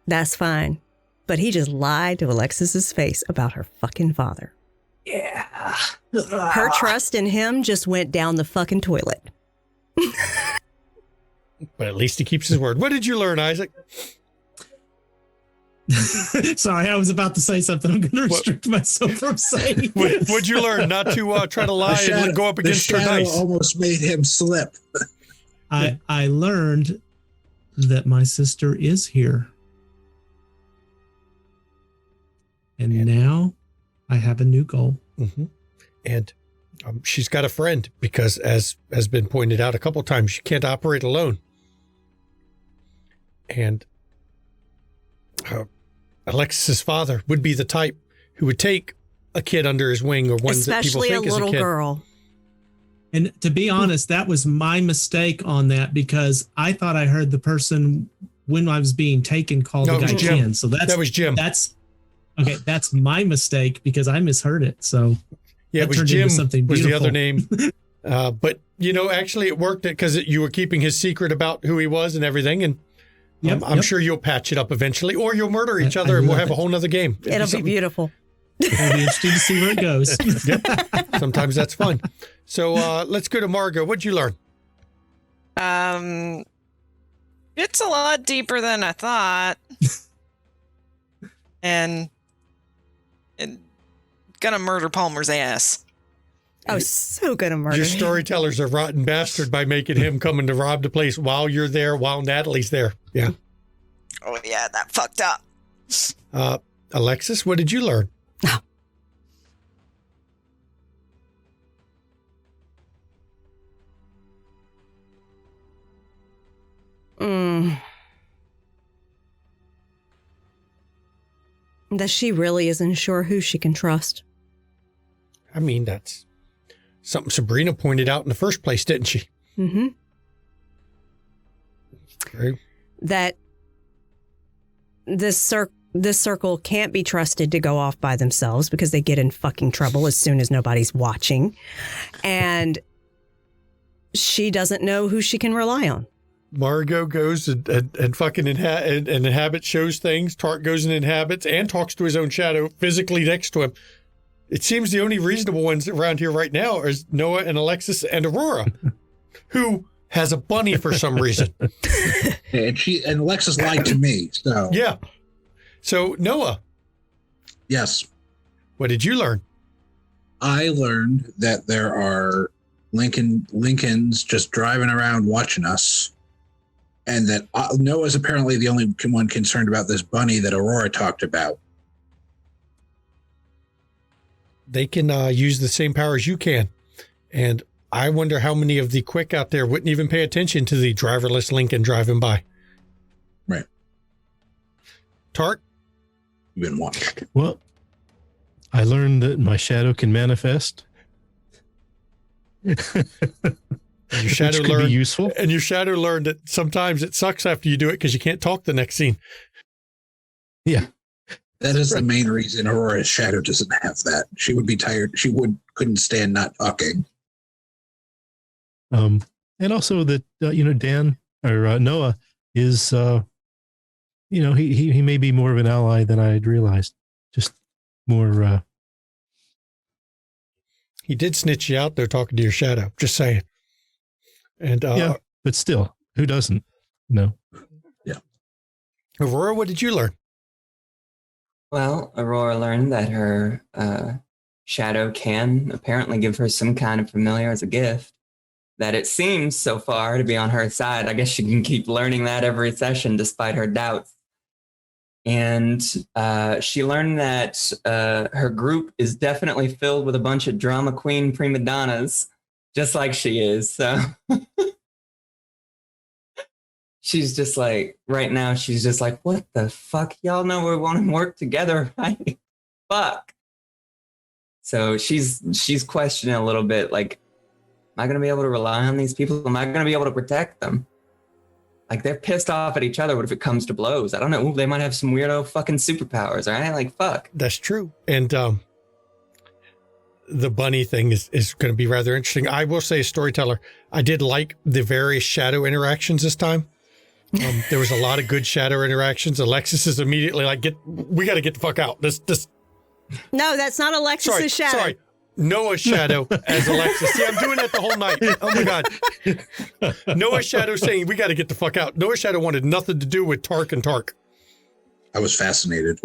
That's fine. But he just lied to Alexis's face about her fucking father. Yeah. Her trust in him just went down the fucking toilet. But at least he keeps his word. What did you learn, Isaac? Sorry, I was about to say something. I'm going to restrict myself from saying. What'd you learn? Not to try to lie and go up against her dice. Almost made him slip. I learned that my sister is here. And now I have a new goal. Mm-hmm. And she's got a friend, because as has been pointed out a couple times, you can't operate alone. And Alexis's father would be the type who would take a kid under his wing, or one that people Especially think a is a little kid. girl. And to be honest, that was my mistake on that, because I thought I heard the person when I was being taken call No, the it guy was Jim. Ken. So that was Jim. That's okay. That's my mistake, because I misheard it. So Yeah, it was Jim was the beautiful. other name. But, actually it worked because you were keeping his secret about who he was and everything. And I'm sure you'll patch it up eventually, or you'll murder each other and we'll have a whole nother game. It'll be beautiful. It'll be interesting to see where it goes. Yep. Sometimes that's fun. So let's go to Margot. What'd you learn? It's a lot deeper than I thought. and gonna murder Palmer's ass. Oh, so gonna murder Your him. storyteller's a rotten bastard by making him coming to rob the place while you're there, while Natalie's there. Yeah. Oh yeah, that fucked up. Alexis, what did you learn? That she really isn't sure who she can trust. I mean, that's something Sabrina pointed out in the first place, didn't she? Mm-hmm. Right. That this circle can't be trusted to go off by themselves, because they get in fucking trouble as soon as nobody's watching. And she doesn't know who she can rely on. Margot goes and fucking and inhabits, shows things. Tark goes and inhabits and talks to his own shadow physically next to him. It seems the only reasonable ones around here right now are Noah and Alexis and Aurora, who has a bunny for some reason. And Alexis lied to me. So Yeah. So Noah, yes, what did you learn? I learned that there are Lincolns just driving around watching us, and that Noah's apparently the only one concerned about this bunny that Aurora talked about. They can use the same powers you can. And I wonder how many of the quick out there wouldn't even pay attention to the driverless Lincoln driving by. Right. Tark? You've been watched. Well, I learned that my shadow can manifest. Your shadow Which could learned, be useful. And your shadow learned that sometimes it sucks after you do it because you can't talk the next scene. Yeah. That is the main reason Aurora's shadow doesn't have that. She would be tired. She couldn't stand not talking. And also that Dan or Noah is he may be more of an ally than I had realized. Just more. He did snitch you out there talking to your shadow. Just saying. And yeah, but still, who doesn't? No. Yeah. Aurora, what did you learn? Well, Aurora learned that her shadow can apparently give her some kind of familiar as a gift. That it seems so far to be on her side. I guess she can keep learning that every session despite her doubts. And she learned that her group is definitely filled with a bunch of drama queen prima donnas, just like she is. So she's just like, right now, she's just like, what the fuck? Y'all know we want to work together, right? Fuck. So she's questioning a little bit, like, am I going to be able to rely on these people? Am I going to be able to protect them? Like, they're pissed off at each other. What if it comes to blows? I don't know. Ooh, they might have some weirdo fucking superpowers, right? Like, fuck. That's true. And the bunny thing is going to be rather interesting. I will say, as storyteller, I did like the various shadow interactions this time. There was a lot of good shadow interactions. Alexis is immediately like, we got to get the fuck out. This. No, that's not Alexis's shadow. Sorry. Noah's shadow as Alexis. See, I'm doing that the whole night. Oh my God. Noah's shadow saying, we got to get the fuck out. Noah's shadow wanted nothing to do with Tark and Tark. I was fascinated.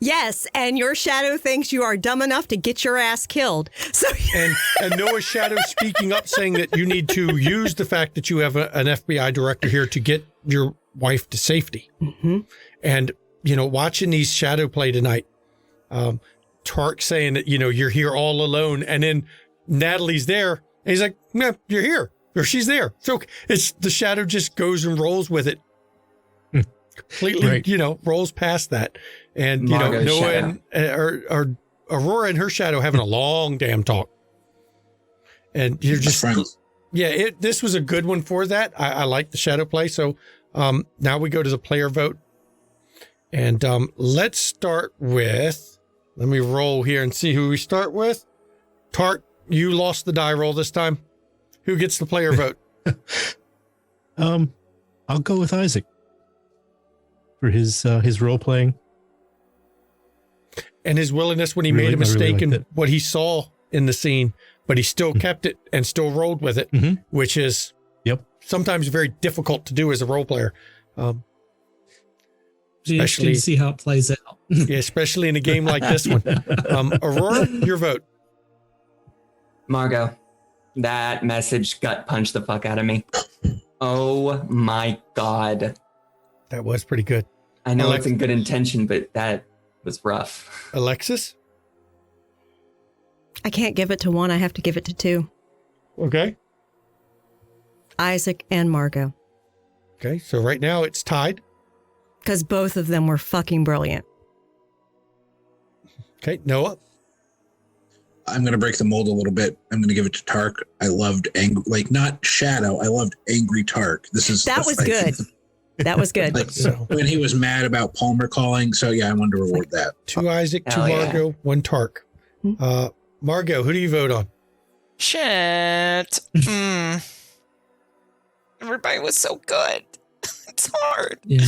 Yes, and your shadow thinks you are dumb enough to get your ass killed. So and Noah's shadow speaking up, saying that you need to use the fact that you have an FBI director here to get your wife to safety. Mm-hmm. And, watching these shadow play tonight, Tark saying that, you're here all alone. And then Natalie's there. And he's like, no, you're here. Or she's there. So it's the shadow just goes and rolls with it. Completely, right. Rolls past that. And, Margot's Noah and Aurora and her shadow having a long damn talk. And you're just, this was a good one for that. I like the shadow play. So now we go to the player vote. And let's start with, let me roll here and see who we start with. Tark, you lost the die roll this time. Who gets the player vote? I'll go with Isaac for his role playing and his willingness when he made a mistake in what he saw in the scene, but he still kept it and still rolled with it, which is sometimes very difficult to do as a role player. Especially to see how it plays out. Yeah, especially in a game like this one. Aurora, your vote. Margot, that message gut punched the fuck out of me. Oh my God. That was pretty good. I know it's in good intention, but that was rough. Alexis? I can't give it to one. I have to give it to two. Okay. Isaac and Margot. Okay, so right now it's tied. Because both of them were fucking brilliant. Okay, Noah? I'm going to break the mold a little bit. I'm going to give it to Tark. I loved not Shadow. I loved angry Tark. That was good. That was good. When he was mad about Palmer calling. So yeah, I wanted to reward that. 2 Isaac, 2 Margot, 1 Tark. Margot, who do you vote on? Shit. Everybody was so good. It's hard. Yeah.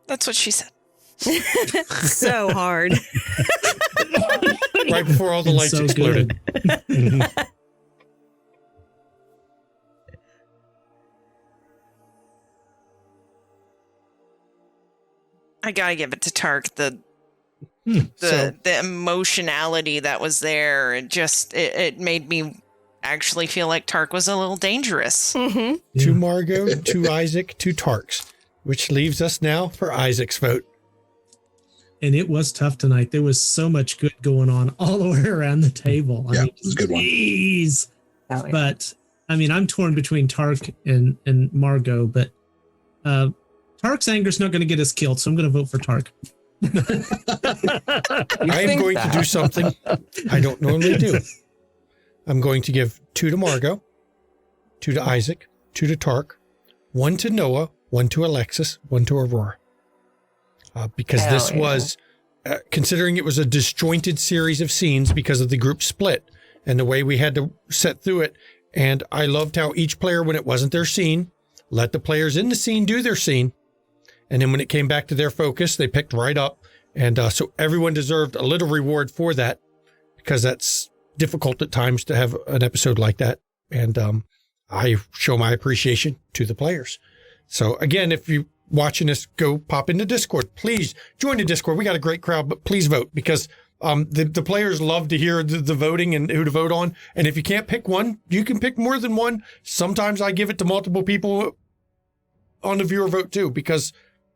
That's what she said. So hard. Right before all the lights so exploded. I gotta give it to Tark. The emotionality that was there, it made me actually feel like Tark was a little dangerous. Mm-hmm. Yeah. 2 Margot, 2 Isaac, 2 Tarks, which leaves us now for Isaac's vote. And it was tough tonight. There was so much good going on all the way around the table. Yeah, it was a good one. Jeez. Oh, yeah. But I mean, I'm torn between Tark and Margot, but Tark's anger's not going to get us killed, so I'm going to vote for Tark. I am going to do something I don't normally do. I'm going to give 2 to Margot, 2 to Isaac, 2 to Tark, 1 to Noah, 1 to Alexis, 1 to Aurora. because Hell this yeah. was, considering it was a disjointed series of scenes because of the group split and the way we had to set through it. And I loved how each player, when it wasn't their scene, let the players in the scene do their scene. And then when it came back to their focus, they picked right up. And so everyone deserved a little reward for that, because that's difficult at times to have an episode like that. And I show my appreciation to the players. So again, if you're watching this, go pop into Discord. Please join the Discord. We got a great crowd, but please vote, because the players love to hear the voting and who to vote on. And if you can't pick one, you can pick more than one. Sometimes I give it to multiple people on the viewer vote too, because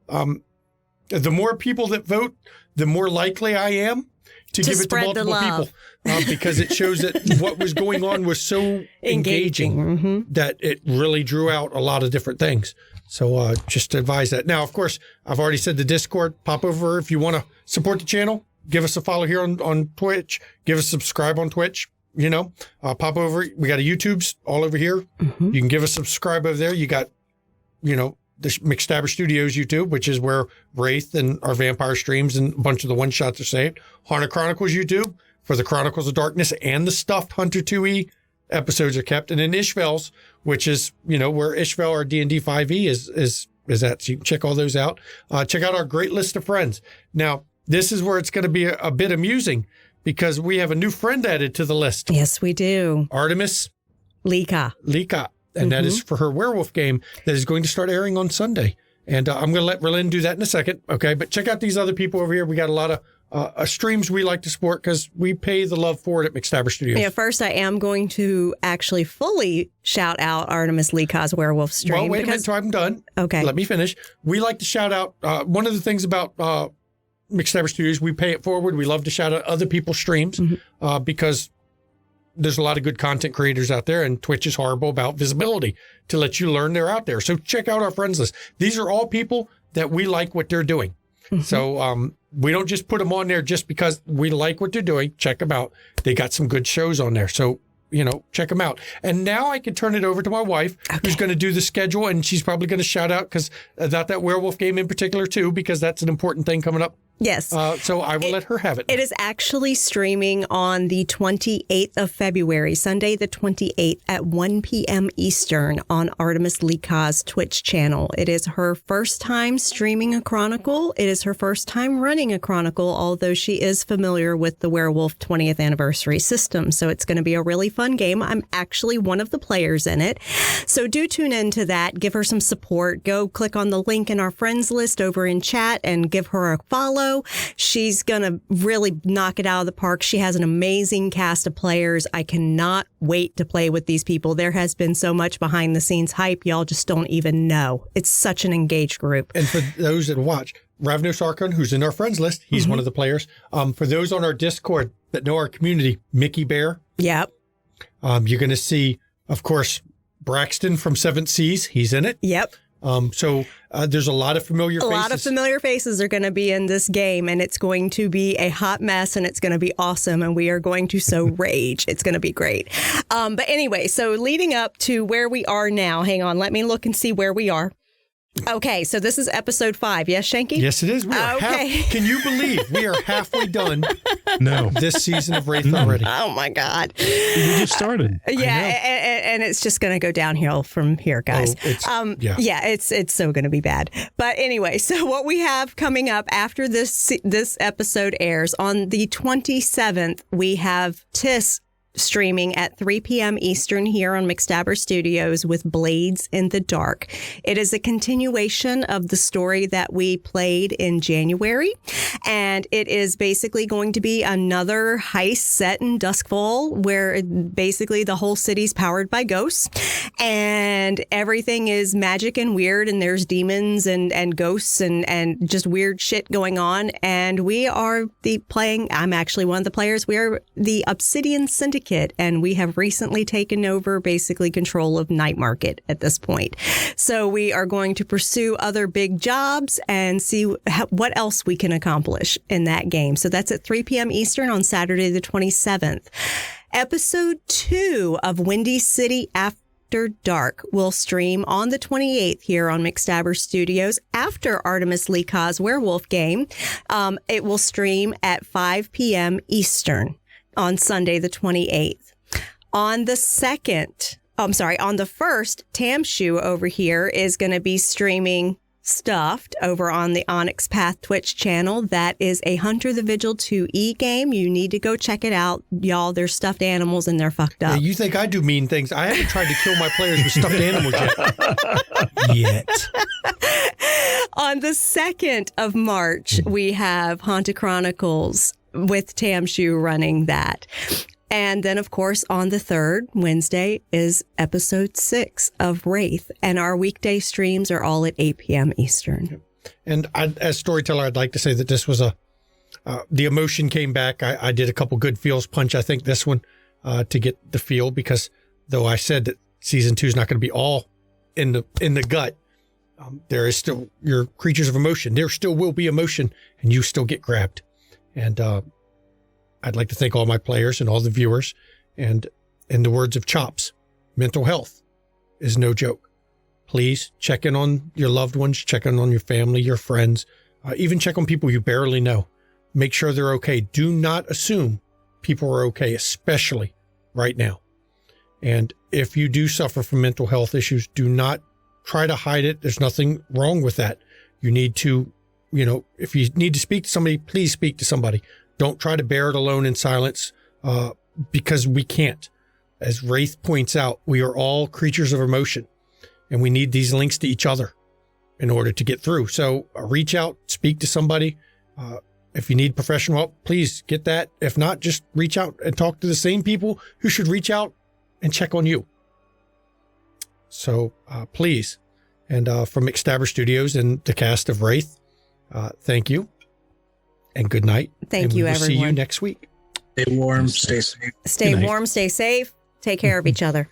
the more people that vote, the more likely I am to give it to spread the multiple love. people, because it shows that what was going on was so engaging Mm-hmm. that it really drew out a lot of different things. So just to advise that. Now, of course, I've already said the Discord. Pop over if you want to support the channel. Give us a follow here on Twitch. Give us a subscribe on Twitch. Pop over. We got a YouTube's all over here. Mm-hmm. You can give us a subscribe over there. You got, the McStabber Studios YouTube, which is where Wraith and our vampire streams and a bunch of the one-shots are saved. Haunted Chronicles YouTube for the Chronicles of Darkness and the stuffed Hunter 2E episodes are kept. And then Ishvel's, which is, where Ishvel, our D&D 5e is at. So you can check all those out. Check out our great list of friends. Now, this is where it's going to be a bit amusing, because we have a new friend added to the list. Yes, we do. Artemis Lika. And that is for her werewolf game that is going to start airing on Sunday. And I'm going to let Berlin do that in a second. Okay. But check out these other people over here. We got a lot of streams we like to support because we pay the love for it at McStabber Studios. Yeah, first I am going to actually fully shout out Artemis Lika's werewolf stream. Well, wait a minute till I'm done. Okay. Let me finish. We like to shout out, one of the things about McStabber Studios, we pay it forward. We love to shout out other people's streams because there's a lot of good content creators out there, and Twitch is horrible about visibility to let you learn they're out there. So check out our friends list. These are all people that we like what they're doing. So we don't just put them on there just because we like what they're doing. Check them out. They got some good shows on there. So, check them out. And now I can turn it over to my wife, who's going to do the schedule, and she's probably going to shout out about that werewolf game in particular too, because that's an important thing coming up. Yes. So I will let her have it. It is actually streaming on the 28th of February, Sunday the 28th at 1 p.m. Eastern on Artemis Lika's Twitch channel. It is her first time streaming a Chronicle. It is her first time running a Chronicle, although she is familiar with the Werewolf 20th Anniversary system. So it's going to be a really fun game. I'm actually one of the players in it. So do tune into that. Give her some support. Go click on the link in our friends list over in chat and give her a follow. She's going to really knock it out of the park. She has an amazing cast of players. I cannot wait to play with these people. There has been so much behind the scenes hype. Y'all just don't even know. It's such an engaged group. And for those that watch, Ravnos Archon, who's in our friends list, he's one of the players. For those on our Discord that know our community, Mickey Bear. Yep. You're going to see, of course, Braxton from Seventh Seas. He's in it. Yep. So there's a lot of familiar faces. A lot of familiar faces are going to be in this game, and it's going to be a hot mess, and it's going to be awesome, and we are going to so rage. It's going to be great. But anyway, so leading up to where we are now, hang on, let me look and see where we are. Okay, so this is episode 5. Yes, Shanky? Yes, it is. We are can you believe we are halfway done this season of Wraith already? Oh, my God. We just started. Yeah, and it's just going to go downhill from here, guys. It's so going to be bad. But anyway, so what we have coming up after this episode airs, on the 27th, we have Tis streaming at 3 p.m. Eastern here on McStabber Studios with Blades in the Dark. It is a continuation of the story that we played in January, and it is basically going to be another heist set in Duskfall, where basically the whole city's powered by ghosts, and everything is magic and weird, and there's demons and ghosts and just weird shit going on, and we are I'm actually one of the players. We are the Obsidian Syndicate, and we have recently taken over basically control of Night Market at this point. So we are going to pursue other big jobs and see what else we can accomplish in that game. So that's at 3 p.m. Eastern on Saturday the 27th. Episode 2 of Windy City After Dark will stream on the 28th here on McStabber Studios after Artemis Leka's werewolf game. It will stream at 5 p.m. Eastern on Sunday, the 28th. On the 1st, Tamshu over here is going to be streaming Stuffed over on the Onyx Path Twitch channel. That is a Hunter the Vigil 2E game. You need to go check it out, y'all. They're stuffed animals and they're fucked up. Yeah, you think I do mean things? I haven't tried to kill my players with stuffed animals yet. On the 2nd of March, we have Haunted Chronicles with Tamshu running that. And then, of course, on the 3rd, Wednesday, is episode 6 of Wraith. And our weekday streams are all at 8 p.m. Eastern. And as storyteller, I'd like to say that this was the emotion came back. I did a couple good feels punch, I think, this one to get the feel, because though I said that season 2 is not going to be all in the gut, there is still your creatures of emotion. There still will be emotion, and you still get grabbed. And I'd like to thank all my players and all the viewers. And in the words of Chops, mental health is no joke. Please check in on your loved ones, check in on your family, your friends, even check on people you barely know. Make sure they're okay. Do not assume people are okay, especially right now. And if you do suffer from mental health issues, do not try to hide it. There's nothing wrong with that. You need to, if you need to speak to somebody, please speak to somebody. Don't try to bear it alone in silence, because we can't. As Wraith points out, we are all creatures of emotion, and we need these links to each other in order to get through. So reach out, speak to somebody. If you need professional help, please get that. If not, just reach out and talk to the same people who should reach out and check on you. So please. And from McStabber Studios and the cast of Wraith, thank you. And good night. Thank you, everyone. See you next week. Stay warm, stay safe. Stay warm, stay safe. Take care of each other.